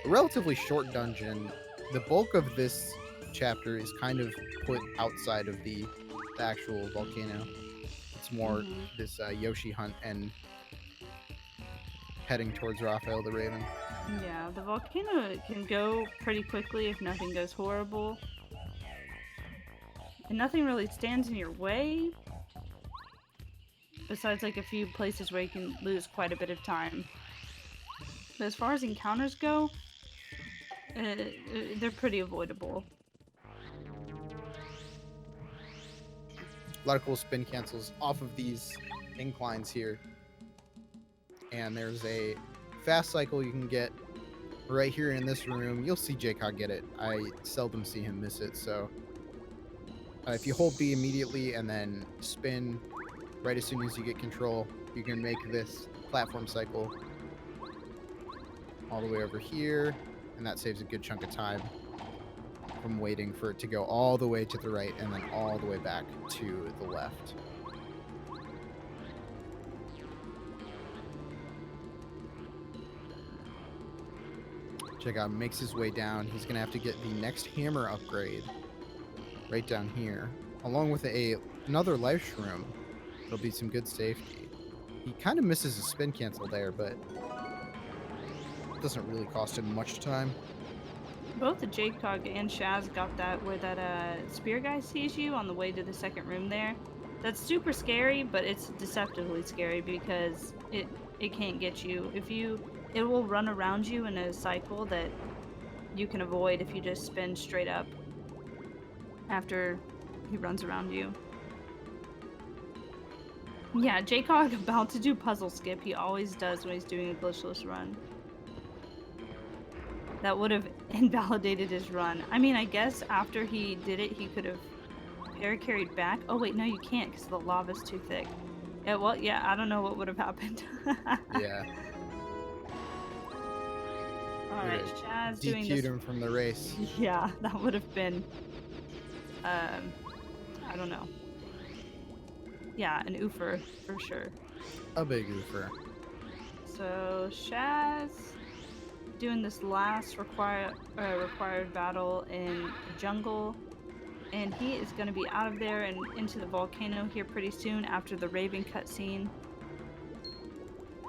relatively short dungeon. The bulk of this chapter is kind of put outside of the actual volcano. It's more this Yoshi hunt and heading towards Raphael the Raven. Yeah, the volcano can go pretty quickly if nothing goes horrible. And nothing really stands in your way. Besides like a few places where you can lose quite a bit of time. But as far as encounters go, they're pretty avoidable. A lot of cool spin cancels off of these inclines here. And there's a fast cycle you can get right here in this room. You'll see JCog get it. I seldom see him miss it, so if you hold B immediately and then spin right as soon as you get control, you can make this platform cycle all the way over here, and that saves a good chunk of time from waiting for it to go all the way to the right and then all the way back to the left. JCog makes his way down. He's going to have to get the next hammer upgrade right down here, along with another life shroom. It'll be some good safety. He kind of misses a spin cancel there, but it doesn't really cost him much time. Both the JCog and Shazz got that where that spear guy sees you on the way to the second room there. That's super scary, but it's deceptively scary because it can't get you. It will run around you in a cycle that you can avoid if you just spin straight up after he runs around you. Yeah, JCog about to do puzzle skip. He always does when he's doing a glitchless run. That would have invalidated his run. I mean, I guess after he did it, he could have paracarried back. Oh wait, no you can't because the lava's too thick. Yeah, well, yeah, I don't know what would have happened. Yeah. Alright, Shazz doing DQ'd this. him from the race. Yeah, that would have been, I don't know. Yeah, an oofer, for sure. A big oofer. So, Shazz doing this last required battle in the jungle. And he is going to be out of there and into the volcano here pretty soon after the Raven cutscene.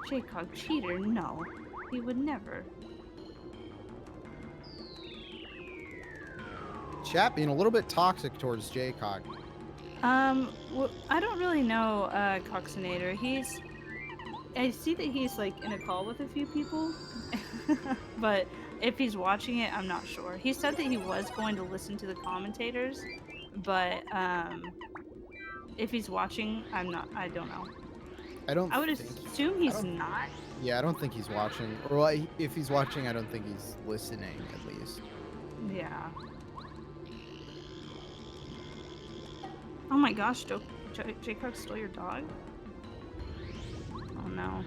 JCog cheater? No. He would never. Chat being a little bit toxic towards JCog. Well, I don't really know, Coxinator. I see that he's, like, in a call with a few people. But if he's watching it, I'm not sure. He said that he was going to listen to the commentators, but if he's watching, I don't know. I would assume he's not. Yeah, I don't think he's watching. Or if he's watching, I don't think he's listening, at least. Yeah. Oh my gosh, JCog stole your dog? Oh no.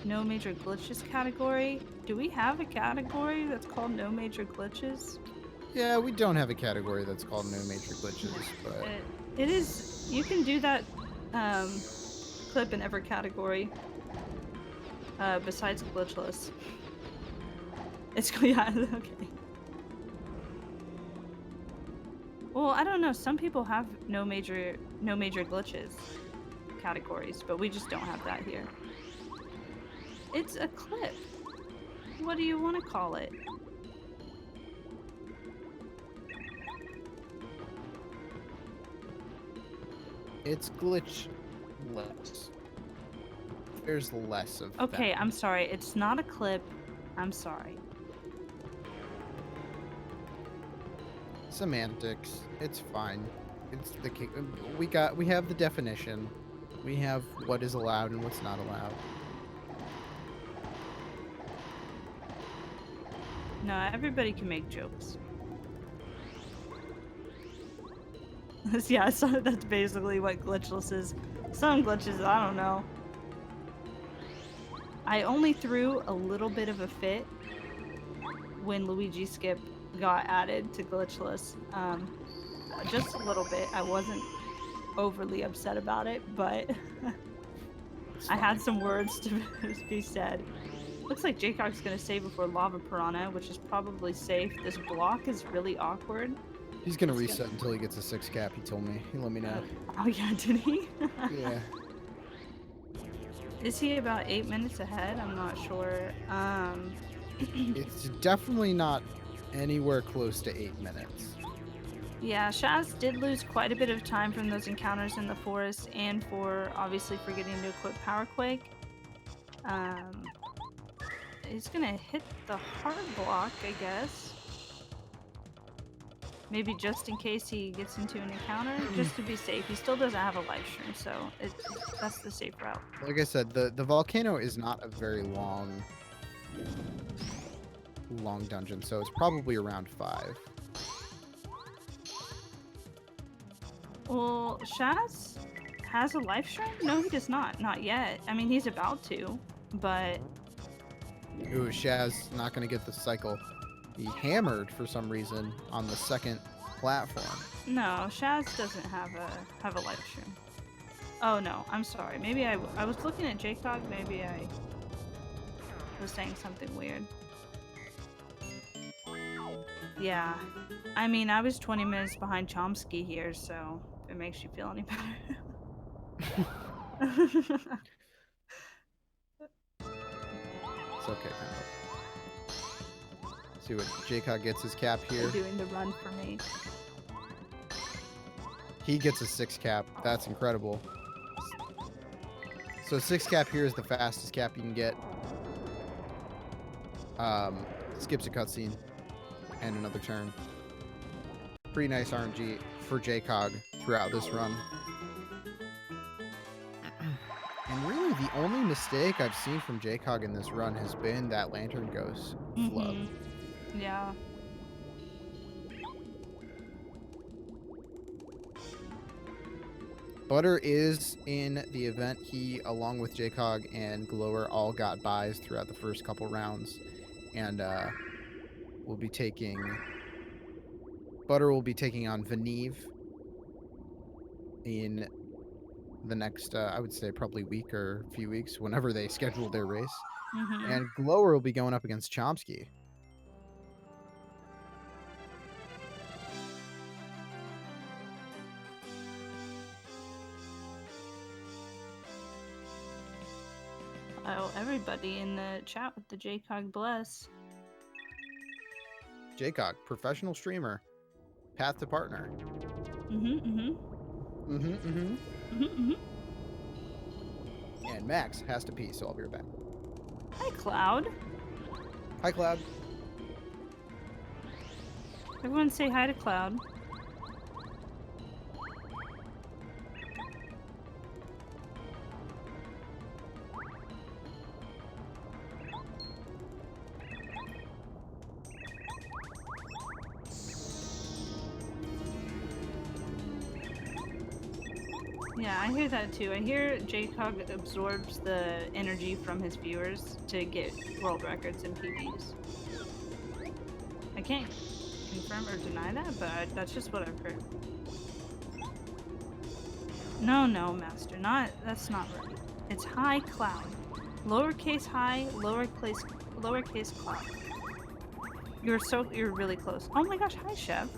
No major glitches category. Do we have a category that's called no major glitches? Yeah, we don't have a category that's called no major glitches, but it is. You can do that clip in every category besides glitchless. It's yeah, okay. Well, I don't know. Some people have no major glitches categories, but we just don't have that here. It's a clip. What do you want to call it? it's glitchless. There's less of Okay, that. I'm sorry. It's not a clip. I'm sorry. Semantics. It's fine. It's the we have the definition. We have what is allowed and what's not allowed. No, everybody can make jokes. Yeah, so that's basically what glitchless is. Some glitches, I don't know. I only threw a little bit of a fit when Luigi Skip got added to glitchless. Just a little bit. I wasn't overly upset about it, but It's I had fine. some words to be said. Looks like JCog's gonna save before Lava Piranha, which is probably safe. This block is really awkward. He's gonna It's gonna. reset until he gets a 6 cap. He told me. He let me know. Oh yeah, did he? Yeah. Is he about 8 minutes ahead? I'm not sure. It's definitely not anywhere close to 8 minutes. Yeah, Shaz did lose quite a bit of time from those encounters in the forest, and for obviously forgetting to equip Power Quake. He's gonna hit the hard block, I guess. Maybe just in case he gets into an encounter, just to be safe. He still doesn't have a life stream, so that's the safe route. Like I said, the volcano is not a very long dungeon, so it's probably around 5. Well, Shaz has a life stream? No, he does not. Not yet. I mean, he's about to, but Ooh, Shaz not gonna get the cycle. He hammered for some reason on the second platform. no, Shaz doesn't have a life stream. Oh no, I'm sorry. Maybe I was looking at JCog. Maybe I was saying something weird. Yeah. I mean, I was 20 minutes behind Chomsky here, so if it makes you feel any better. It's okay, Pamela. See what JCog gets his cap here. They're doing the run for me. He gets a 6 cap. That's incredible. So 6 cap here is the fastest cap you can get. Skips a cutscene and another turn. Pretty nice RNG for JCog throughout this run. And really, the only mistake I've seen from JCog in this run has been that Lantern Ghost flub. Yeah. Butter is in the event. He, along with JCog and Glower, all got buys throughout the first couple rounds. And we'll be taking... Butter will be taking on Venive in the next, I would say, probably week or a few weeks, whenever they schedule their race. And Glower will be going up against Chomsky. Oh, everybody in the chat with the JCog bless. JCog, professional streamer. Path to partner. And Max has to pee, so I'll be right back. Hi, Cloud. Hi, Cloud. Everyone say hi to Cloud. Yeah, I hear that too. I hear JCog absorbs the energy from his viewers to get world records and PBs. I can't confirm or deny that, but that's just what I've heard. No, Master, that's not right. It's high cloud. Lowercase high, lowercase cloud. You're really close. Oh my gosh, hi Chef.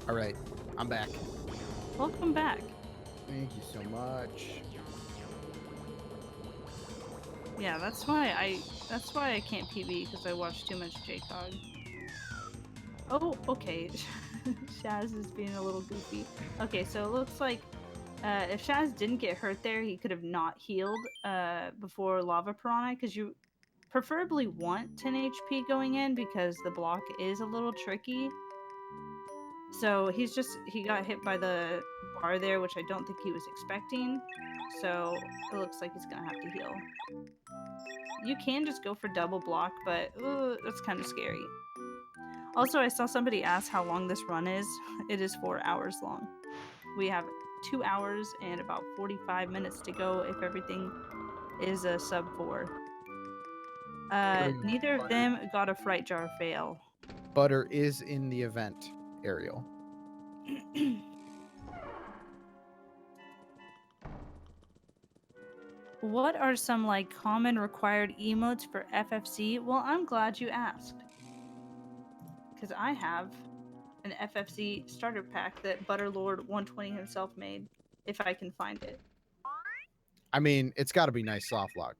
Alright, I'm back. Welcome back. Thank you so much. Yeah, that's why I can't PB, because I watch too much JCog. Oh, okay. Shaz is being a little goofy. Okay, so it looks like if Shaz didn't get hurt there, he could have not healed before Lava Piranha, because you preferably want 10 HP going in, because the block is a little tricky. So he got hit by the bar there, which I don't think he was expecting. So it looks like he's gonna have to heal. You can just go for double block, but that's kind of scary. Also, I saw somebody ask how long this run is. It is 4 hours long. We have 2 hours and about 45 minutes to go if everything is a sub 4. Neither of them got a Fright Jar fail. Butter is in the event. Ariel. What are some like common required emotes for FFC? Well, I'm glad you asked. Because I have an FFC starter pack that Butterlord 120 himself made, if I can find it. I mean, it's got to be nice soft lock.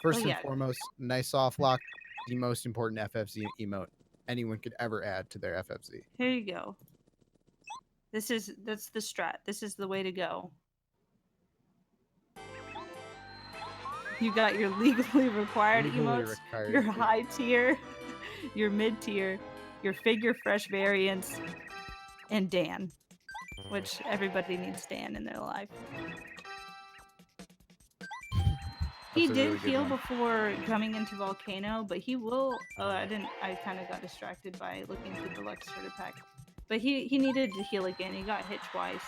First and foremost, nice soft lock, the most important FFC emote anyone could ever add to their FFC. Here you go. That's the strat. This is the way to go. You got your legally required emotes, your high tier, your mid tier, your figure fresh variants, and Dan, which everybody needs Dan in their life. He did heal before coming into Volcano, but he will. Oh, I kind of got distracted by looking at the deluxe starter pack. But he needed to heal again. He got hit twice.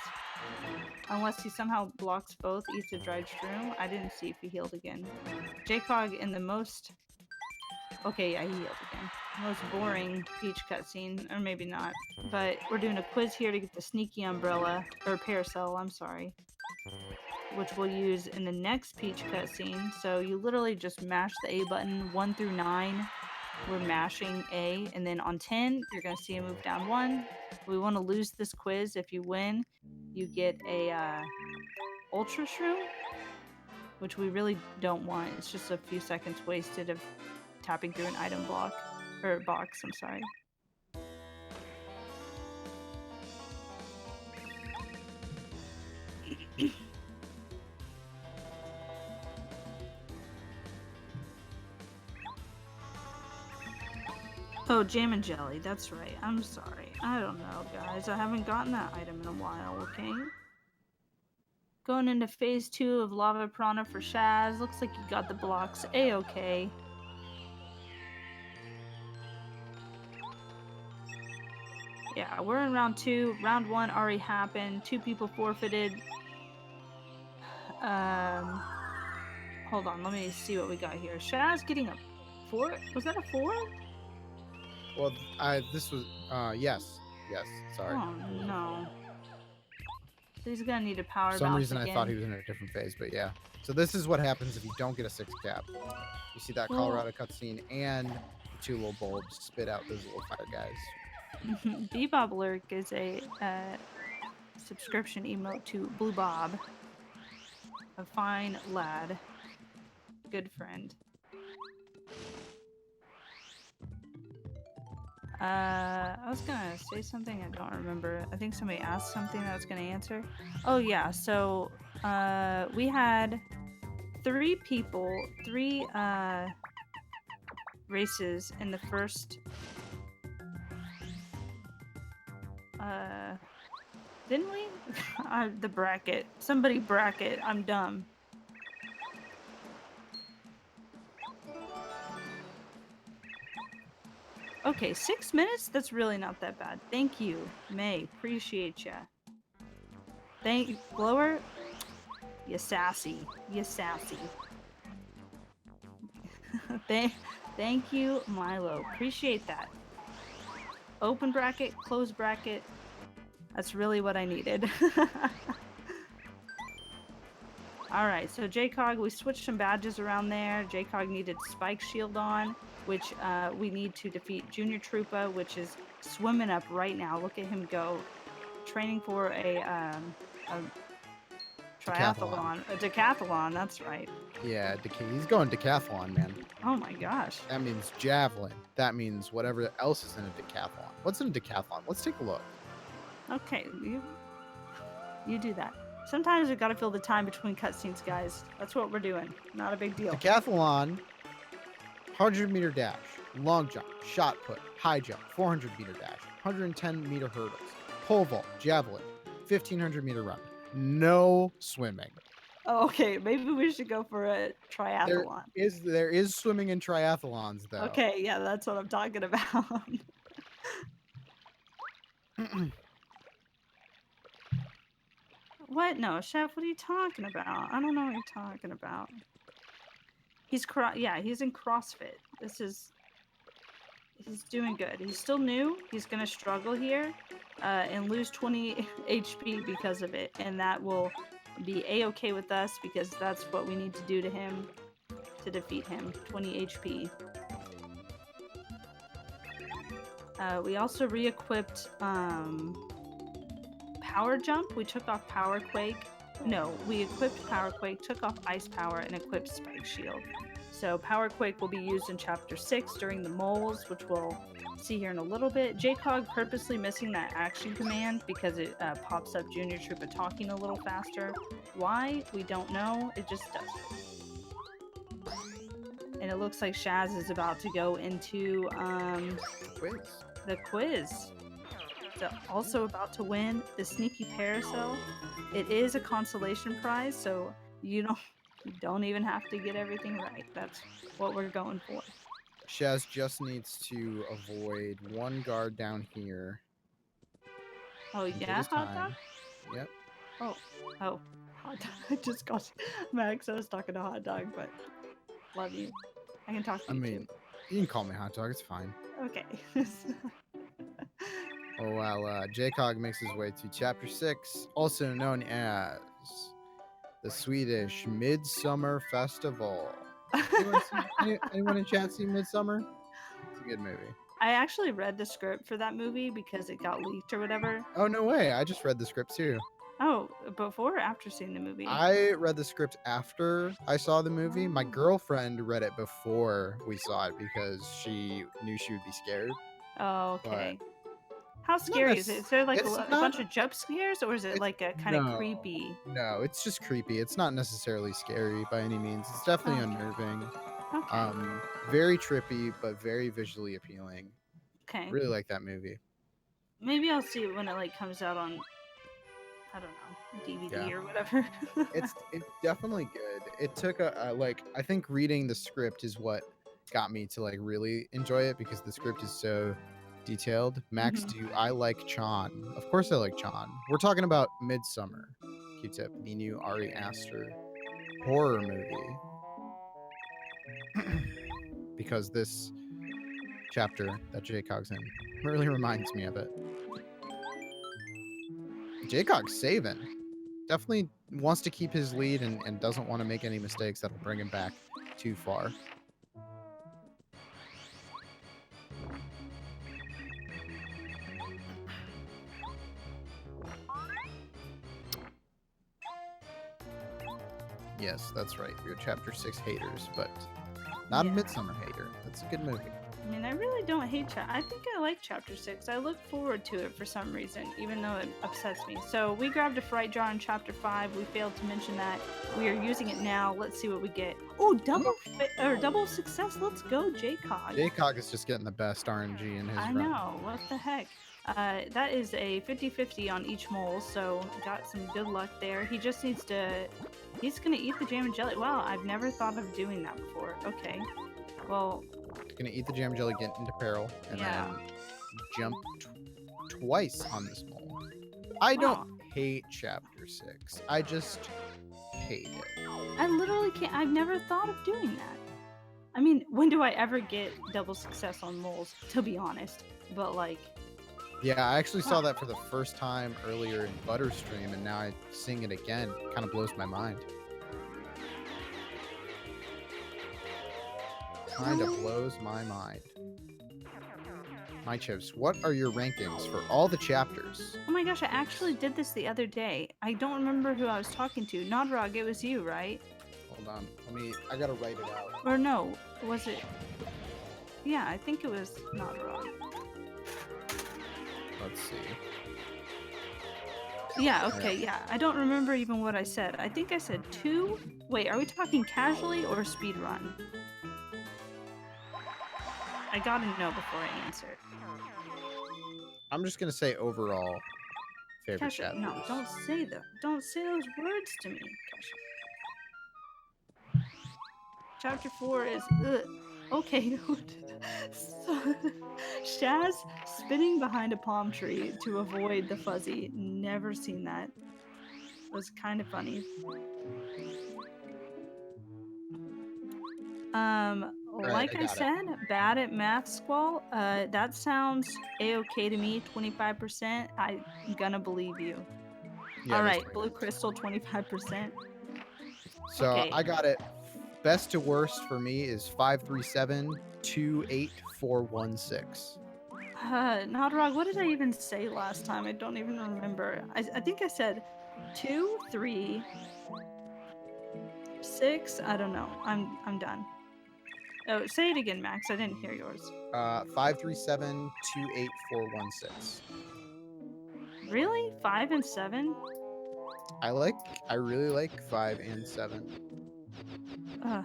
Unless he somehow blocks both, eats a dried shroom. I didn't see if he healed again. JCog in the most... Okay, yeah, he healed again. Most boring Peach cutscene, or maybe not. But we're doing a quiz here to get the sneaky umbrella, or parasol, I'm sorry. Which we'll use in the next Peach cutscene. So you literally just mash the A button 1 through 9. We're mashing A, and then on 10, you're going to see him move down 1. We want to lose this quiz. If you win, you get a Ultra Shroom, which we really don't want. It's just a few seconds wasted of tapping through an item block, or box, I'm sorry. Oh, jam and jelly, that's right. I'm sorry. I don't know, guys. I haven't gotten that item in a while, okay? Going into phase 2 of Lava Piranha for Shazz. Looks like you got the blocks A-okay. Yeah, we're in round 2. Round 1 already happened. 2 people forfeited. Hold on, let me see what we got here. Shazz getting a 4? Was that a 4? Well, this was, yes, sorry. Oh, no. So he's gonna need a power bounce. For some reason, again. I thought he was in a different phase, but yeah. So this is what happens if you don't get a 6 cap. You see that Colorado cutscene and the 2 little bulbs spit out those little fire guys. Bebop Lurk is a subscription emote to Blue Bob. A fine lad. Good friend. I was gonna say something, I don't remember. I think somebody asked something that I was gonna answer. Oh yeah, so we had 3 people, 3 races in the first didn't we? The bracket. Somebody bracket. I'm dumb. Okay, 6 minutes? That's really not that bad. Thank you, May. Appreciate ya. Thank Glower. You sassy. You sassy. Thank you, Milo. Appreciate that. Open bracket, close bracket. That's really what I needed. Alright, so JCog, we switched some badges around there. JCog needed Spike Shield on, which we need to defeat Junior Troopa, which is swimming up right now. Look at him go. Training for a triathlon. A decathlon, that's right. Yeah, he's going decathlon, man. Oh my gosh. That means javelin. That means whatever else is in a decathlon. What's in a decathlon? Let's take a look. Okay, you do that. Sometimes we gotta fill the time between cutscenes, guys. That's what we're doing. Not a big deal. Decathlon, 100-meter dash, long jump, shot put, high jump, 400-meter dash, 110-meter hurdles, pole vault, javelin, 1,500-meter run. No swimming. Oh, okay. Maybe we should go for a triathlon. There is swimming in triathlons, though. Okay, yeah, that's what I'm talking about. What? No, Chef, what are you talking about? I don't know what you're talking about. He's in CrossFit. He's doing good. He's still new. He's gonna struggle here, and lose 20 HP because of it, and that will be a-okay with us because that's what we need to do to him to defeat him. 20 HP. We also re-equipped Power Jump. We took off Power Quake. No, we equipped Power Quake, took off Ice Power, and equipped Spike Shield. So Power Quake will be used in Chapter 6 during the moles, which we'll see here in a little bit. JCog purposely missing that action command because it pops up Junior Troopa talking a little faster. Why? We don't know. It just does it. And it looks like Shazz is about to go into Quiz. the quiz. So also about to win the Sneaky Parasail. It is a consolation prize, so you don't even have to get everything right. That's what we're going for. Shaz just needs to avoid one guard down here. Oh and take yeah, his hot time. dog? Yep. Oh, hot dog. I just got Max. I was talking to hot dog, but love you. I can talk to I you mean, you can call me hot dog. It's fine. too. Okay. Oh, while JCog makes his way to Chapter 6, also known as the Swedish Midsummer Festival. Anyone in chat seen Midsummer? It's a good movie. I actually read the script for that movie because it got leaked or whatever. Oh, no way. I just read the script too. Oh, before or after seeing the movie? I read the script after I saw the movie. My girlfriend read it before we saw it because she knew she would be scared. Oh, okay. But how scary is it? Is there like it's a not- bunch of jump scares, or is it like a kind of no, creepy? No, it's just creepy. It's not necessarily scary by any means. It's definitely Okay. unnerving. Okay. Very trippy, but very visually appealing. Okay. Really like that movie. Maybe I'll see it when it like comes out on, I don't know, DVD Yeah. or whatever. It's definitely good. It took I think reading the script is what got me to like really enjoy it because the script is so detailed. Max, do I like Chan? Of course I like Chan. We're talking about Midsummer. Q-Tip, Ninu, Ari Aster horror movie. Because this chapter that JCog's in really reminds me of it. JCog's saving. Definitely wants to keep his lead and doesn't want to make any mistakes that'll bring him back too far. Yes, that's right. You're Chapter 6 haters, but not a Midsummer hater. That's a good movie. I mean, I really don't hate I think I like Chapter 6. I look forward to it for some reason, even though it upsets me. So we grabbed a fright jar in Chapter 5. We failed to mention that. We are using it now. Let's see what we get. Oh, double success. Let's go, JCog. JCog is just getting the best RNG in his run. I know. What the heck? That is a 50-50 on each mole, so got some good luck there. He just needs to... He's going to eat the jam and jelly. Wow, I've never thought of doing that before. Okay. Well... Gonna eat the jam jelly, get into peril, and then jump twice on this mole. I don't hate Chapter 6. I just hate it. I literally can't. I've never thought of doing that. I mean, when do I ever get double success on moles, to be honest? But like... Yeah, I actually saw that for the first time earlier in Butterstream, and now I'm seeing it again. It kind of blows my mind. Kind of blows my mind. My chips, what are your rankings for all the chapters? Oh my gosh, I actually did this the other day. I don't remember who I was talking to. Nodrog, it was you, right? Hold on. I gotta write it out. Or no, was it? Yeah, I think it was Nodrog. Let's see. Yeah, okay, yeah. I don't remember even what I said. I think I said 2. Wait, are we talking casually or speedrun? I gotta know before I answer. I'm just gonna say overall favorite chapters. No, don't say that. Don't say those words to me. Chapter 4 is okay. So, Shazz spinning behind a palm tree to avoid the fuzzy. Never seen that. It was kind of funny. All right, Like I I got it. said, bad at math, Squall. That sounds a-okay to me. 25%. I'm gonna believe you. Yeah, All it is right, blue crystal, 25%. So Okay. I got it. Best to worst for me is 537-28416. Nodrog, what did I even say last time? I don't even remember. I think I said 2, 3, 6. I don't know. I'm done. Oh, say it again, Max. I didn't hear yours. 537-28416. Really? 5 and 7? I really like 5 and 7. Ugh.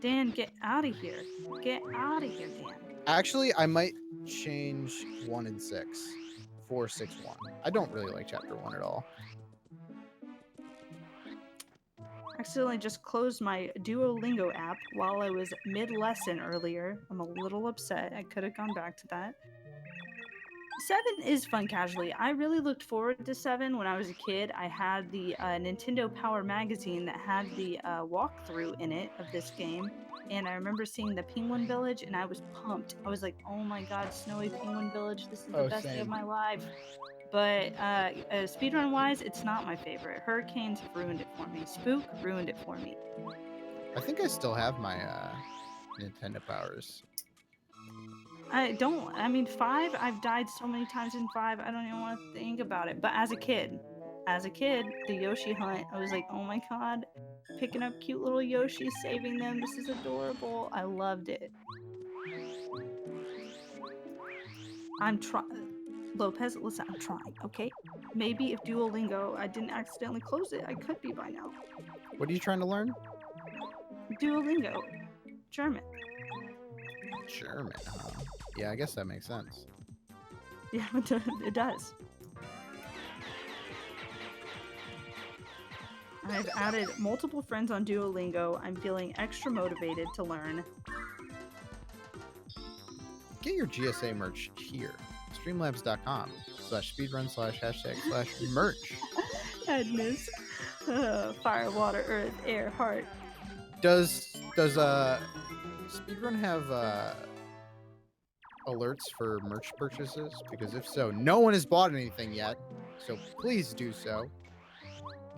Dan, get out of here. Get out of here, Dan. Actually, I might change 1 and 6. 4, 6, 1. I don't really like chapter 1 at all. Accidentally just closed my Duolingo app while I was mid-lesson earlier. I'm a little upset. I could have gone back to that. 7 is fun casually. I really looked forward to 7 when I was a kid. I had the Nintendo Power magazine that had the walkthrough in it of this game. And I remember seeing the Penguin Village and I was pumped. I was like, oh my god, Snowy Penguin Village, this is the best day of Same. my life. But speedrun wise, it's not my favorite. Hurricanes have ruined it for me. Spook ruined it for me. I think I still have my Nintendo Powers. I mean, 5, I've died so many times in 5, I don't even want to think about it. But as a kid, the Yoshi hunt, I was like, oh my god, picking up cute little Yoshis, saving them, this is adorable. I loved it. I'm trying. Lopez, listen, I'm trying, okay? Maybe if Duolingo, I didn't accidentally close it, I could be by now. What are you trying to learn? Duolingo. German. German, huh? Yeah, I guess that makes sense. Yeah, it does. I've added multiple friends on Duolingo. I'm feeling extra motivated to learn. Get your GSA merch here. Streamlabs.com/speedrun/hashtag/merch. Goodness. Fire, water, earth, air, heart. Does Speedrun have alerts for merch purchases? Because if so, no one has bought anything yet. So please do so.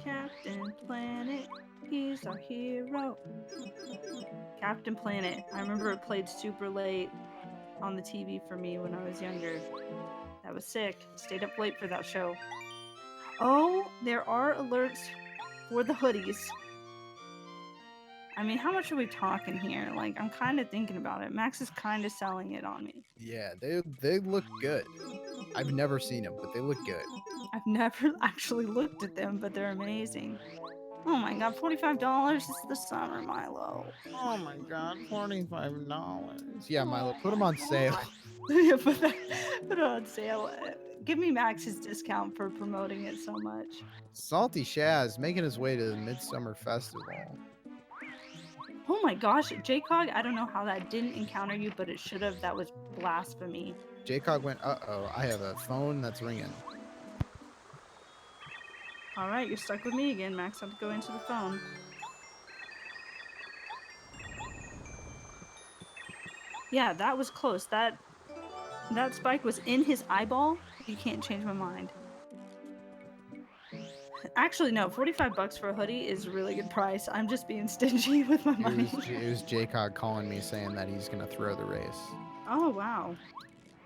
Captain Planet, he's our hero. Captain Planet. I remember it played super late on the TV for me when I was younger. That was sick. Stayed up late for that show. Oh, there are alerts for the hoodies. I mean, how much are we talking here? Like, I'm kind of thinking about it. Max is kind of selling it on me. Yeah, they look good. I've never seen them, but they look good. I've never actually looked at them, but they're amazing. Oh my god, $45 is the summer, Milo. Oh my god, $45. Yeah, Milo, put them on sale. Yeah, put it on sale. Give me Max's discount for promoting it so much. SaltyShazz making his way to the Midsummer Festival. Oh my gosh, JCog, I don't know how that didn't encounter you, but it should have. That was blasphemy. JCog went, uh-oh, I have a phone that's ringing. Alright, you're stuck with me again, Max. I have to go into the phone. Yeah, that was close. That spike was in his eyeball. You can't change my mind. Actually, no, $45 for a hoodie is a really good price. I'm just being stingy with my money. It was JCog calling me saying that he's gonna throw the race. Oh wow,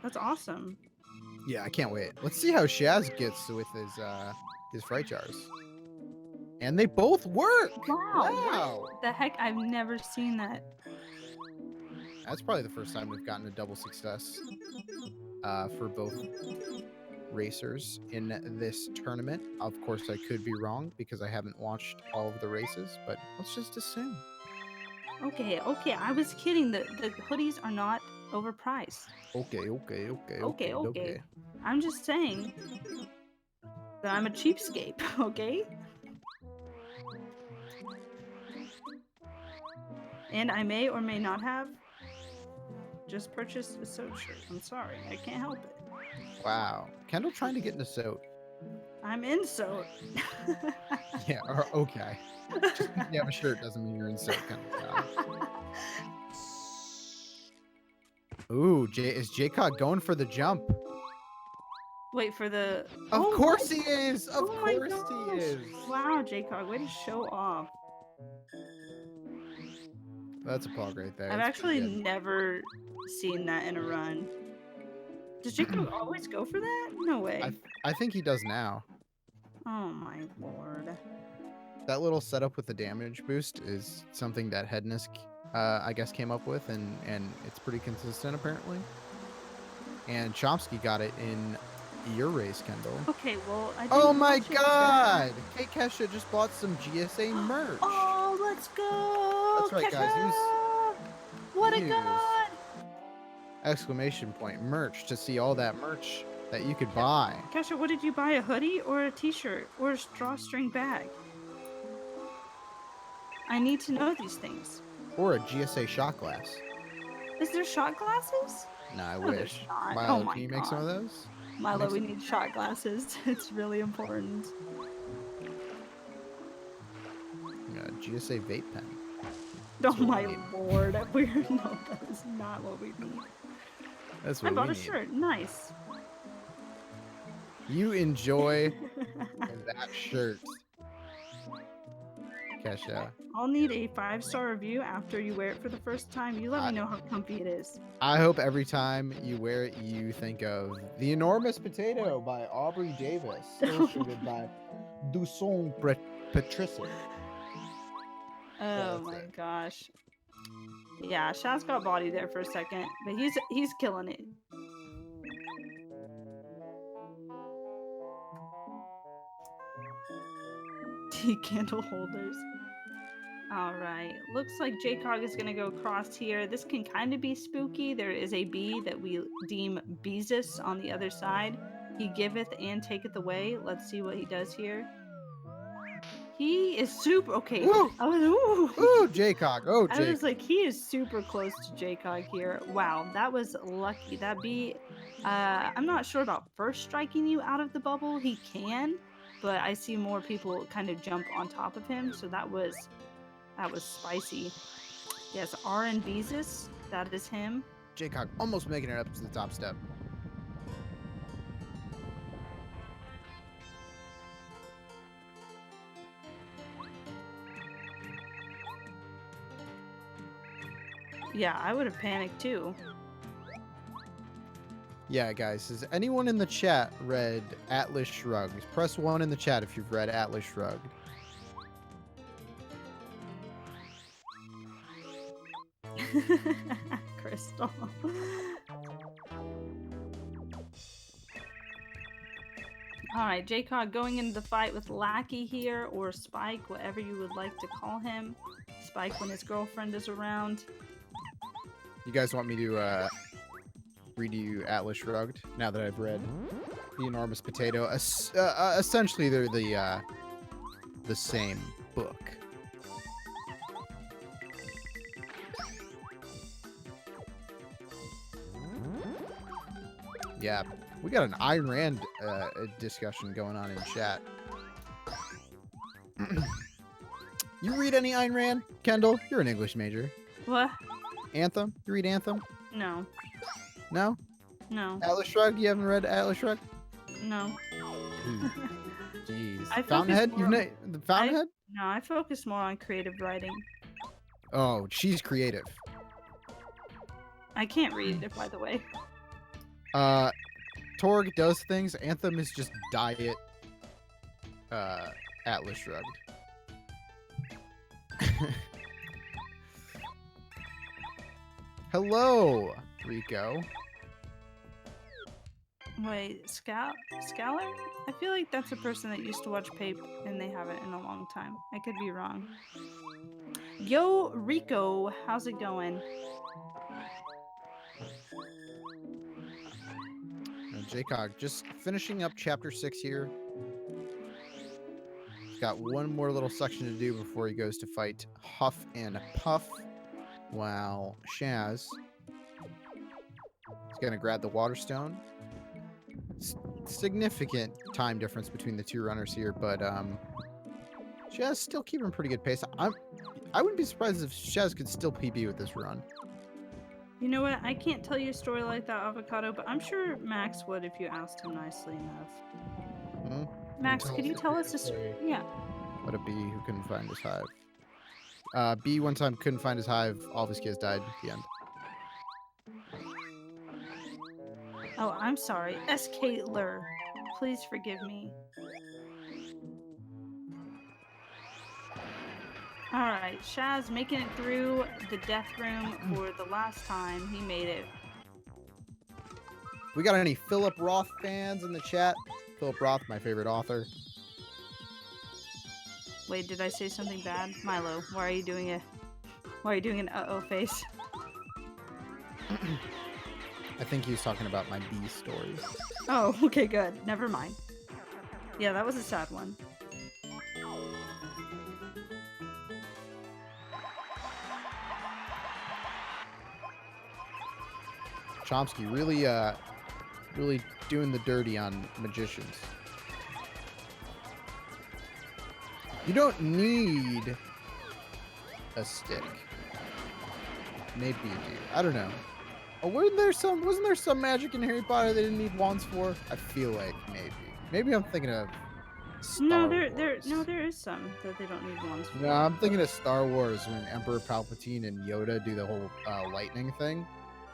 that's awesome. Yeah, I can't wait. Let's see how Shaz gets with his fright jars. And they both work. Wow. What the heck? I've never seen that. That's probably the first time we've gotten a double success for both racers in this tournament. Of course, I could be wrong because I haven't watched all of the races, but let's just assume. Okay. I was kidding. The hoodies are not overpriced. Okay. I'm just saying that I'm a cheapskate, okay? And I may or may not have just purchased a SOAT shirt. I'm sorry, I can't help it. Wow. Kendall trying to get into SOAT. I'm in SOAT. Yeah, okay. Just because you have a shirt doesn't mean you're in SOAT, Kendall. Ooh, is JCog going for the jump? Wait for the. Of Oh, course what? he is. Of Oh my course he gosh! is. Wow, JCog, way to show off. That's a pog right there. I've That's pretty actually good. never seen that in a run. Does JCog always go for that? No way. I think he does now. Oh my lord. That little setup with the damage boost is something that Hednisk, I guess, came up with, and it's pretty consistent apparently. And Chomsky got it in your race, Kendall. Okay, well, I Oh didn't my watch it. God! Hey, Kesha just bought some GSA merch. Oh, let's go! That's right, guys. Kesha! What a use god! exclamation point merch to see all that merch that you could buy. Kesha, what did you buy? A hoodie or a t-shirt or a drawstring bag? I need to know these things. Or a GSA shot glass. Is there shot glasses? Nah, I No, there's wish. not. Milo, Oh my can you make some of god. those? Milo, we need shot glasses. It's really important. Yeah, GSA vape pen. Oh That's what we my need. lord. No, that is not what we need. That's I what bought we a need. shirt. Nice. You enjoy that shirt, Kesha. I'll need a 5-star review after you wear it for the first time. You let me know how comfy it is. I hope every time you wear it, you think of The Enormous Potato by Aubrey Davis, illustrated by Dusson Patricia. Oh my gosh. Yeah, Shaz got body there for a second, but he's killing it. Tea candle holders. Alright, looks like JCog is gonna go across here. This can kind of be spooky. There is a bee that we deem Beezus on the other side. He giveth and taketh away. Let's see what he does here. He is super okay. Ooh, ooh, JCog. Oh, I JCog. was like, he is super close to JCog here. Wow, that was lucky. That bee, I'm not sure about first striking you out of the bubble. He can, but I see more people kind of jump on top of him. So that was spicy. Yes, RN Beezus, that is him. JCog almost making it up to the top step. Yeah, I would have panicked too. Yeah, guys, has anyone in the chat read Atlas Shrugged? Press 1 in the chat if you've read Atlas Shrugged. Crystal. Alright, JCog going into the fight with Lackey here, or Spike, whatever you would like to call him. Spike when his girlfriend is around. You guys want me to read you Atlas Shrugged now that I've read The Enormous Potato? Essentially, they're the same book. Yeah, we got an Ayn Rand discussion going on in chat. You read any Ayn Rand, Kendall? You're an English major. What? Anthem? You read Anthem? No. No? No. Atlas Shrugged? You haven't read Atlas Shrugged? No. Jeez. I Fountainhead? focus more- The Fountainhead? No, I focus more on creative writing. Oh, she's creative. I can't read it, by the way. Torg does things. Anthem is just diet. Atlas Shrugged. Hello, Rico. Wait, Scalar? I feel like that's a person that used to watch Pape and they haven't in a long time. I could be wrong. Yo, Rico, how's it going? JCog, just finishing up chapter 6 here. He's got one more little section to do before he goes to fight Huff and Puff. While Shazz is going to grab the Water Stone. Significant time difference between the two runners here, but Shazz still keeping pretty good pace. I wouldn't be surprised if Shazz could still PB with this run. You know what? I can't tell you a story like that, Avocado, but I'm sure Max would if you asked him nicely enough. Hmm? Max, could you tell us a story? Yeah. What a bee who couldn't find his hive. Bee one time couldn't find his hive. All of his kids died at the end. Oh, I'm sorry. S.K. Lur. Please forgive me. Alright, Shaz making it through the death room for the last time. He made it. We got any Philip Roth fans in the chat? Philip Roth, my favorite author. Wait, did I say something bad? Milo, why are you doing an uh-oh face? I think he was talking about my bee stories. Oh, okay, good. Never mind. Yeah, that was a sad one. Chomsky really doing the dirty on magicians. You don't need a stick. Maybe you do. I don't know. Oh, wasn't there some magic in Harry Potter they didn't need wands for? I feel like maybe I'm thinking of Star Wars. There is some that they don't need wands for. No, I'm thinking of Star Wars when Emperor Palpatine and Yoda do the whole lightning thing.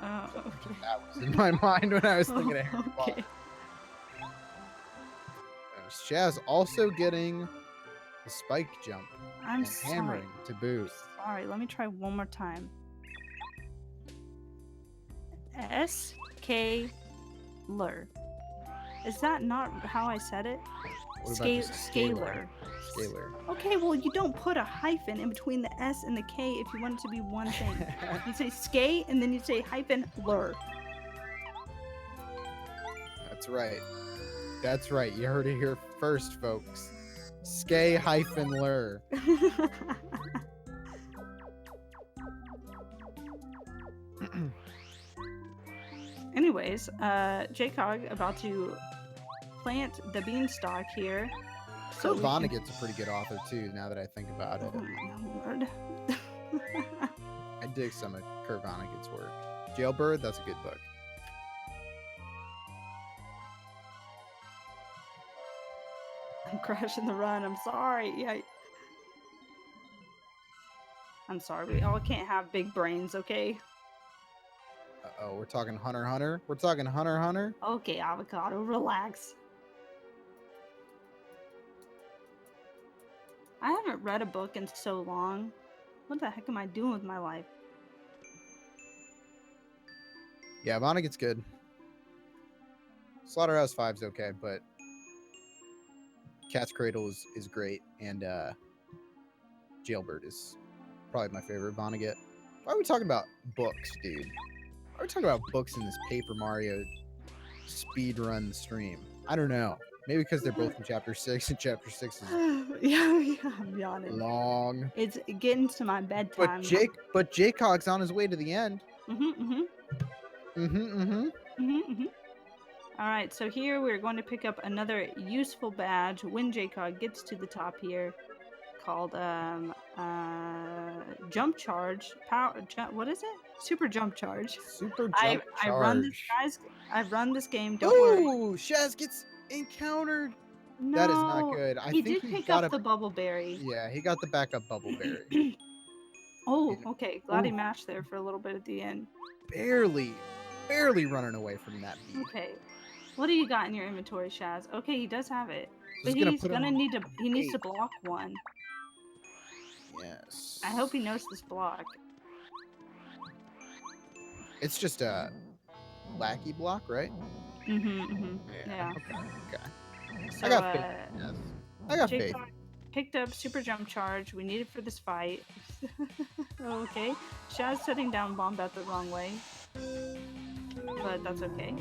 Okay. That was in my mind when I was thinking of Harry Potter. Okay. Shaz also getting the spike jump. I'm and hammering to boot. Sorry, let me try one more time. S.K. Lur. Is that not how I said it? Scalar. Scalar. Okay, well, you don't put a hyphen in between the S and the K if you want it to be one thing. You say skate and then you say hyphen lur. That's right. That's right. You heard it here first, folks. Skay hyphen lur. Anyways, JCog about to plant the beanstalk here. So Vonnegut's a pretty good author too, now that I think about it. Oh my lord. I dig some of Kurt Vonnegut's work. Jailbird, that's a good book. I'm crashing the run. I'm sorry. Yeah. I'm sorry. We all can't have big brains, okay? Uh-oh, we're talking Hunter x Hunter? We're talking Hunter x Hunter? Okay, Avocado, relax. I haven't read a book in so long. What the heck am I doing with my life? Yeah, Vonnegut's good. Slaughterhouse 5's okay, but Cat's Cradle is great, and Jailbird is probably my favorite Vonnegut. Why are we talking about books, dude? Why are we talking about books in this Paper Mario speedrun stream? I don't know. Maybe because they're both in Chapter 6, and Chapter 6 is yeah, I'm yawning. long. It's getting to my bedtime. But JCog's on his way to the end. All right, so here we're going to pick up another useful badge when JCog gets to the top here, called Jump Charge. What is it? Super Jump Charge. Super Jump Charge. I run this, guys. I've run this game. Don't worry. Ooh, Shaz gets encountered. No, that is not good. He did pick up the bubble berry. Yeah, he got the backup bubble berry. Oh, okay. Glad he mashed there for a little bit at the end. Barely running away from that beat. Okay. What do you got in your inventory, Shaz? Okay, he does have it. But he needs to block one. Yes. I hope he knows this block. It's just a lackey block, right? Yeah. Okay. So, I got faith. Yes. I got faith. Picked up Super Jump Charge. We need it for this fight. Okay. Shaz setting down bomb bet the wrong way. But that's okay.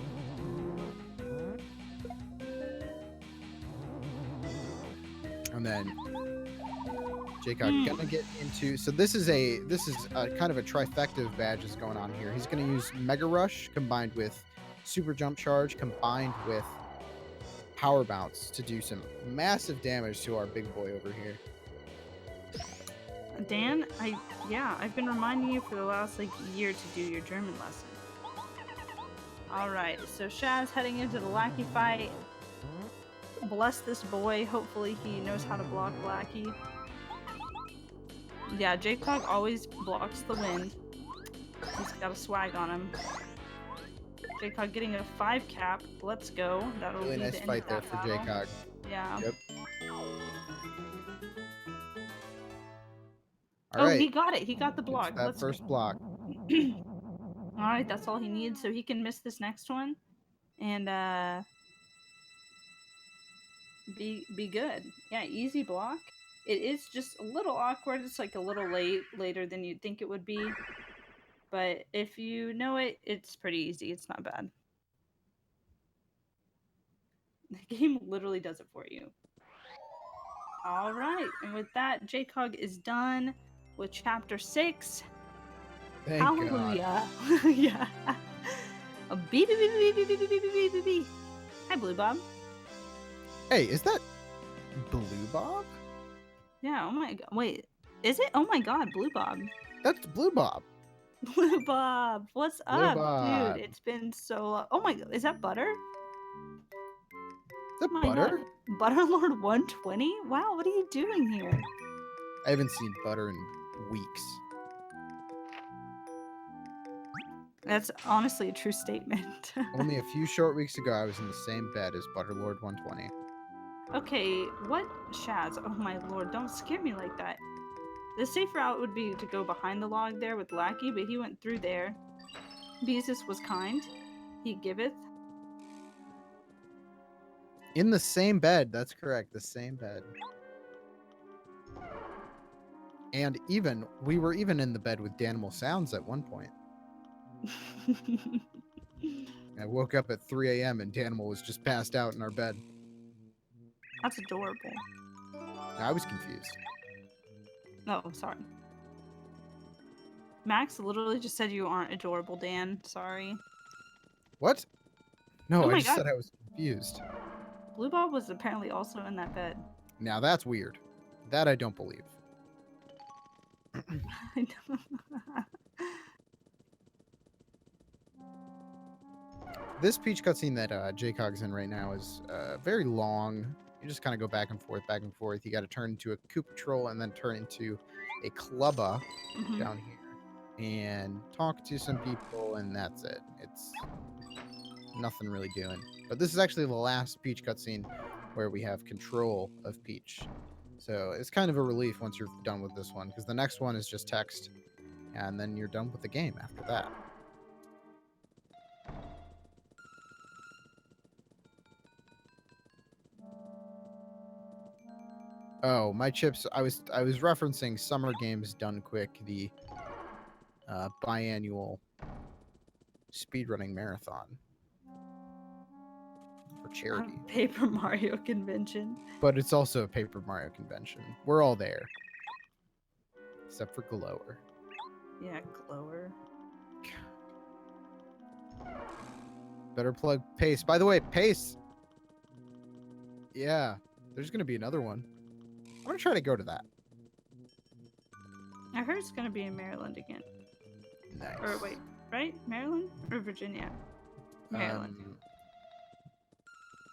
And then JCog gonna get into, so this is a kind of a trifecta of badges going on here. He's gonna use Mega Rush combined with Super Jump Charge combined with Power Bounce to do some massive damage to our big boy over here. Dan, I've been reminding you for the last like year to do your German lesson. Alright, so Shaz heading into the Lackey fight. Bless this boy. Hopefully he knows how to block Lackey. Yeah, JCog always blocks the wind. He's got a swag on him. JCog getting a 5 cap. Let's go. That'll Really be nice the end fight of there that for battle. JCog. Yeah. Yep. Oh, Alright. he got it. He got the block. That first block. Alright, that's all he needs, so he can miss this next one. And be good. Yeah, easy block. It is just a little awkward. It's like a little later than you'd think it would be. But if you know it, it's pretty easy. It's not bad. The game literally does it for you. All right, and with that, JCog is done with chapter 6. Thank Hallelujah. Yeah. A beep, beep, beep, beep, beep, beep, beep, beep, beep, beep. Hi, Blue Bob. God. Hey, is that Blue Bob? Yeah, oh my god. Wait, is it? Oh my god, Blue Bob. That's Blue Bob. Blue Bob, what's Blue up, Bob. dude? It's been so long. Oh my god, is that Butter? Is that My Butter? god. Butterlord 120? Wow, what are you doing here? I haven't seen Butter in weeks. That's honestly a true statement. Only a few short weeks ago, I was in the same bed as Butterlord 120. Okay, what Shaz? Oh my lord, don't scare me like that. The safe route would be to go behind the log there with Lackey, but he went through there. Beezus was kind. He giveth. In the same bed, that's correct, the same bed. And we were even in the bed with Danimal Sounds at one point. I woke up at 3 a.m. and Danimal was just passed out in our bed. That's adorable. I was confused. Oh, sorry. Max literally just said you aren't adorable, Dan. Sorry. What? No, Oh I my just god. said I was confused. Blue Bob was apparently also in that bed. Now that's weird. That I don't believe. I don't- This Peach cutscene that JCog's in right now is very long. You just kind of go back and forth, back and forth. You got to turn into a Koopa Patrol and then turn into a Clubba down here and talk to some people, and that's it. It's nothing really doing. But this is actually the last Peach cutscene where we have control of Peach. So it's kind of a relief once you're done with this one, because the next one is just text, and then you're done with the game after that. Oh, my chips! I was referencing Summer Games Done Quick, the biannual speedrunning marathon for charity. Paper Mario convention. But it's also a Paper Mario convention. We're all there, except for Glower. Yeah, Glower. Better plug Pace. By the way, Pace. Yeah, there's gonna be another one. I'm gonna try to go to that. I heard it's gonna be in Maryland again. Nice. Or wait, right? Maryland or Virginia? Maryland.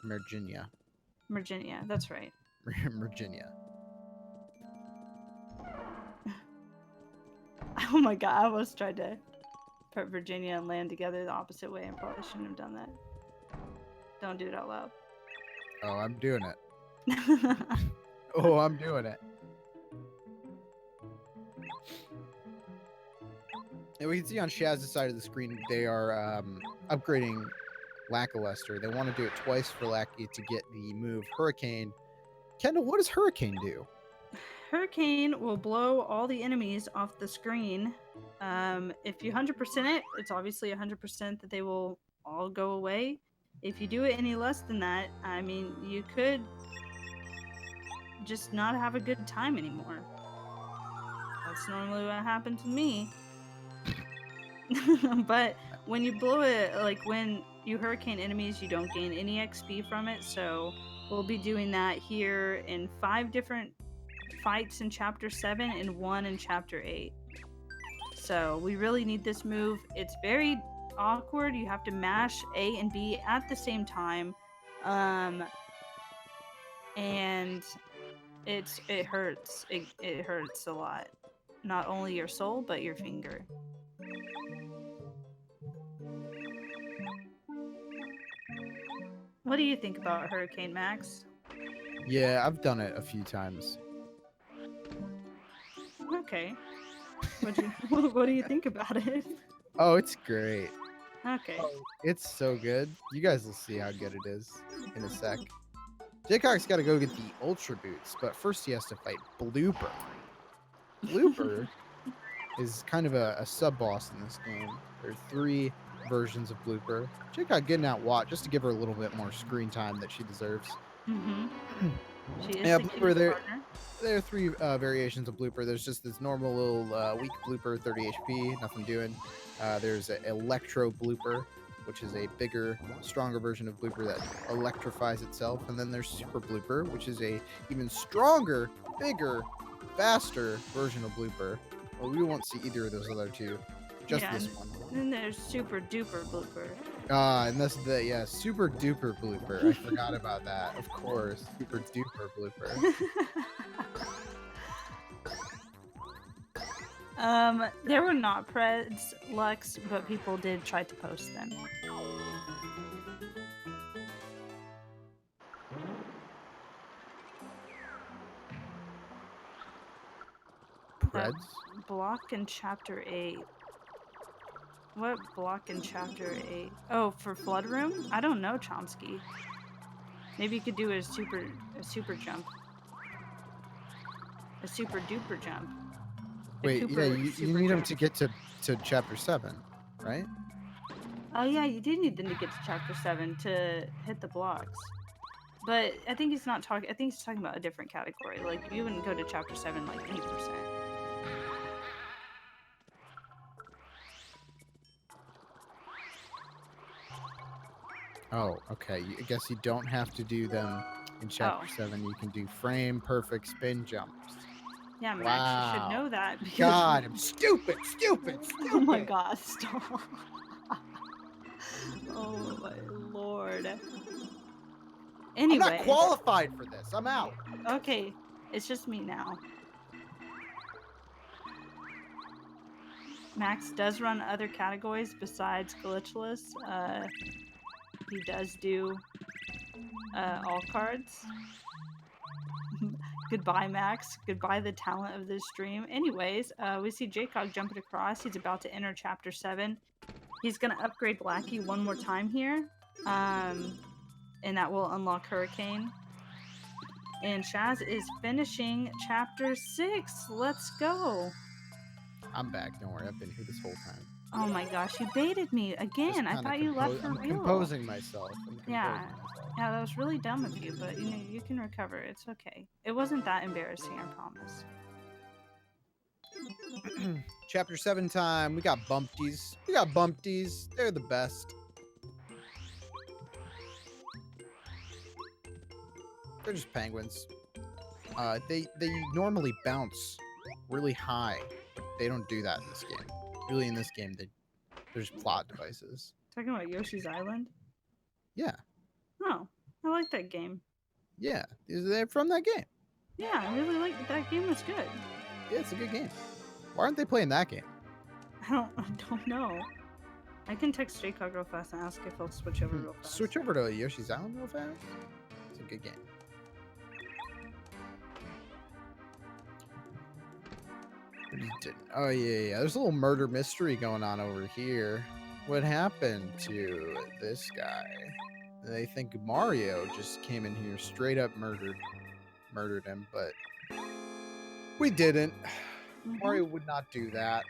Virginia. Virginia, that's right. Virginia. Oh my god, I almost tried to put Virginia and land together the opposite way and probably shouldn't have done that. Don't do it out loud. Oh, I'm doing it. Oh, I'm doing it. And we can see on Shazz's side of the screen, they are upgrading Lackluster. They want to do it twice for Lackey to get the move Hurricane. Kendall, what does Hurricane do? Hurricane will blow all the enemies off the screen. If you 100% it, it's obviously 100% that they will all go away. If you do it any less than that, I mean, you could just not have a good time anymore. That's normally what happened to me. But when you blow it, like when you hurricane enemies, you don't gain any XP from it. So we'll be doing that here in 5 fights in Chapter 7 and 1 in Chapter 8. So we really need this move. It's very awkward. You have to mash A and B at the same time. And it hurts. It hurts a lot. Not only your soul, but your finger. What do you think about Hurricane Max? Yeah, I've done it a few times. Okay. What do you think about it? Oh, it's great. Okay. Oh, it's so good. You guys will see how good it is in a sec. JCog's got to go get the Ultra Boots, but first he has to fight Blooper. Blooper is kind of a sub-boss in this game. There are 3 versions of Blooper. JCog getting out Watt just to give her a little bit more screen time that she deserves. She is Yeah, the Blooper, cute partner. there are 3 variations of Blooper. There's just this normal little weak Blooper, 30 HP, nothing doing. There's an Electro Blooper, which is a bigger, stronger version of Blooper that electrifies itself. And then there's Super Blooper, which is a even stronger, bigger, faster version of Blooper. Well, we won't see either of those other 2. Just Yeah, this one. And then there's Super Duper Blooper. And that's Super Duper Blooper. I forgot about that. Of course, Super Duper Blooper. There were not Preds Lux, but people did try to post them. Preds? Block in Chapter 8. What block in Chapter 8? Oh, for Flood Room? I don't know, Chomsky. Maybe you could do a super jump. A super duper jump. Wait, yeah, you need them to get to Chapter 7, right? Oh yeah, you do need them to get to Chapter 7 to hit the blocks. But I think he's not talking. I think he's talking about a different category. Like you wouldn't go to Chapter 7 like 8%. Oh, okay. I guess you don't have to do them in Chapter 7. You can do frame perfect spin jumps. Yeah, Max, you should know that. Because... God, I'm stupid. Oh my God, stop. Oh my Lord. Anyway. I'm not qualified for this. I'm out. Okay, it's just me now. Max does run other categories besides Glitchless. He does do all cards. Goodbye, Max. Goodbye, the talent of this stream. Anyways, we see JCog jumping across. He's about to enter Chapter 7. He's going to upgrade Blackie one more time here. And that will unlock Hurricane. And Shaz is finishing Chapter 6. Let's go. I'm back. Don't worry. I've been here this whole time. Oh my gosh, you baited me again. I thought you left for real. I'm composing myself. Yeah, that was really dumb of you, but you know, you can recover. It's okay. It wasn't that embarrassing, I promise. Chapter 7 time. We got bumpties. They're the best. They're just penguins. They normally bounce really high, but they don't do that in this game. Really, in this game, they're just plot devices. Talking about Yoshi's Island? Yeah. Oh, I like that game. Yeah, they're from that game. Yeah, I really like that game. Was good. Yeah, it's a good game. Why aren't they playing that game? I don't know. I can text JCog real fast and ask if he'll switch over real fast. Switch over to Yoshi's Island real fast? It's a good game. Oh, yeah. There's a little murder mystery going on over here. What happened to this guy? They think Mario just came in here, straight up murdered him, but we didn't. Mario would not do that.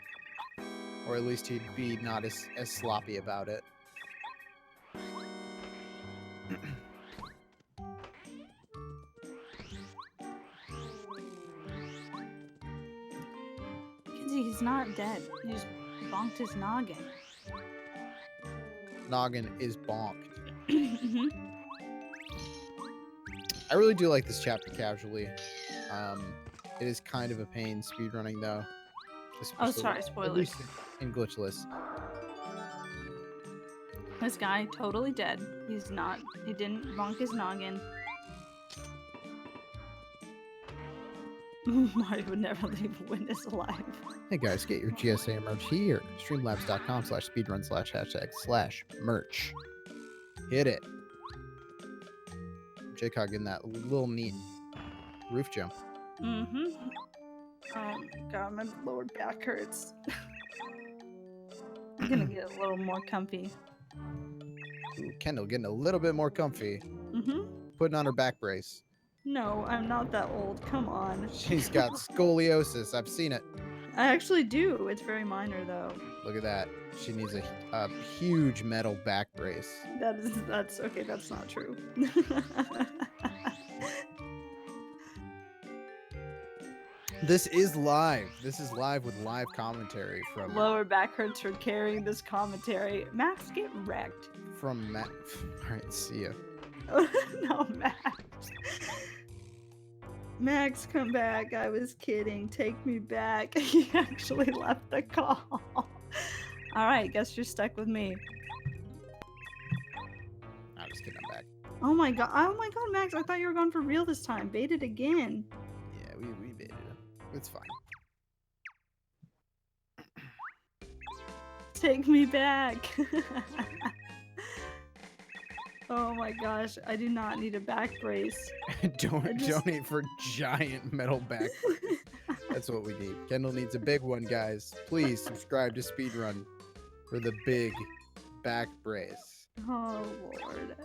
Or at least he'd be not as sloppy about it. He's not dead. He just bonked his noggin. Noggin is bonked. I really do like this chapter casually. It is kind of a pain speedrunning though. Oh, Especially sorry, at spoilers. least in Glitchless. This guy totally dead. He's not. He didn't bonk his noggin. Mario would never leave a witness alive. Hey guys, get your GSA merch here. Streamlabs.com/speedrun/hashtag/merch. Hit it. JCog in that little neat roof jump. Mm-hmm. Oh god, my lower back hurts. I'm gonna get a little more comfy. Ooh, Kendall getting a little bit more comfy. Mm-hmm. Putting on her back brace. No, I'm not that old. Come on. She's got scoliosis. I've seen it. I actually do. It's very minor though. Look at that. She needs a huge metal back brace. That's okay. That's not true. This is live. This is live with live commentary from Lower back hurts from carrying this commentary. Max, get wrecked. from Matt. All right, see ya. No, Max. Max, come back. I was kidding. Take me back. He actually left the call. Alright, guess you're stuck with me. I'm just kidding. I'm back. Oh my god, Max, I thought you were gone for real this time. Bait it again. Yeah, we baited him. It's fine. Take me back. Oh my gosh, I do not need a back brace. Donate for giant metal back brace. That's what we need. Kendall needs a big one, guys. Please subscribe to Speedrun for the big back brace. Oh lord.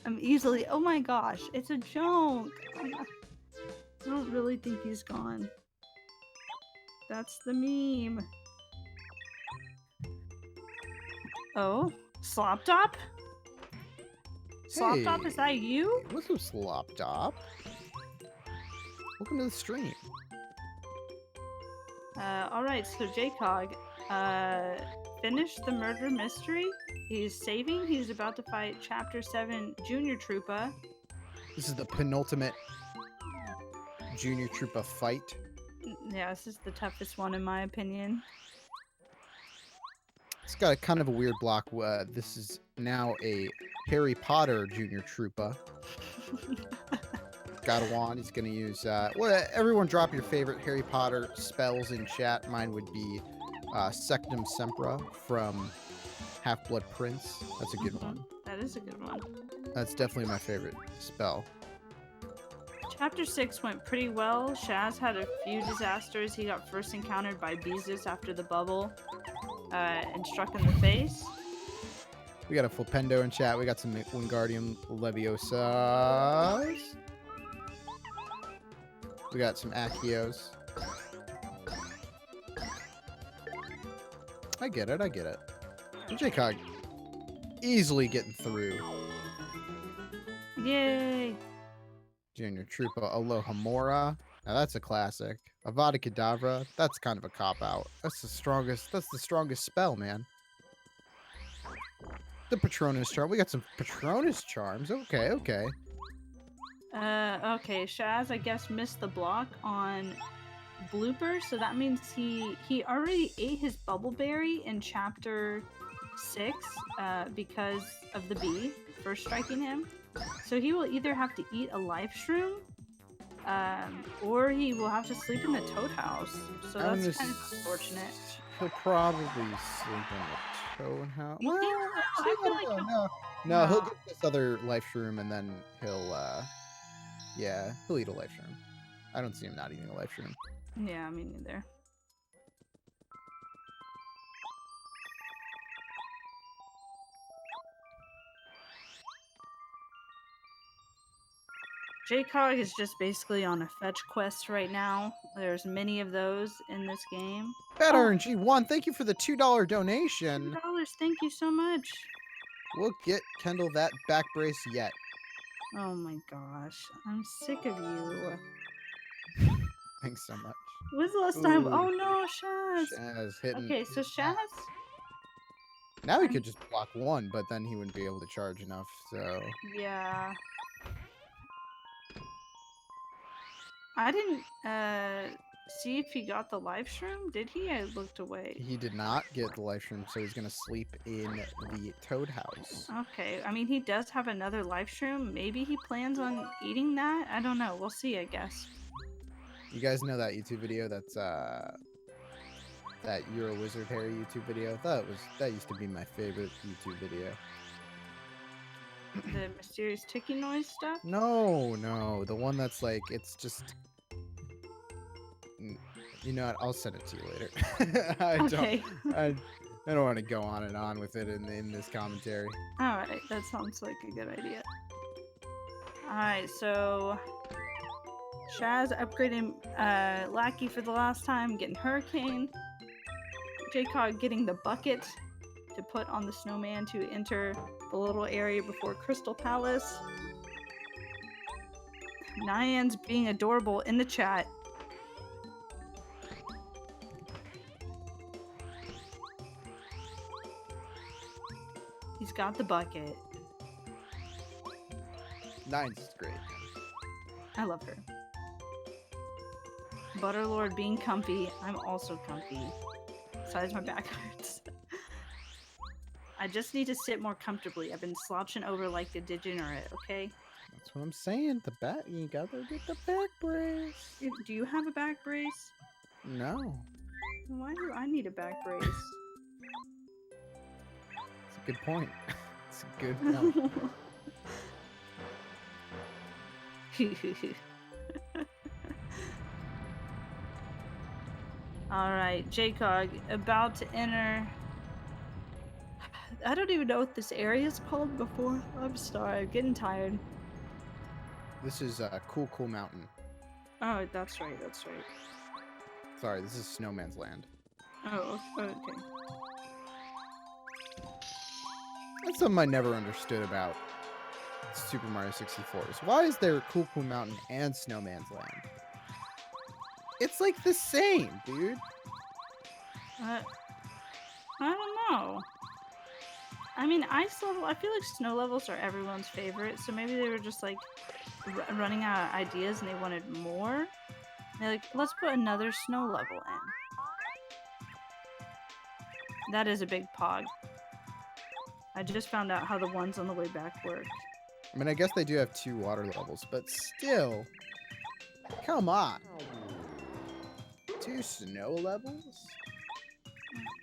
I'm easily. Oh my gosh, it's a joke. I don't really think he's gone. That's the meme. Oh, Slop Top? Slop Top, Hey. is that you? What's up, Slop Top? Welcome to the stream. Alright, so JCog, finished the murder mystery. He's saving. He's about to fight Chapter 7 Junior Troopa. This is the penultimate Junior Troopa fight. Yeah, this is the toughest one in my opinion. It's got a kind of a weird block. This is now a Harry Potter Junior Troopa. Got a wand. He's going to use... well, everyone drop your favorite Harry Potter spells in chat. Mine would be Sectum Sempra from Half-Blood Prince. That's a good one. That is a good one. That's definitely my favorite spell. Chapter 6 went pretty well. Shaz had a few disasters. He got first encountered by Beezus after the bubble and struck in the face. We got a Flipendo in chat. We got some Wingardium Leviosas. We got some Achios. I get it. I get it. JCog easily getting through. Yay! Junior Troopa Alohomora. Now that's a classic. Avada Kedavra. That's kind of a cop-out. That's the strongest spell, man. The Patronus Charm. We got some Patronus Charms. Okay, okay. Okay, Shaz, I guess, missed the block on Blooper, so that means he already ate his bubble berry in Chapter 6 because of the bee first striking him. So he will either have to eat a life shroom, or he will have to sleep in the toad house. So that's kind of unfortunate. He'll probably sleep in the toad house. You think so? I feel like No, he'll get this other life shroom and then he'll he'll eat a life shroom. I don't see him not eating a life shroom. Yeah, me neither. JCog is just basically on a fetch quest right now. There's many of those in this game. Bad RNG1, thank you for the $2 donation. $2, thank you so much. We'll get Kendall that back brace yet. Oh my gosh, I'm sick of you. Thanks so much. When's the last time? Ooh. Oh no, Shaz. Shaz hitting. Okay, so Shaz. Now he could just block one, but then he wouldn't be able to charge enough, so... Yeah. I didn't see if he got the live shroom. Did he? I looked away. He did not get the life stream, so he's gonna sleep in the Toad house. Okay, I mean, he does have another live stream. Maybe he plans on eating that. I don't know. We'll see, I guess. You guys know that YouTube video? That's that You're a Wizard Harry YouTube video. That used to be my favorite YouTube video. The mysterious ticking noise stuff? No, the one that's like it's just. You know what? I'll send it to you later. Okay. I don't want to go on and on with it in this commentary. Alright, that sounds like a good idea. Alright, so Shazz upgrading Lackey for the last time, getting Hurricane. JCog getting the bucket to put on the snowman to enter the little area before Crystal Palace. Nyan's being adorable in the chat. He's got the bucket. Nine's is great. I love her. Butterlord being comfy. I'm also comfy. Besides my back hurts. I just need to sit more comfortably. I've been slouching over like a degenerate, okay? That's what I'm saying. You gotta get the back brace. Do you have a back brace? No. Why do I need a back brace? It's a good point. It's a good point. Alright, JCog about to enter. I don't even know what this area is called before. I'm sorry, I'm getting tired. This is Cool Mountain. Oh, that's right, that's right. Sorry, this is Snowman's Land. Oh, okay. That's something I never understood about Super Mario 64 is why is there Cool Mountain and Snowman's Land? It's like the same, dude. I don't know. I mean, ice level, I feel like snow levels are everyone's favorite, so maybe they were just like running out of ideas and they wanted more. They're like, let's put another snow level in. That is a big pog. I just found out how the ones on the way back work. I mean, I guess they do have 2 water levels, but still, come on. 2 snow levels?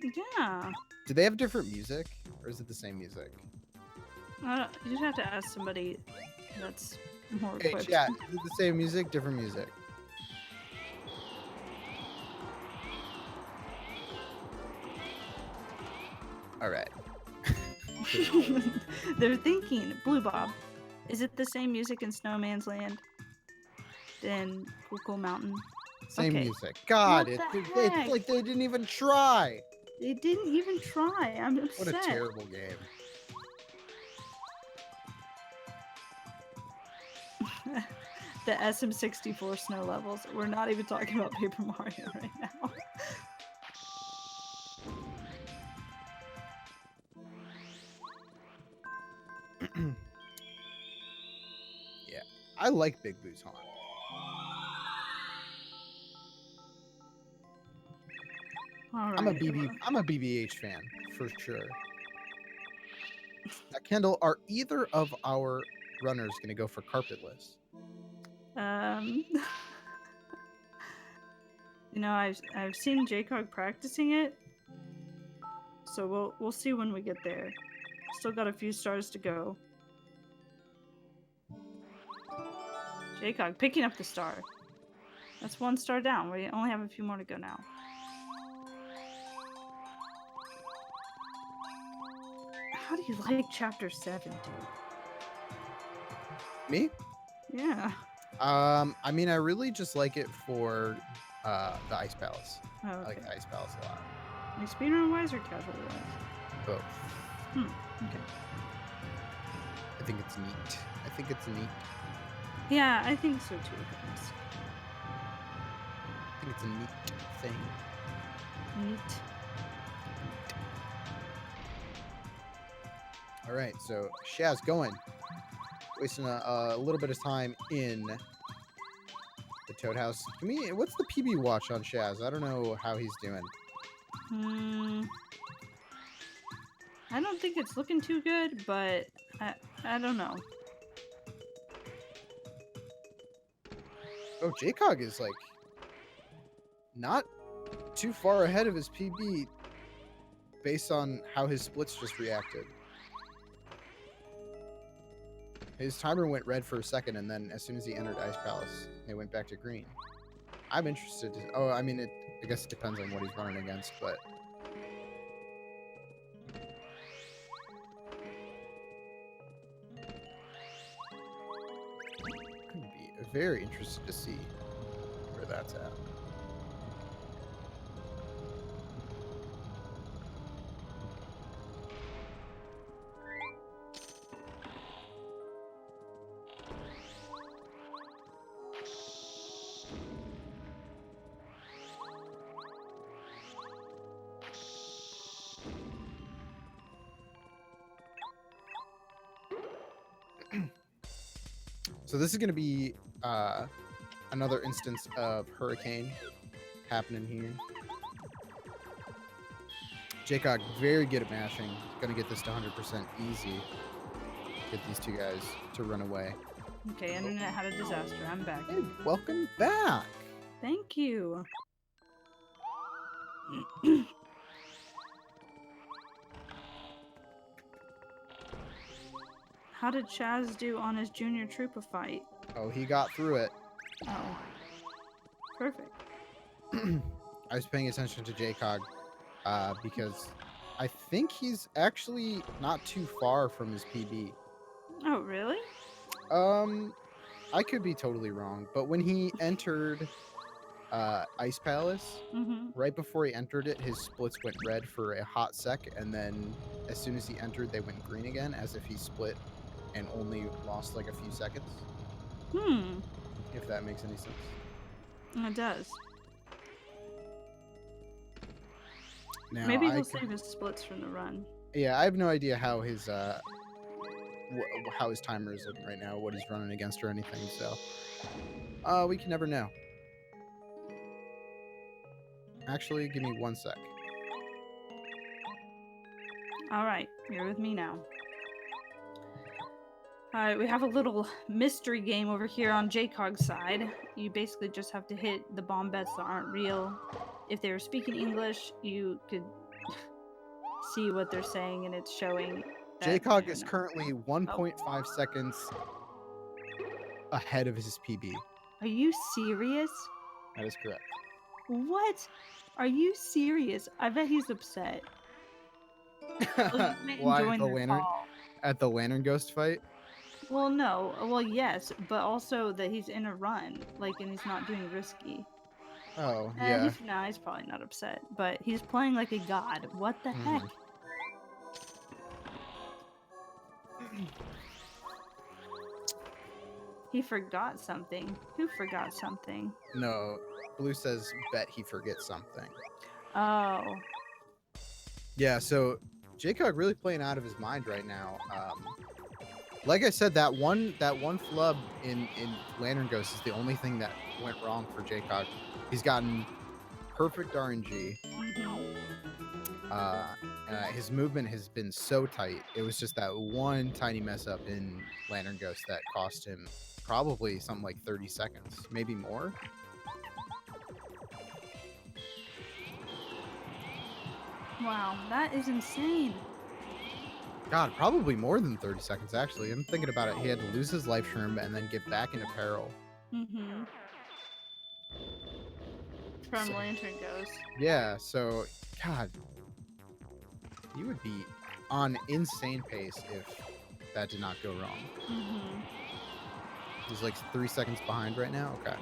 Yeah. Do they have different music, or is it the same music? You just have to ask somebody that's more Hey, equipped. chat, is it the same music, different music? All right. They're thinking, Blue Bob, is it the same music in Snowman's Land than Cool Mountain? Same Okay. music. God, What the it's heck? like they didn't even try. They didn't even try. I'm upset. What a terrible game. The SM64 snow levels. We're not even talking about Paper Mario right now. Yeah, I like Big Boo's Haunt. All right. I'm a BBH fan for sure. Kendall, are either of our runners gonna go for carpetless? You know, I've seen JCog practicing it, so we'll see when we get there. Still got a few stars to go. JCog picking up the star. That's 1 star down. We only have a few more to go now. How do you like Chapter 7, dude? Me? Yeah. I mean, I really just like it for the Ice Palace. Oh, I okay. like the Ice Palace a lot. Like speedrun wise or casual wise? Both. Okay. I think it's neat. Yeah, I think so too. Guys. I think it's a neat thing. Neat. All right, so Shaz going, wasting a little bit of time in the Toad House. What's the PB watch on Shazz? I don't know how he's doing. I don't think it's looking too good, but I don't know. Oh, JCog is like not too far ahead of his PB based on how his splits just reacted. His timer went red for a second, and then as soon as he entered Ice Palace, it went back to green. I'm interested to... Oh, I mean, I guess it depends on what he's running against, but... Could be very interested to see where that's at. So this is going to be another instance of Hurricane happening here. JCog, very good at mashing. Going to get this to 100% easy. Get these two guys to run away. Okay, internet had a disaster. I'm back. Hey, welcome back. Thank you. How did Chaz do on his junior trooper fight? Oh, he got through it. Oh. Perfect. I was paying attention to JCog because I think he's actually not too far from his PB. Oh, really? I could be totally wrong, but when he entered Ice Palace, right before he entered it, his splits went red for a hot sec, and then as soon as he entered, they went green again, as if he split and only lost like a few seconds. If that makes any sense. It does. Now, maybe he'll save his splits from the run. Yeah, I have no idea how his timer is looking right now, what he's running against or anything, so we can never know. Actually, give me 1 sec. Alright, you're with me now. Alright, we have a little mystery game over here on JCog's side. You basically just have to hit the bomb bets that aren't real. If they were speaking English, you could see what they're saying, and it's showing that JCog is currently 1.5 seconds ahead of his PB. Are you serious? That is correct. What? Are you serious? I bet he's upset. Why at the Lantern Ghost fight? Well, no. Well, yes, but also that he's in a run, like, and he's not doing risky. Oh, yeah. He's probably not upset, but he's playing like a god. What the heck? He forgot something. Who forgot something? No, Blue says bet he forgets something. Oh. Yeah, so JCog really playing out of his mind right now. Like I said, that one flub in Lantern Ghost is the only thing that went wrong for JCog. He's gotten perfect RNG. His movement has been so tight. It was just that one tiny mess up in Lantern Ghost that cost him probably something like 30 seconds, maybe more. Wow, that is insane. God, probably more than 30 seconds, actually. I'm thinking about it. He had to lose his life shroom and then get back into peril. From Lantern Ghost. Yeah, so, God, you would be on insane pace if that did not go wrong. He's like 3 seconds behind right now? Okay.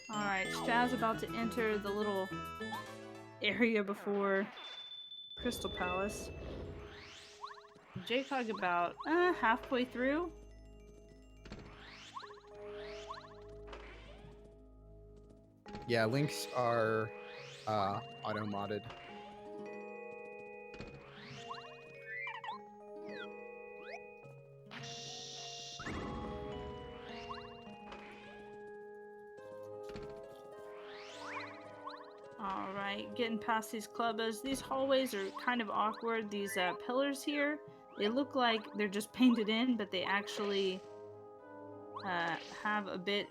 Alright, Shaz about to enter the little area before Crystal Palace. JCog about halfway through. Yeah, links are auto-modded. getting past these clubbers. These hallways are kind of awkward. These pillars here, they look like they're just painted in, but they actually have a bit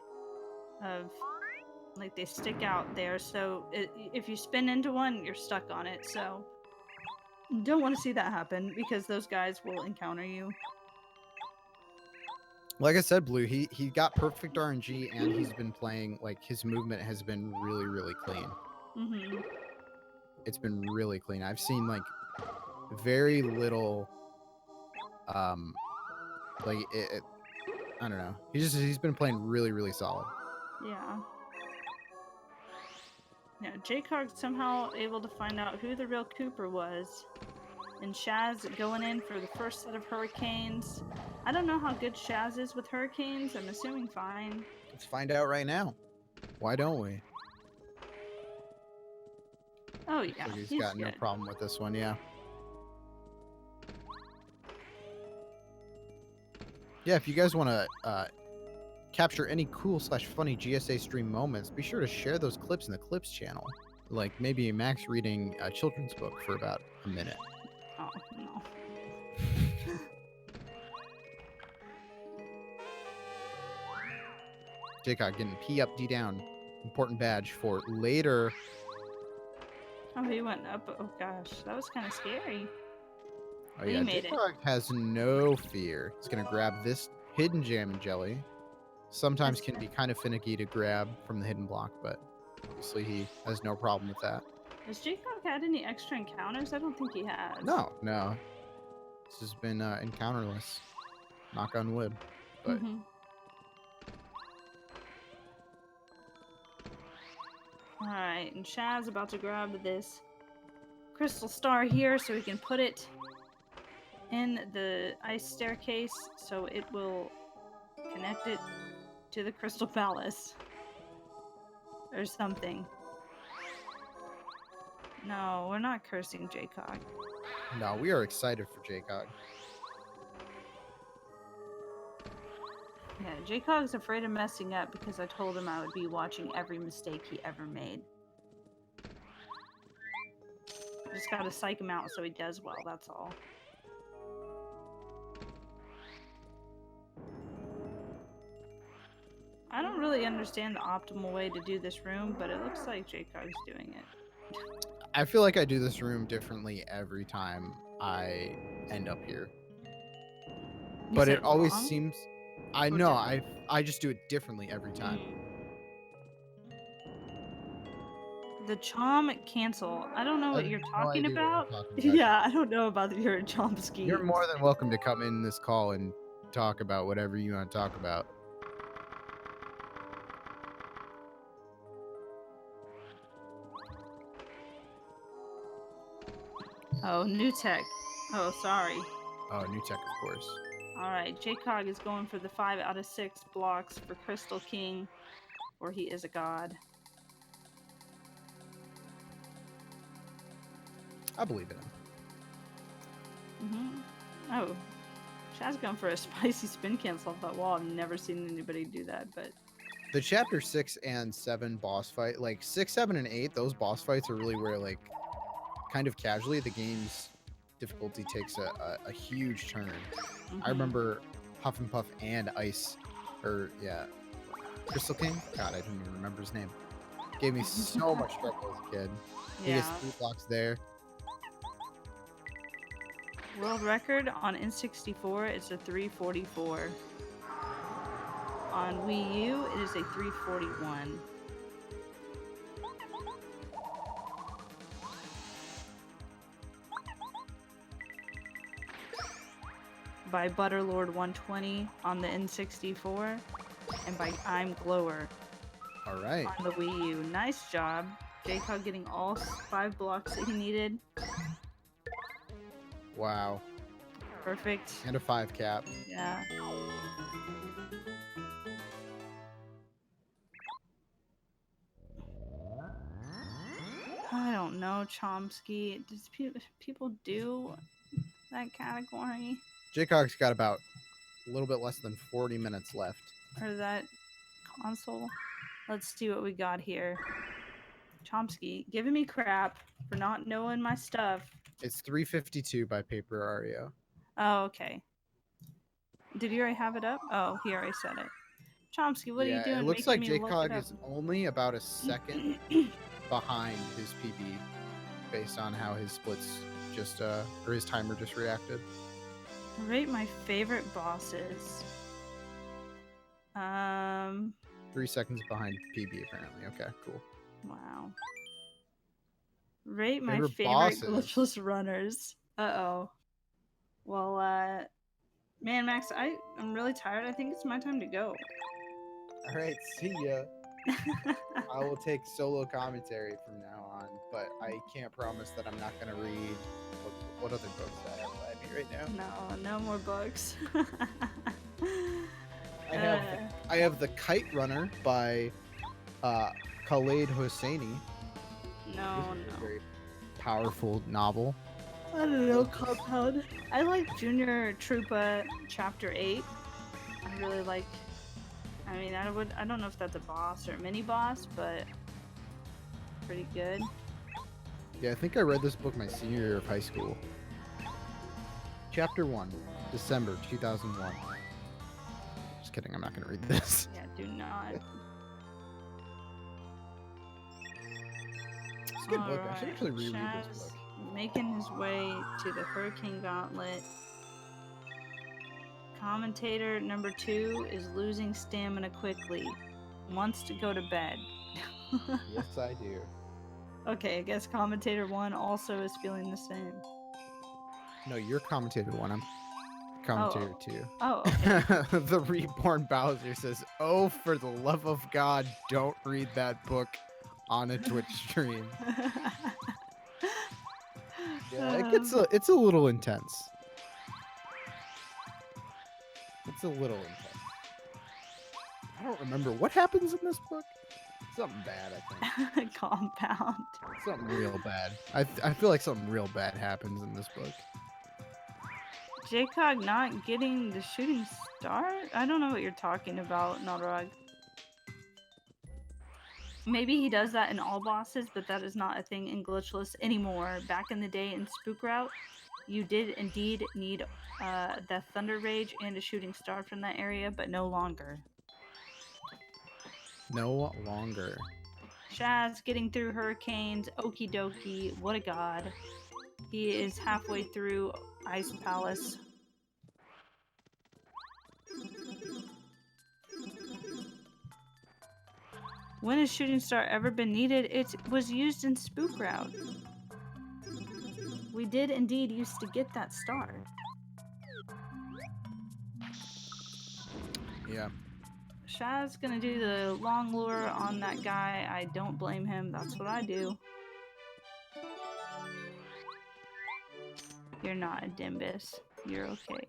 of, like, they stick out there. So if you spin into one, you're stuck on it. So you don't want to see that happen because those guys will encounter you. Like I said, Blue, he got perfect RNG, and he's been playing, like, his movement has been really, really clean. Mm-hmm. It's been really clean. I've seen, like, very little, like, I don't know. He's been playing really, really solid. Yeah. Yeah, JCog somehow able to find out who the real Cooper was. And Shazz going in for the first set of hurricanes. I don't know how good Shazz is with hurricanes. I'm assuming fine. Let's find out right now. Why don't we? Oh yeah, Like he's he's got good. no problem with this one, yeah. Yeah, if you guys want to capture any cool/funny GSA stream moments, be sure to share those clips in the Clips channel. Like maybe Max reading a children's book for about a minute. Oh, no. JCog getting P up, D down. Important badge for later. Oh, he went up. Oh gosh, that was kind of scary. Oh He yeah, made it. JCog has no fear. He's going to grab this hidden jam and jelly. Sometimes can be kind of finicky to grab from the hidden block, but obviously he has no problem with that. Has JCog had any extra encounters? I don't think he has. No. This has been encounterless. Knock on wood. But Alright, and Shazz about to grab this crystal star here so he can put it in the ice staircase so it will connect it to the Crystal Palace. Or something. No, we're not cursing JCog. no, we are excited for JCog. Yeah, JCog's afraid of messing up because I told him I would be watching every mistake he ever made. Just gotta psych him out so he does well, that's all. I don't really understand the optimal way to do this room, but it looks like JCog's doing it. I feel like I do this room differently every time I end up here. But it always seems... I know, I just do it differently every time. The Chom cancel. I don't know what you're talking about. Yeah, Yeah, I don't know about your Chomsky. You're more than welcome to come in this call and talk about whatever you want to talk about. Oh, new tech. Oh, sorry. Oh, new tech, of course. Alright, JCog is going for the 5 out of 6 blocks for Crystal King, or he is a god. I believe in him. Oh, Shaz's going for a spicy spin cancel off that wall. I've never seen anybody do that, but... The chapter 6 and 7 boss fight, like 6, 7, and 8, those boss fights are really where, like, kind of casually, the game's difficulty takes a huge turn. I remember Huff and Puff and Ice, or yeah, Crystal King? God, I don't even remember his name. Gave me so much trouble as a kid. He gets 3 blocks there. World record on N64 is a 344. On Wii U, it is a 341. By Butterlord 120 on the N64, and by I'm Glower All right. on the Wii U. Nice job. JCog getting all 5 blocks that he needed. Wow. Perfect. And a 5 cap. Yeah. I don't know, Chomsky. Does people do that category? JCog's got about a little bit less than 40 minutes left. Or that console? Let's see what we got here. Chomsky giving me crap for not knowing my stuff. It's 352 by Paper Ario. Oh, okay. Did you already have it up? Oh, he already said it. Chomsky, what are you Yeah, doing? it looks making like me look it JCog up? is only about a second behind his PB based on how his splits just or his timer just reacted. Rate my favorite bosses. 3 seconds behind PB apparently. Okay, cool. Wow. Rate my Favorite favorite bosses? glitchless runners. Uh-oh. Well, man, Max, I'm really tired. I think it's my time to go. All right, see ya. I will take solo commentary from now on, but I can't promise that I'm not gonna read what other books I have by me right now. No more books. I have The Kite Runner by Khaled Hosseini. No. Very powerful novel. I don't know, Compound. I like Junior Troopa Chapter 8. I really like. I mean, I don't know if that's a boss or a mini boss, but pretty good. Yeah, I think I read this book my senior year of high school. Chapter 1, December 2001. Just kidding, I'm not gonna read this. Yeah, do not. It's a good book. I should actually reread this Shaz book. making his way to the Hurricane Gauntlet. Commentator number 2 is losing stamina quickly. Wants to go to bed. Yes, I do. Okay, I guess commentator 1 also is feeling the same. No, you're commentator 1. I'm commentator 2. Oh, okay. The Reborn Bowser says, "Oh, for the love of God, don't read that book on a Twitch stream." Yeah, it's a little intense. It's a little intense. I don't remember what happens in this book. Something bad, I think. Compound. Something real bad. I feel like something real bad happens in this book. JCog not getting the shooting star? I don't know what you're talking about, Nalrog. Maybe he does that in all bosses, but that is not a thing in Glitchless anymore. Back in the day in Spook Route, you did indeed need the Thunder Rage and a shooting star from that area, but no longer. No longer. Shaz getting through hurricanes, okie dokie, what a god. He is halfway through Ice Palace. When has shooting star ever been needed? It was used in Spook Route. We did indeed used to get that star. Yeah. Shaz's gonna do the long lure on that guy. I don't blame him. That's what I do. You're not a Dimbus. You're okay.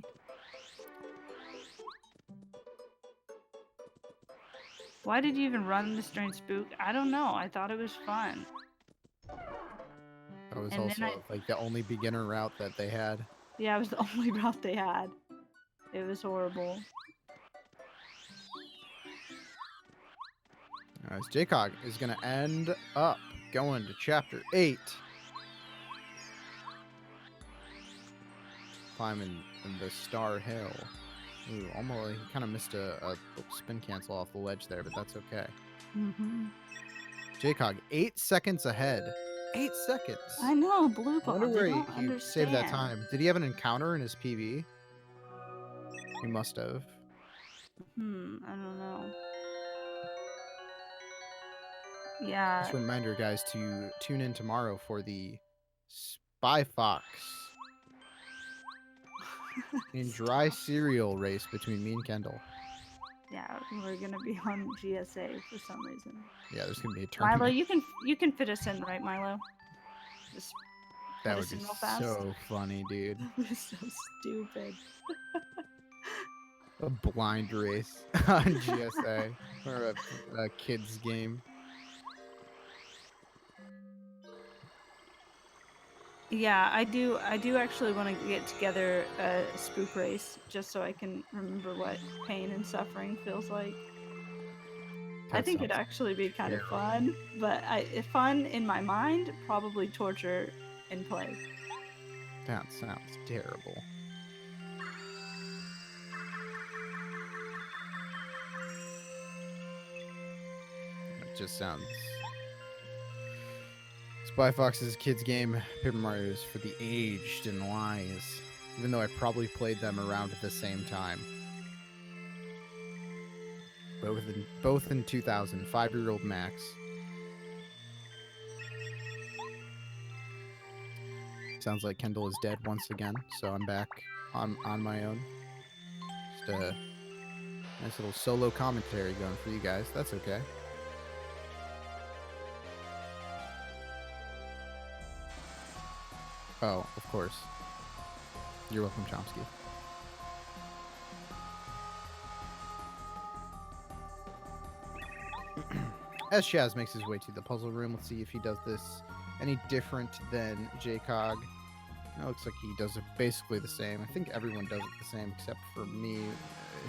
Why did you even run this during Spook? I don't know. I thought it was fun. That was And then also like the only beginner route that they had. Yeah, it was the only route they had. It was horrible. As JCog is going to end up going to Chapter 8. Climbing the Star Hill. Ooh, almost, he kind of missed a spin cancel off the ledge there, but that's okay. JCog, 8 seconds ahead. 8 seconds. I know, Blue I Ball. wonder where he saved that time. Did he have an encounter in his PB? He must have. I don't know. Yeah. Just a reminder, guys, to tune in tomorrow for the Spy Fox and dry cereal race between me and Kendall. Yeah, we're gonna be on GSA for some reason. Yeah, there's gonna be a tournament. Milo, you can fit us in, right, Milo? Just that would be so funny, dude. That was so stupid. A blind race on GSA or a kids game. Yeah, I do actually want to get together a spook race just so I can remember what pain and suffering feels like. I That think it'd sounds actually be kind of terrible. fun, but if fun in my mind, probably torture in play. That sounds terrible. It just sounds. Spy Fox is a kid's game. Paper Mario is for the aged and wise. Even though I probably played them around at the same time. Both in 2000. 5-year-old Max. Sounds like Kendall is dead once again, so I'm back on my own. Just a nice little solo commentary going for you guys. That's okay. Oh, of course. You're welcome, Chomsky. As Shaz makes his way to the puzzle room, let's see if he does this any different than JCog. It looks like he does it basically the same. I think everyone does it the same except for me,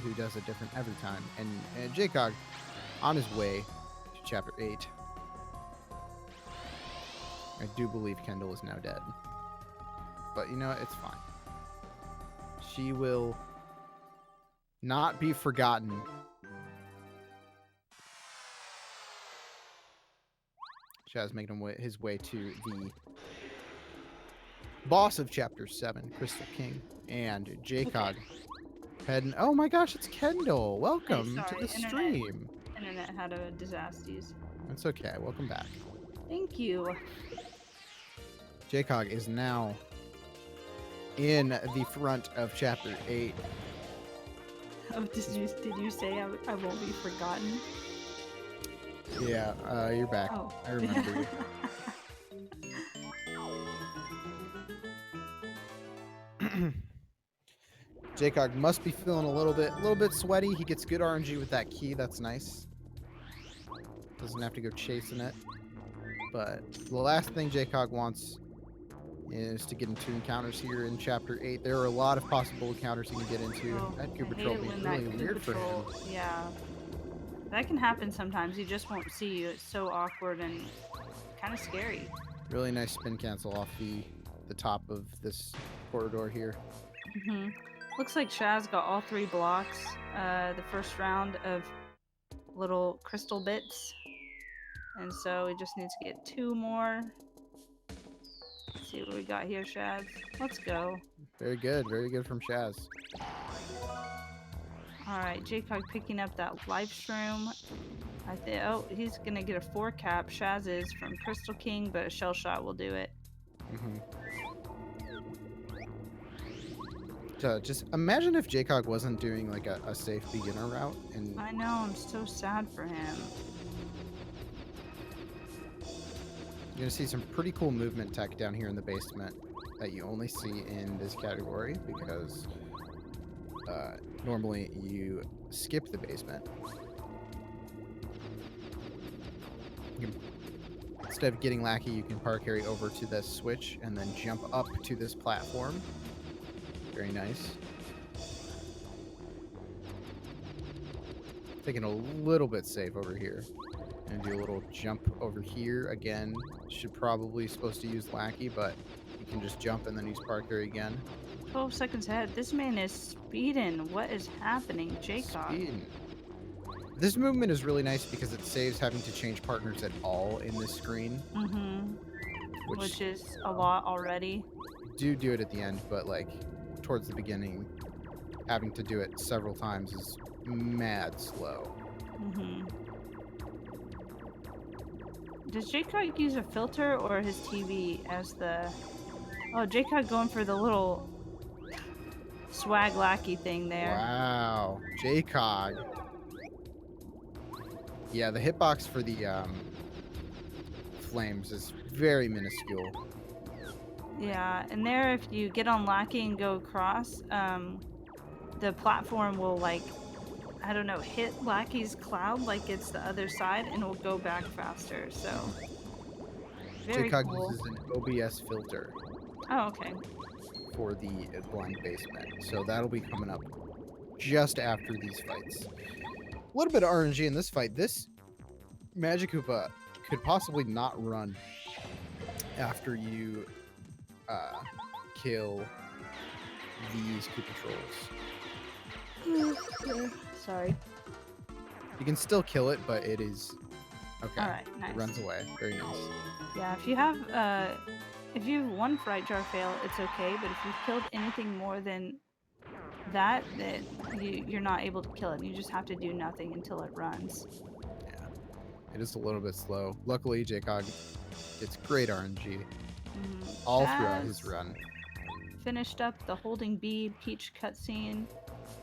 who does it different every time. And JCog, on his way to Chapter 8. I do believe Kendall is now dead. But you know what? It's fine. She will not be forgotten. Shaz making his way to the boss of Chapter 7, Crystal King, and JCog heading. Oh my gosh, it's Kendall. Welcome to the stream. Internet had a disasters. That's okay. Welcome back. Thank you. JCog is now in the front of Chapter 8. Oh, did you say I won't be forgotten? Yeah, you're back. Oh. I remember you. JCog must be feeling a little bit sweaty. He gets good RNG with that key. That's nice. Doesn't have to go chasing it. But the last thing JCog wants is to get into encounters here in Chapter 8. There are a lot of possible encounters he can get into. Oh, That Cooper I hate Troll it being when really that weird for him. Yeah. That can happen sometimes. You just won't see you. It's so awkward and kind of scary. Really nice spin cancel off the top of this corridor here. Looks like Shaz got all 3 blocks the first round of little crystal bits. And so he just needs to get 2 more. Let's see what we got here, Shaz. Let's go. Very good from Shaz. Alright, JCog picking up that life shroom. Oh, he's gonna get a 4 cap. Shaz is from Crystal King, but a shell shot will do it. Just imagine if JCog wasn't doing like a safe beginner route. And I know, I'm so sad for him. you're gonna see some pretty cool movement tech down here in the basement that you only see in this category because normally you skip the basement. Instead of getting Lackey, you can par carry over to this switch and then jump up to this platform. Very nice. Taking a little bit safe over here. And do a little jump over here. Again, should probably supposed to use Lackey, but you can just jump and then use par carry again. 12 seconds ahead. This man is speeding. What is happening, JCog? Speeding. This movement is really nice because it saves having to change partners at all in this screen. Which is a lot already. Do it at the end, but like towards the beginning, having to do it several times is mad slow. Does JCog use a filter or his TV as the... Oh, JCog going for the little swag lackey thing there. Wow, JCog. Yeah, the hitbox for the flames is very minuscule. Yeah, and there if you get on lackey and go across, the platform will like, I don't know, hit lackey's cloud like it's the other side and it will go back faster, so very JCog cool. uses an OBS filter Oh, okay. for the blind basement, so that'll be coming up just after these fights. A little bit of RNG in this fight. This Magic Koopa could possibly not run after you kill these Koopa Trolls. Sorry. You can still kill it, but it is okay. All right, nice. It runs away. Very nice. Yeah, if you have one Fright Jar fail, it's okay. But if you've killed anything more than that, then you're not able to kill it. You just have to do nothing until it runs. Yeah, it is a little bit slow. Luckily, JCog gets great RNG all throughout his run. Finished up the Holding B Peach cutscene.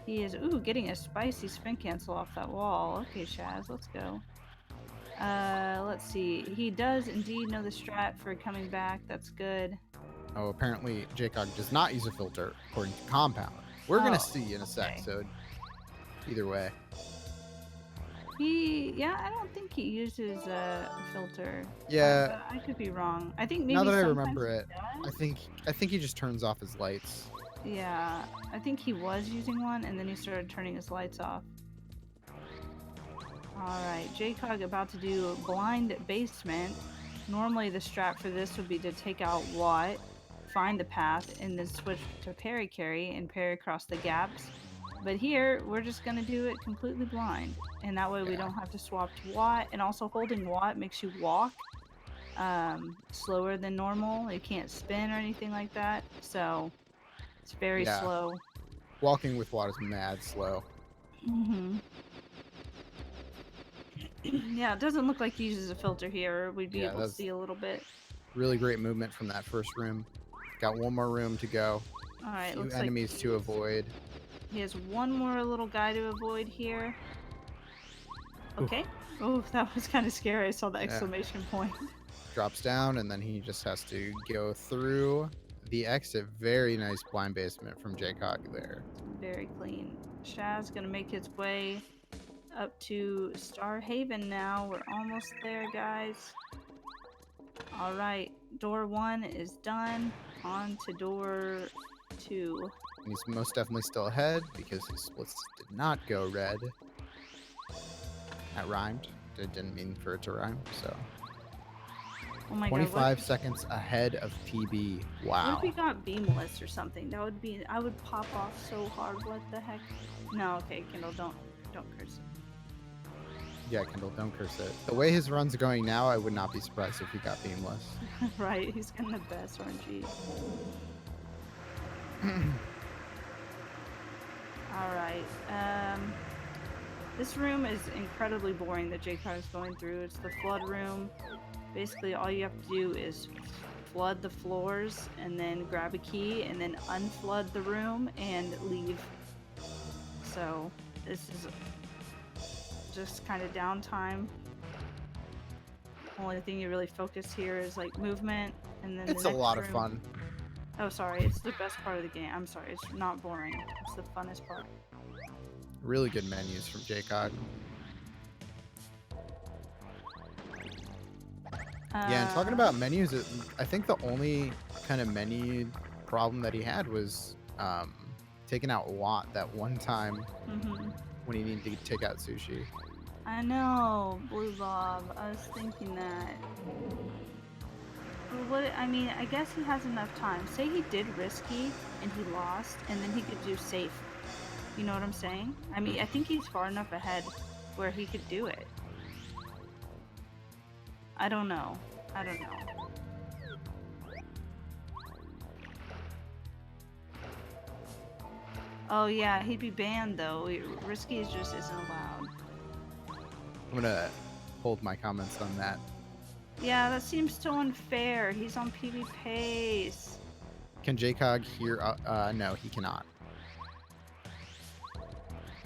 He is getting a spicy spin cancel off that wall. Okay, Shazz, let's go. Let's see. He does indeed know the strat for coming back. That's good. Oh, apparently JCog does not use a filter according to Compound. We're gonna see in a sec. Okay. So either way. I don't think he uses a filter. Yeah. I could be wrong. I think maybe now that I remember it, does. I think he just turns off his lights. Yeah, I think he was using one, and then he started turning his lights off. Alright, JCog about to do blind basement. Normally the strat for this would be to take out Watt, find the path, and then switch to parry carry and parry across the gaps. But here, we're just going to do it completely blind. And that way we don't have to swap to Watt. And also holding Watt makes you walk slower than normal. You can't spin or anything like that. So it's very slow. Walking with Watt is mad slow. Yeah, it doesn't look like he uses a filter here. We'd be able to see a little bit. Really great movement from that first room. Got one more room to go. All right, looks enemies to avoid. He has one more little guy to avoid here. Okay. Oh, that was kind of scary. I saw the exclamation point. Drops down, and then he just has to go through the exit. Very nice blind basement from JCog there. Very clean. Shaz's gonna make his way up to Star Haven now. We're almost there, guys. All right, door 1 is done. On to door 2. He's most definitely still ahead because his splits did not go red. That rhymed. It didn't mean for it to rhyme, so. Oh my 25 seconds ahead of PB. Wow. What if we got beamless or something? That would be, I would pop off so hard. What the heck? No, okay, Kindle, don't curse it. Yeah, Kendall, don't curse it. The way his run's going now, I would not be surprised if he got beamless. Right, he's getting the best RNG. Alright, this room is incredibly boring that JCog is going through. It's the flood room. Basically, all you have to do is flood the floors and then grab a key and then unflood the room and leave. So, this is just kind of downtime. Only thing you really focus here is like movement, and then it's a lot of fun. Oh, sorry, it's the best part of the game. I'm sorry, it's not boring. It's the funnest part. Really good menus from JCog. Yeah, and talking about menus, I think the only kind of menu problem that he had was taking out Watt that one time when he needed to take out Sushi. I know, Blue Bob. I was thinking that. What I mean, I guess he has enough time. Say he did risky and he lost, and then he could do safe. You know what I'm saying? I mean, I think he's far enough ahead where he could do it. I don't know. I don't know. Oh yeah, he'd be banned though. Risky just isn't allowed. I'm gonna hold my comments on that. Yeah, that seems so unfair. He's on PB pace. Can JCog hear? No, he cannot.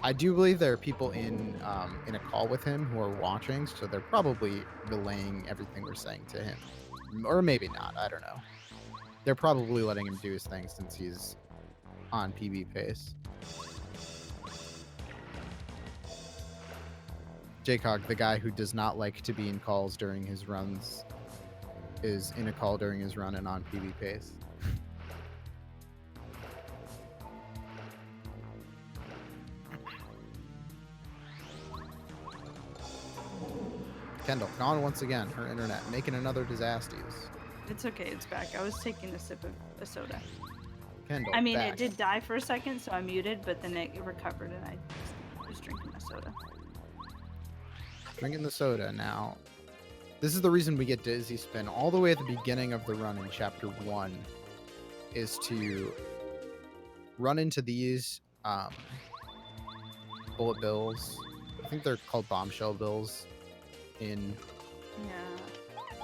I do believe there are people in a call with him who are watching, so they're probably relaying everything we're saying to him, or maybe not. I don't know. They're probably letting him do his thing since he's on PB pace. JCog, the guy who does not like to be in calls during his runs, is in a call during his run and on PB pace. Kendall, gone once again. Her internet making another disasters. It's okay. It's back. I was taking a sip of a soda. Kendall, I mean, back. it did die for a second, so I muted, but then it recovered, and I was drinking my soda. Drinking the soda now. This is the reason we get Dizzy Spin all the way at the beginning of the run in Chapter 1 is to run into these bullet bills. I think they're called bombshell bills in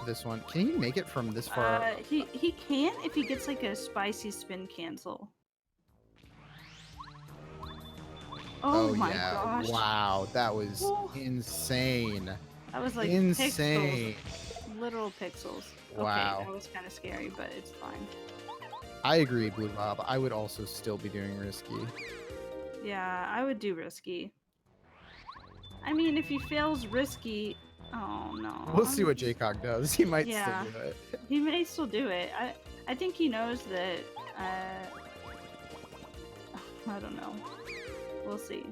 this one. Can he make it from this far? He can if he gets like a spicy spin cancel. Oh my gosh. Wow, that was insane. That was like insane. Pixels. Literal pixels. Wow. Okay, that was kind of scary, but it's fine. I agree, Blue Bob. I would also still be doing risky. Yeah, I would do risky. I mean, if he fails risky, oh no. We'll see what JCog does. He might still do it. He may still do it. I think he knows that. I don't know. We'll see.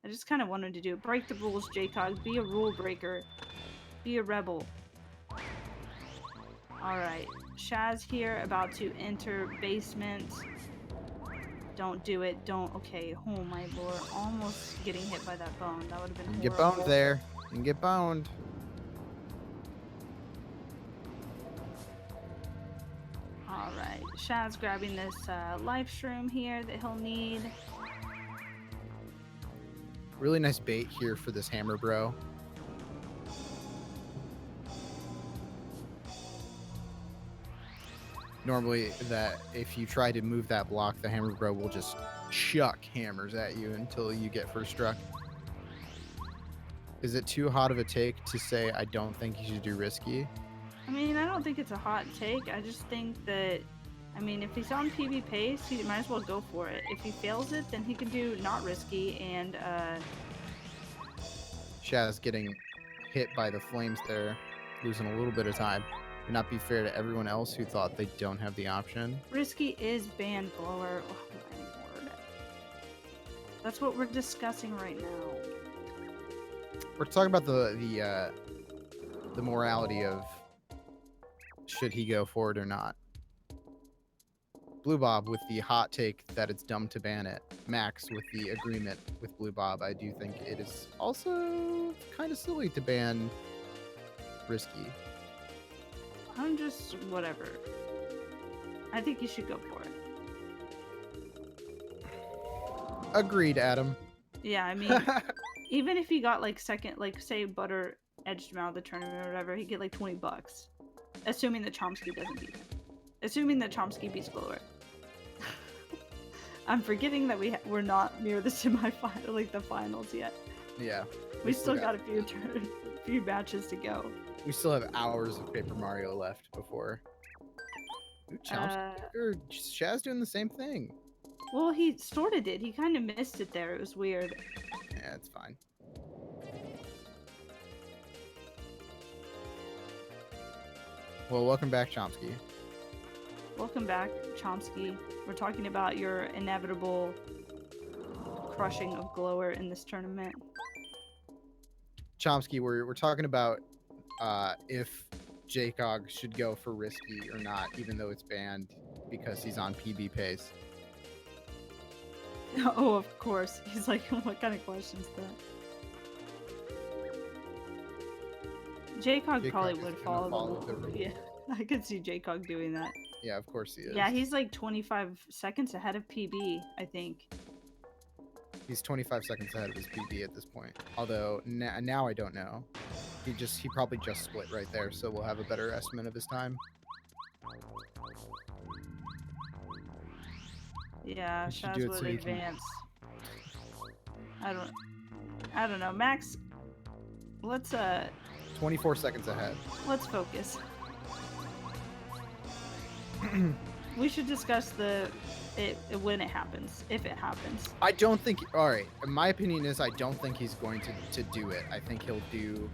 I just kind of wanted to do it. Break the rules, JCog. Be a rule breaker. Be a rebel. Alright. Shaz here, about to enter basement. Don't do it. Don't. Okay. Oh my lord. Almost getting hit by that bone. That would have been horrible. Get boned there. You can get boned. Alright. Shaz grabbing this life shroom here that he'll need. Really nice bait here for this hammer bro. Normally, that if you try to move that block, the hammer bro will just chuck hammers at you until you get first struck. Is it too hot of a take to say I don't think you should do risky? I mean, I don't think it's a hot take. I just think that, I mean, if he's on PB pace, he might as well go for it. If he fails it, then he can do not risky and, Shaz getting hit by the flames there, losing a little bit of time. Would not be fair to everyone else who thought they don't have the option. Risky is banned blower. Oh my lord. That's what we're discussing right now. We're talking about the morality of should he go for it or not. Blue Bob with the hot take that it's dumb to ban it. Max with the agreement with Blue Bob. I do think it is also kind of silly to ban risky. I'm just whatever. I think you should go for it. Agreed, Adam. Yeah, I mean, even if he got like second, like say Butter edged him out of the tournament or whatever, he'd get like $20, assuming that Chomsky doesn't beat him. Assuming that Chomsky beats Glower. I'm forgetting that we're not near the semifinal, like the finals yet. Yeah. We still got a few matches to go. We still have hours of Paper Mario left before. Ooh, or Shaz doing the same thing. Well, he sort of did. He kind of missed it there. It was weird. Yeah, it's fine. Well, welcome back, Chomsky. Welcome back, Chomsky. We're talking about your inevitable crushing of Glower in this tournament. Chomsky, we're talking about if JCog should go for risky or not, even though it's banned because he's on PB pace. Oh, of course. He's like, what kind of question is that? JCog probably would follow the rule. Yeah, I could see JCog doing that. Yeah, of course he is. Yeah, he's like 25 seconds ahead of PB, I think. He's 25 seconds ahead of his PB at this point. Although now I don't know. He probably just split right there, so we'll have a better estimate of his time. Yeah, Shaz would advance. I don't know. Max, let's 24 seconds ahead. Let's focus. We should discuss it when it happens, if it happens. I don't think. All right, my opinion is I don't think he's going to do it. I think he'll do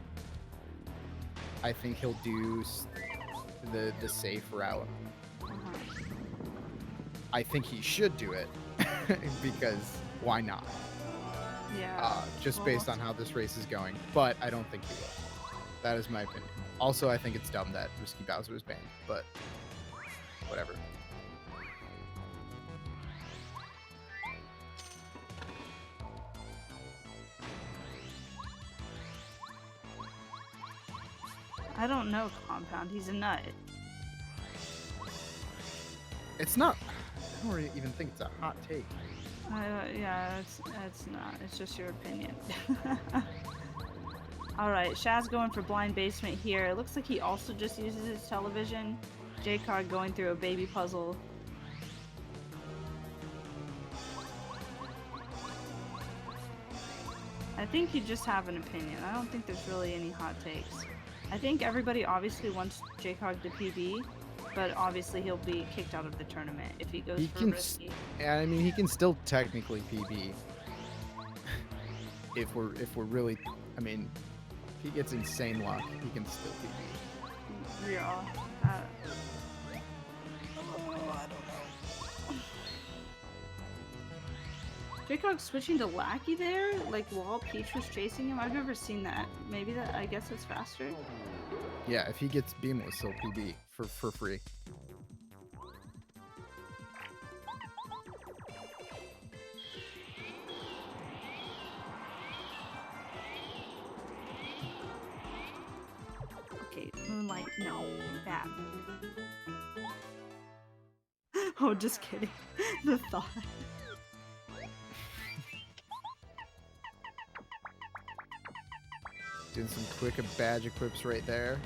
the safe route. I think he should do it because why not? Yeah. Just based on how this race is going, but I don't think he will. That is my opinion. Also, I think it's dumb that Risky Bowser was banned, but whatever. I don't know, Compound. He's a nut. It's not. I don't really even think it's a hot take. Yeah, it's not. It's just your opinion. Alright, Shaz going for blind basement here. It looks like he also just uses his television. JCog going through a baby puzzle. I think you just have an opinion. I don't think there's really any hot takes. I think everybody obviously wants JCog to PB, but obviously he'll be kicked out of the tournament if he goes for risky. I mean, he can still technically PB. if we're really, I mean, if he gets insane luck, he can still PB. Yeah. I don't know. JCog switching to Lackey there, like while Peach was chasing him. I've never seen that. Maybe that. I guess it's faster. Yeah, if he gets beamless, he'll PB for free. Okay, Moonlight, no, bad. Oh, just kidding. The thought. Doing some quick badge equips right there.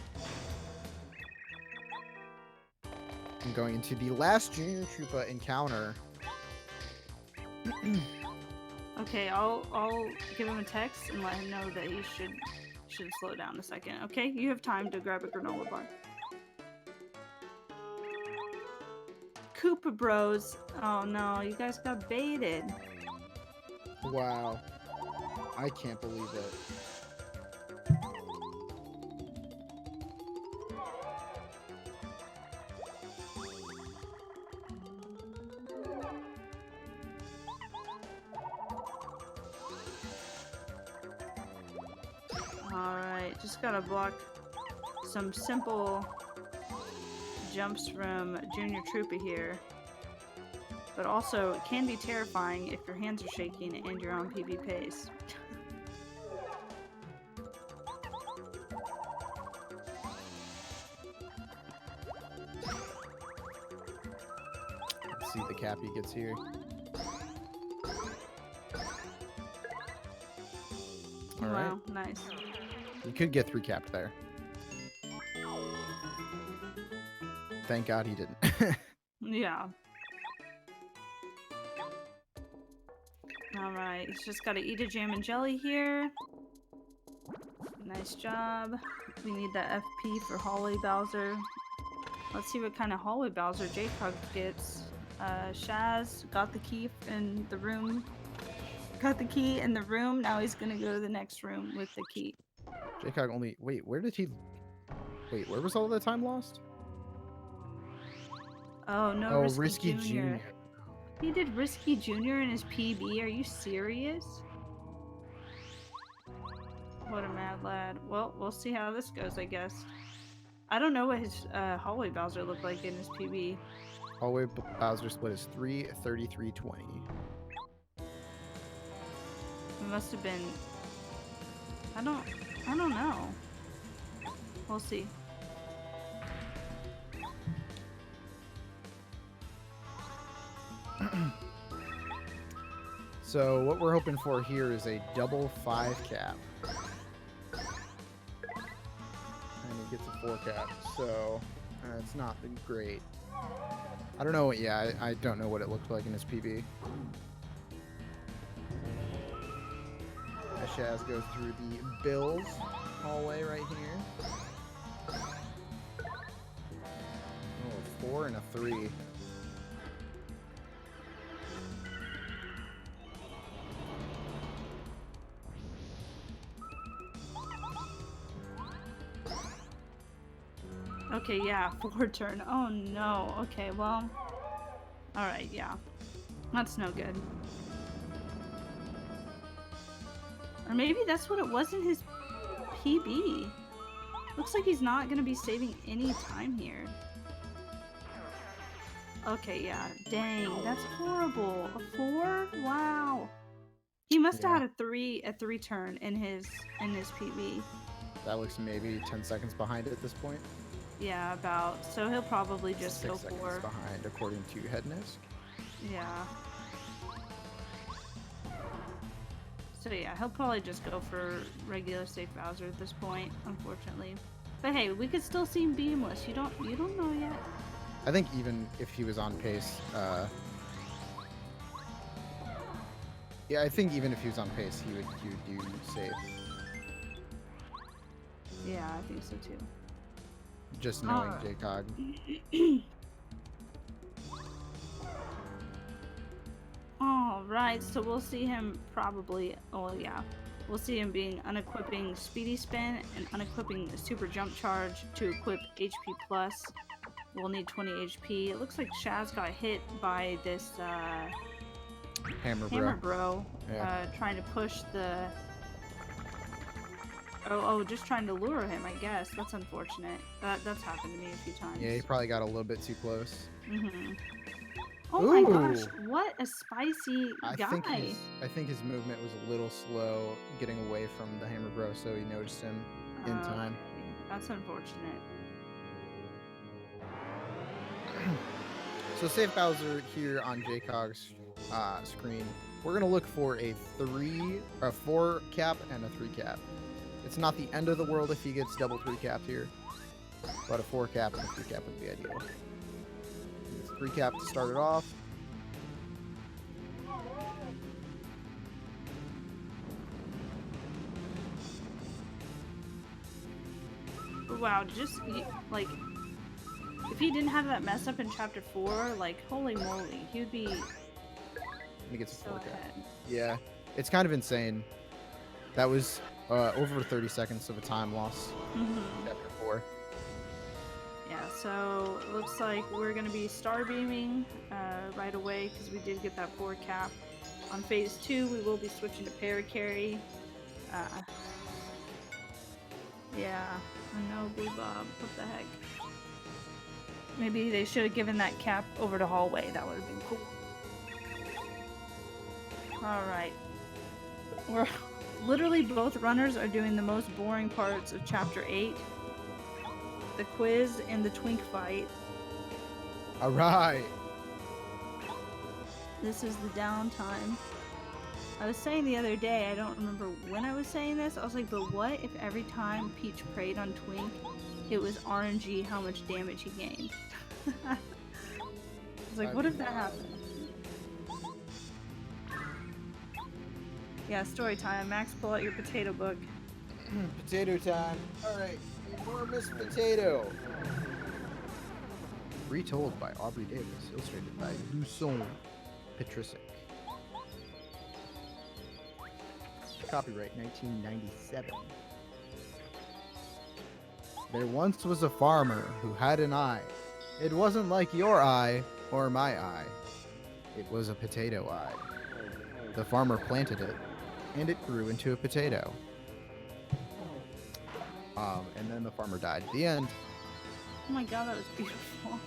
And going into the last Junior Troopa encounter. Okay, I'll give him a text and let him know that he should slow down a second. Okay, you have time to grab a granola bar. Koopa Bros. Oh no, you guys got baited. Wow. I can't believe it. Alright, just gotta block some simple jumps from Junior Troopa here. But also, it can be terrifying if your hands are shaking and you're on PB pace. Let's see the cap he gets here. All right. Wow, nice. You could get 3 capped there. Thank God he didn't. Yeah. Alright, he's just gotta eat a jam and jelly here. Nice job. We need that FP for Hallway Bowser. Let's see what kind of Hallway Bowser JCog gets. Shaz got the key in the room. Got the key in the room. Now he's gonna go to the next room with the key. JCog only... Wait, where did he... Wait, where was all the time lost? Oh, no, Oh, Risky Risky Junior. He did Risky Junior in his PB. Are you serious? What a mad lad. Well, we'll see how this goes, I guess. I don't know what his Hallway Bowser looked like in his PB. Hallway Bowser split is 3:33:20. It must have been... I don't know. We'll see. So what we're hoping for here is a double 5 cap. And he gets a 4 cap, so it's not been great. I don't know. Yeah, I don't know what it looked like in his PB. Shaz goes through the Bills hallway right here. Oh, 4 and a 3. Okay, yeah, 4 turn. Oh no. Okay, well. Alright, yeah. That's no good. Or maybe that's what it was in his PB. Looks like he's not gonna be saving any time here. Okay, yeah. Dang, that's horrible. A 4? Wow. He must have Yeah. had a three turn in his PB. That looks maybe 10 seconds behind at this point. Yeah, about. So he'll probably just 6 go seconds for. behind, according to Headnisk. Yeah. So yeah, he'll probably just go for regular safe Bowser at this point, unfortunately. But hey, we could still see him beamless. You don't know yet. I think even if he was on pace, yeah, I think even if he was on pace, he would do safe. Yeah, I think so too. Just knowing JCog. Alright, so we'll see him probably, oh yeah, we'll see him being unequipping Speedy Spin and unequipping the Super Jump Charge to equip HP Plus. We'll need 20 HP. It looks like Shazz got hit by this Hammer Bro, Yeah. trying to push the... just trying to lure him, I guess. That's unfortunate. That's happened to me a few times. Yeah, he probably got a little bit too close. Oh my gosh, what a spicy guy. I think his movement was a little slow getting away from the Hammer Bro, so he noticed him in time. Okay. That's unfortunate. So Safe Bowser here on JCog's screen. We're going to look for a 4 cap and a 3 cap. It's not the end of the world if he gets double 3 capped here, but a 4 cap and a 3 cap would be ideal. 3 cap to start it off. Wow, just like if he didn't have that mess up in chapter 4, like holy moly, he would be. He gets a so 4 cap. ahead. Yeah, it's kind of insane. That was over 30 seconds of a time loss. Chapter 4. Yeah, so it looks like we're gonna be star beaming right away because we did get that 4 cap. On phase 2, we will be switching to Paracarry. Yeah, I know, Boo Bob. What the heck? Maybe they should have given that cap over to Hallway. That would have been cool. Alright. We're literally both runners are doing the most boring parts of chapter 8. The quiz and the twink fight. Alright. This is the downtime. I was saying the other day, I don't remember when I was saying this, I was like, but what if every time Peach prayed on Twink, it was RNG how much damage he gained? I was like, what if that happened? Yeah, story time. Max, pull out your potato book. Potato time. Alright. Enormous Potato. Retold by Aubrey Davis. Illustrated by Luson Petrisic. Copyright 1997. There once was a farmer who had an eye. It wasn't like your eye or my eye. It was a potato eye. The farmer planted it, and it grew into a potato. And then the farmer died. The end. Oh my god, that was beautiful.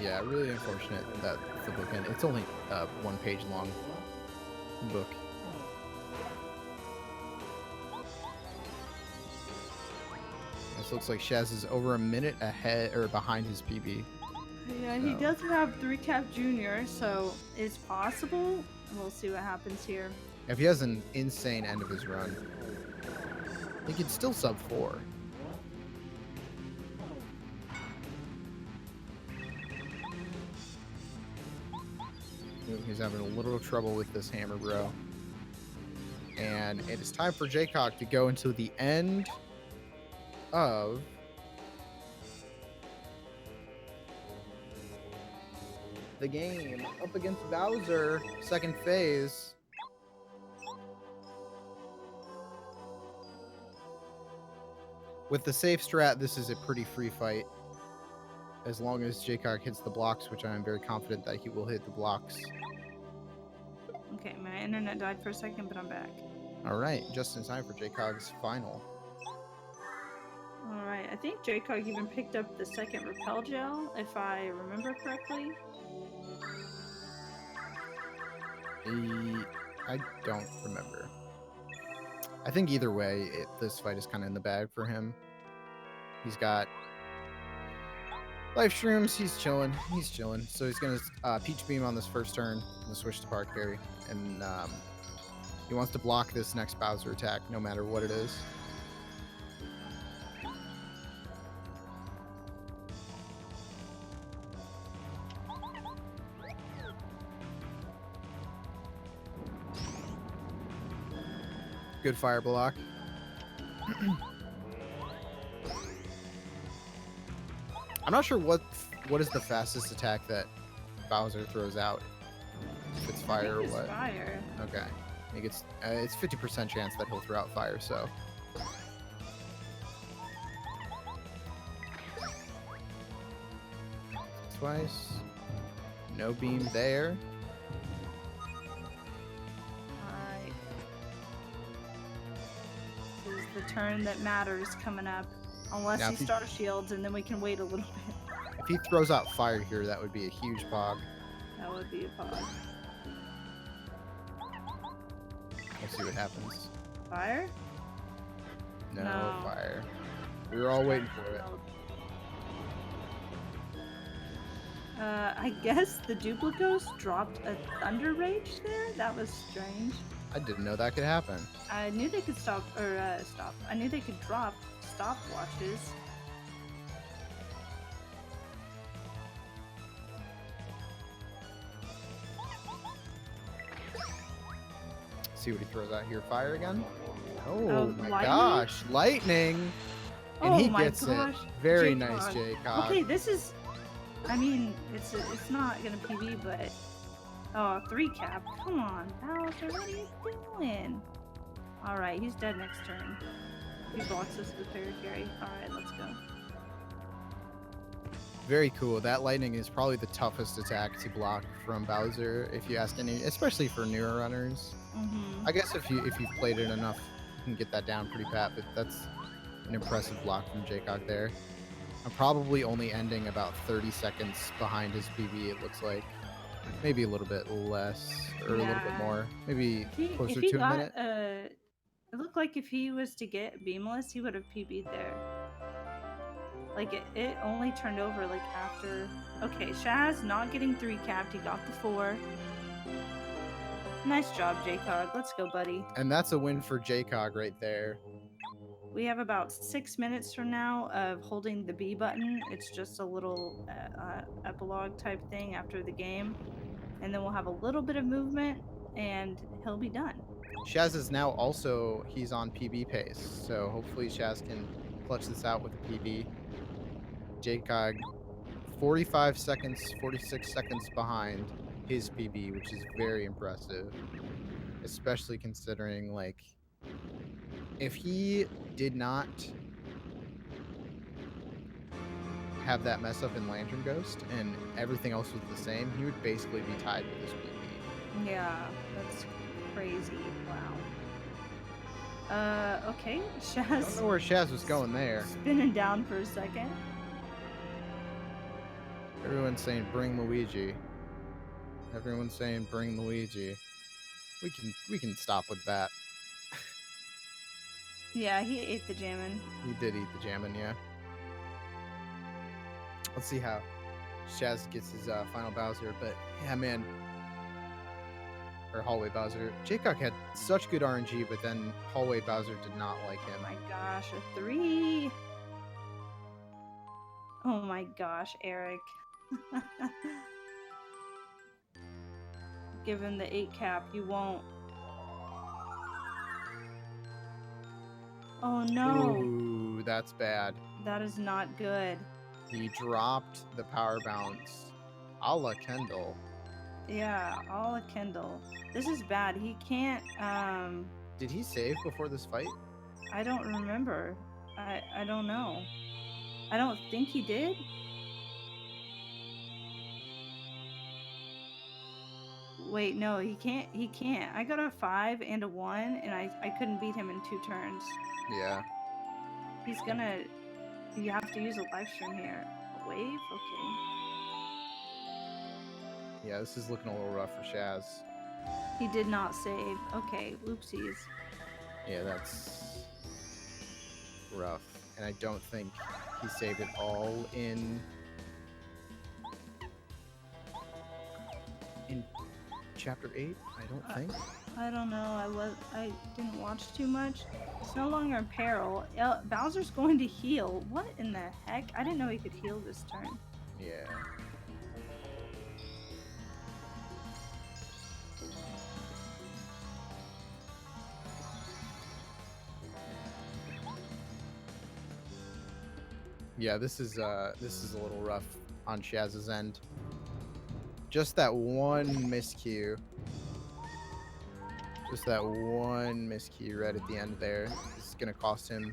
Yeah, really unfortunate that the book ended. It's only a 1 page long book. This looks like Shazz is over a minute ahead or behind his PB. Yeah, he does have 3 cap junior, so it's possible. We'll see what happens here. If he has an insane end of his run, he could still sub 4. He's having a little trouble with this Hammer Bro. And it is time for JCog to go into the end of the game. Up against Bowser, second phase. With the safe strat, this is a pretty free fight. as long as JCog hits the blocks, which I am very confident that he will hit the blocks. Okay, my internet died for a second, but I'm back. All right, just in time for JCog's final. All right, I think JCog even picked up the second repel gel, if I remember correctly. I don't remember. I think either way, this fight is kind of in the bag for him. He's got life shrooms. He's chilling. So he's gonna peach beam on this first turn and switch to park carry, and he wants to block this next Bowser attack, no matter what it is. Good fire block. I'm not sure what is the fastest attack that Bowser throws out. If it's fire or what. Fire. Okay. I think it's 50% chance that he'll throw out fire, so. Twice. No beam there. Alright. This is the turn that matters coming up. Unless Now, he Star Shields, and then we can wait a little bit. If he throws out fire here, that would be a huge pog. That would be a pog. We'll see what happens. Fire? No fire. We were all waiting for it. I guess the Duplicos dropped a Thunder Rage there? That was strange. I didn't know that could happen. I knew they could stop. I knew they could drop stopwatches. See what he throws out here. Fire again? Oh, Oh, my lightning? gosh. Lightning! And Oh he my gets gosh. it. Very JCog. nice, JCog. Okay, this is. I mean, it's not gonna PB, but. Oh, 3 cap. Come on, Bowser, what are you doing? Alright, he's dead next turn. He blocks us with parry carry. Alright, let's go. Very cool. That lightning is probably the toughest attack to block from Bowser, if you ask any, especially for newer runners. Mm-hmm. I guess if you've played it enough, you can get that down pretty pat, but that's an impressive block from JCog there. I'm probably only ending about 30 seconds behind his PB, it looks like. Maybe a little bit less, or a little bit more. Maybe closer to a minute. It looked like if he was to get beamless, he would have PB'd there. Like, it only turned over, like, after... Okay, Shaz not getting 3 capped. He got the 4. Nice job, JCog. Let's go, buddy. And that's a win for JCog right there. We have about 6 minutes from now of holding the B button. It's just a little epilogue type thing after the game. And then we'll have a little bit of movement, and he'll be done. Shaz is now also, he's on PB pace, so hopefully Shaz can clutch this out with a PB. JCog 45 seconds, 46 seconds behind his PB, which is very impressive, especially considering, like, if he did not have that mess up in Lantern Ghost and everything else was the same, he would basically be tied with his PB. Yeah, that's crazy. Wow. Okay, Shaz. I don't know where Shaz was going there. Spinning down for a second. Everyone's saying bring Luigi. Everyone's saying bring Luigi. We can stop with that. Yeah, he ate the jammin'. He did eat the jammin', yeah. Let's see how Shaz gets his final Bowser, but yeah, man. Or Hallway Bowser. JCog had such good RNG, but then Hallway Bowser did not like him. Oh my gosh, a 3. Oh my gosh, Eric. Give him the 8 cap, you won't. Oh no. Ooh, that's bad. That is not good. He dropped the power bounce. A la Kendall. Yeah, all a Kendall. This is bad. He can't, Did he save before this fight? I don't remember. I don't know. I don't think he did. Wait, no, he can't. He can't. I got a 5 and a 1, and I couldn't beat him in 2 turns. Yeah. He's gonna. You have to use a live stream here. A wave? Okay. Yeah, this is looking a little rough for Shazz. He did not save. Okay, oopsies. Yeah, that's rough. And I don't think he saved it all in chapter 8. I don't think. I don't know. I didn't watch too much. It's no longer in peril. Bowser's going to heal. What in the heck? I didn't know he could heal this turn. Yeah. Yeah, this is a little rough on Shazz's end. Just that one miscue. Just that one miscue right at the end there is gonna cost him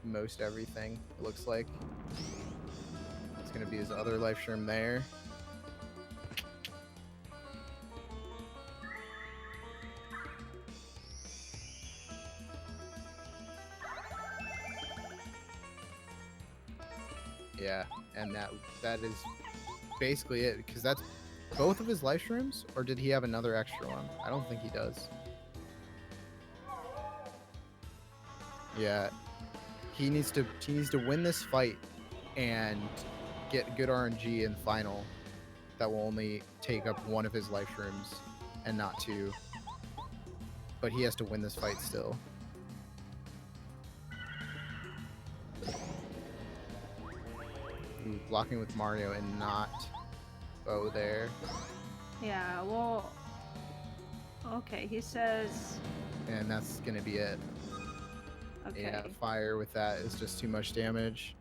most everything, it looks like. It's gonna be his other life shroom there. Yeah, and that is basically it, because that's both of his life shrooms, or did he have another extra one? I don't think he does. Yeah, he needs to win this fight and get good RNG in final. That will only take up one of his life shrooms and not 2. But he has to win this fight still. Ooh, blocking with Mario and not Bo there. Yeah, well... Okay, he says... And that's going to be it. Okay. Yeah, fire with that is just too much damage.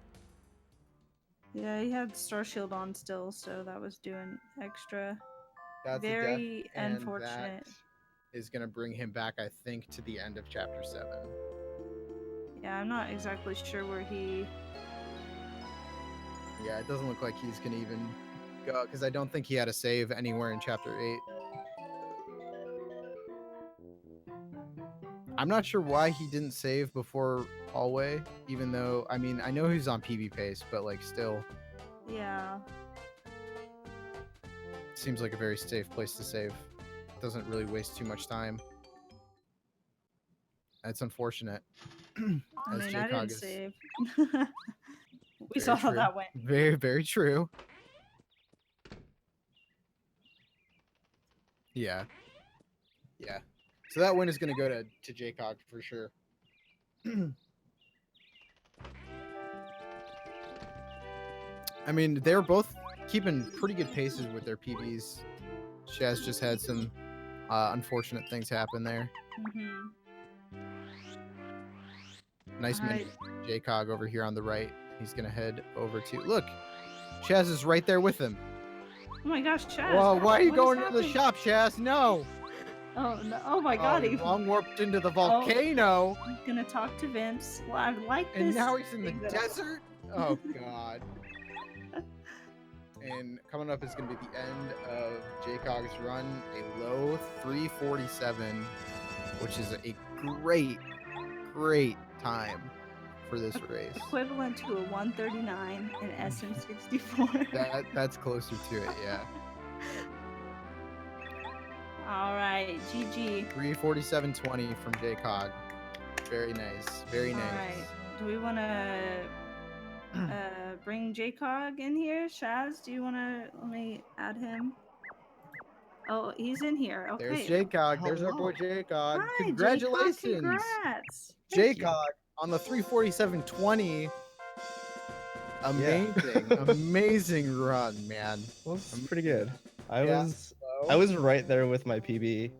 Yeah, he had Star Shield on still, so that was doing extra. That's very a death, unfortunate. And that is going to bring him back, I think, to the end of chapter 7. Yeah, I'm not exactly sure where he... Yeah, it doesn't look like he's going to even go, because I don't think he had a save anywhere in chapter 8. I'm not sure why he didn't save before hallway, even though, I mean, I know he's on PB pace, but like still. Yeah. Seems like a very safe place to save. Doesn't really waste too much time. That's unfortunate. I mean, I didn't is save. We saw how that went. Very, very true. Yeah. Yeah. So that win is going to go to JCog for sure. I mean, they're both keeping pretty good paces with their PBs. Shaz just had some unfortunate things happen there. Mm-hmm. Nice minute, JCog over here on the right. He's going to head over to... Look! Shaz is right there with him. Oh my gosh, Chaz. Whoa, why are you going into the shop, Shaz? No! Oh, no. Oh my god. He long warped into the volcano. He's gonna talk to Vince. Well, I like this. And now he's in the desert? Oh, God. And coming up is going to be the end of JCog's run. A low 347, which is a great, great time for this race. Equivalent to a 139 in SM64. That's closer to it, yeah. All right, GG. 347.20 from JCog. Very nice. Very nice. All right. Do we want to bring JCog in here? Shaz, do you want to let me add him? Oh, he's in here. Okay. There's JCog. There's our boy JCog. Hi, Congratulations. JCog, congrats. JCog on the 347.20. Amazing. Amazing run, man. Well, it's pretty good. I was right there with my PB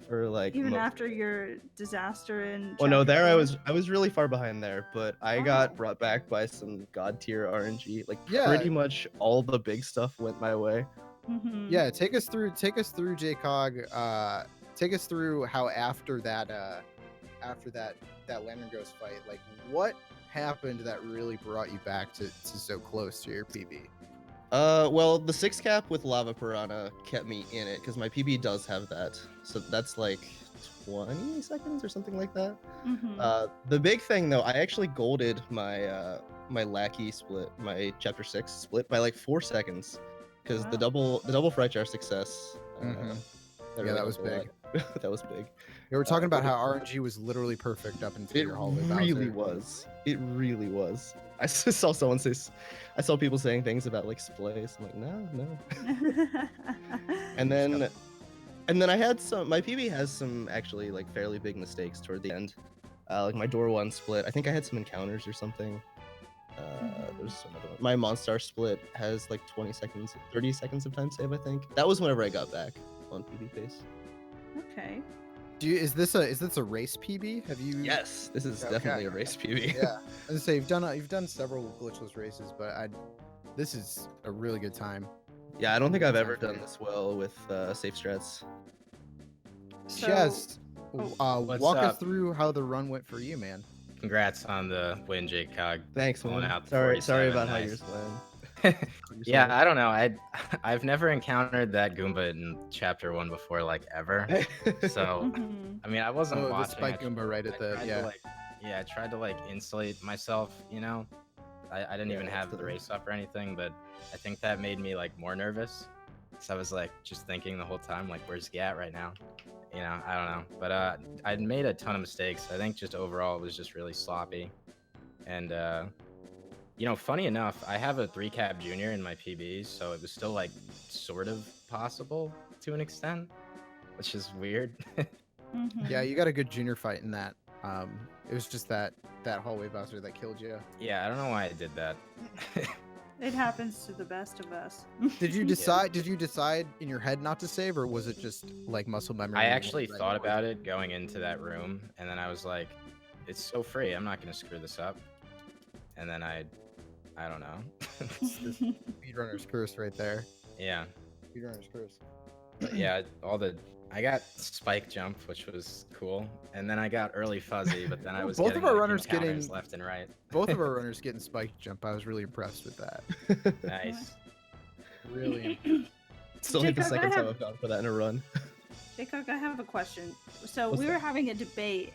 for like even after your disaster in well, no, there 4. I was really far behind there, but I got brought back by some god tier RNG. Like pretty much all the big stuff went my way. Mm-hmm. Yeah, take us through JCog. Take us through how after that Lantern Ghost fight, like what happened that really brought you back to so close to your PB? Well, the 6 cap with Lava Piranha kept me in it because my PB does have that. So that's like 20 seconds or something like that. The big thing though, I actually golded my my lackey split, my chapter 6 split by like 4 seconds because the double fry jar success. Yeah, that was big. That was big. They were talking about how RNG was literally perfect up until your hallway really Bowser. was. It really was. I saw someone say, I saw people saying things about like splays. I'm like, no. and then I had some. My PB has some actually like fairly big mistakes toward the end. Like my door 1 split. I think I had some encounters or something. There's another one. My Monstar split has like 20 seconds, 30 seconds of time save. I think that was whenever I got back on PB pace. Okay. Is this a race PB? Have you? Yes, this is definitely a race PB. Yeah, as I say, you've done several glitchless races, but this is a really good time. Yeah, I don't think I've ever done this well with safe strats. Shazz, What's walk us up? through how the run went for you, man. Congrats on the win, JCog. Thanks, Pulling man. out the Sorry 47, about how nice. yours went. Yeah, I don't know. I've never encountered that Goomba in chapter 1 before, like ever. So I mean, I wasn't watching. The spike Goomba right at the I tried to like insulate myself. You know, I didn't even have the race up or anything, but I think that made me like more nervous. So I was like just thinking the whole time, like, where's he at right now? You know, I don't know. But I made a ton of mistakes. I think just overall it was just really sloppy. And you know, funny enough, I have a 3 cap junior in my PBs, so it was still like sort of possible to an extent, which is weird. Yeah, you got a good junior fight in that. It was just that hallway Bowser that killed you. Yeah, I don't know why I did that. It happens to the best of us. Did you decide? Did you decide in your head not to save, or was it just like muscle memory? I actually thought about it going into that room, and then I was like, "It's so free. I'm not gonna screw this up." And then I don't know. It's the speedrunner's curse right there. Yeah. Speedrunner's curse. But yeah, I got spike jump, which was cool, and then I got early fuzzy, but then I was both getting, of our like, runners encounters getting left and right. Both of our runners getting spike jump. I was really impressed with that. Nice. Really. Still hit the second time I've gone for that in a run. JCog, I have a question. So we were having a debate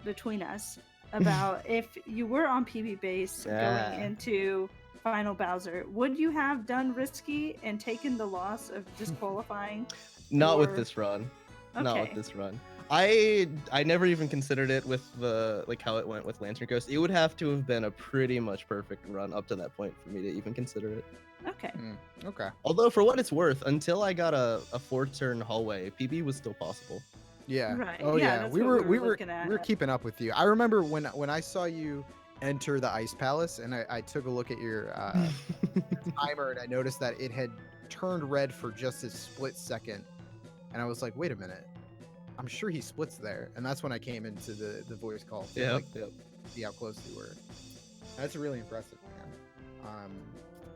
between us about if you were on PB base going into Final Bowser, would you have done risky and taken the loss of disqualifying? Not with this run. Okay. Not with this run. I never even considered it with the how it went with Lantern Coast. It would have to have been a pretty much perfect run up to that point for me to even consider it. Okay. Okay. Although for what it's worth, until I got a 4-turn hallway, PB was still possible. Yeah. Right. Oh yeah. yeah. We were keeping up with you. I remember when I saw you enter the Ice Palace, and I took a look at your timer, and I noticed that it had turned red for just a split second, and I was like, wait a minute, I'm sure he splits there. And that's when I came into the voice call to see how close you were. That's really impressive, man.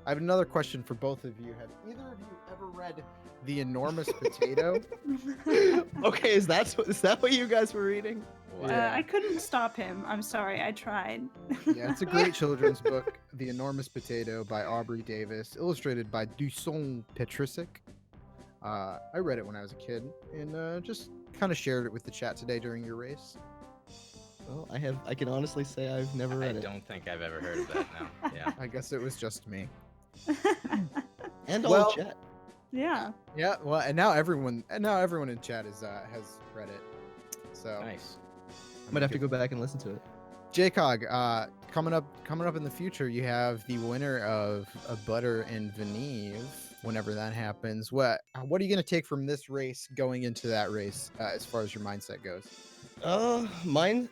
I have another question for both of you. Have either of you ever read The Enormous Potato? Okay, is that what you guys were reading? I couldn't stop him. I'm sorry. I tried. Yeah, it's a great children's book, The Enormous Potato by Aubrey Davis, illustrated by Duson Petrisic. I read it when I was a kid, and just kind of shared it with the chat today during your race. Well, I can honestly say I've never read it. I don't think I've ever heard of that. No. Yeah. I guess it was just me. And all chat. Yeah. Yeah. Well, and now everyone in chat has read it. So nice. Might have to go back and listen to it. JCog, coming up in the future, you have the winner of a Butter and Veneve. Whenever that happens, what are you going to take from this race going into that race as far as your mindset goes?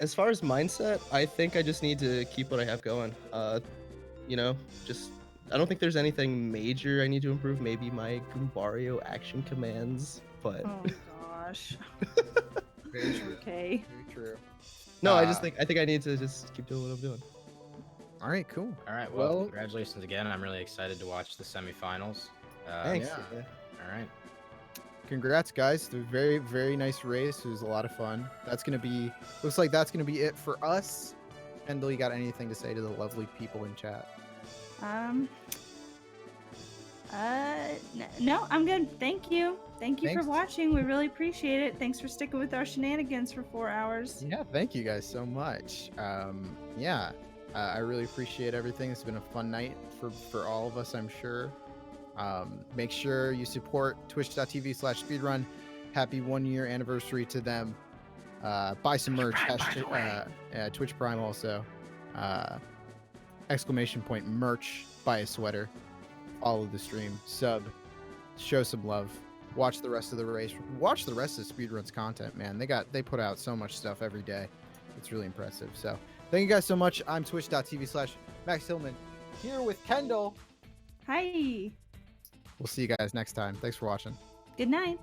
As far as mindset, I think I just need to keep what I have going. I don't think there's anything major I need to improve. Maybe my Goombario action commands, but oh gosh. Very true. Okay. Very true. No, I think I need to just keep doing what I'm doing. All right, cool. All right, well, congratulations again. I'm really excited to watch the semifinals. Thanks. Yeah. All right. Congrats, guys. The very, very nice race. It was a lot of fun. Looks like that's gonna be it for us. Kendall, you got anything to say to the lovely people in chat? No, I'm good. Thank you. Thank you Thanks. for watching. We really appreciate it. Thanks for sticking with our shenanigans for 4 hours. Yeah, thank you guys so much. Yeah, I really appreciate everything. It's been a fun night for all of us, I'm sure. Make sure you support twitch.tv/speedrun. Happy 1-year anniversary to them. Buy some merch. Twitch Prime also. Exclamation point merch. Buy a sweater. Follow the stream. Sub. Show some love. Watch the rest of the race. Watch the rest of Speedrun's content, man. They put out so much stuff every day. It's really impressive. So thank you guys so much. I'm twitch.tv/Max Hillman here with Kendall. Hi. We'll see you guys next time. Thanks for watching. Good night.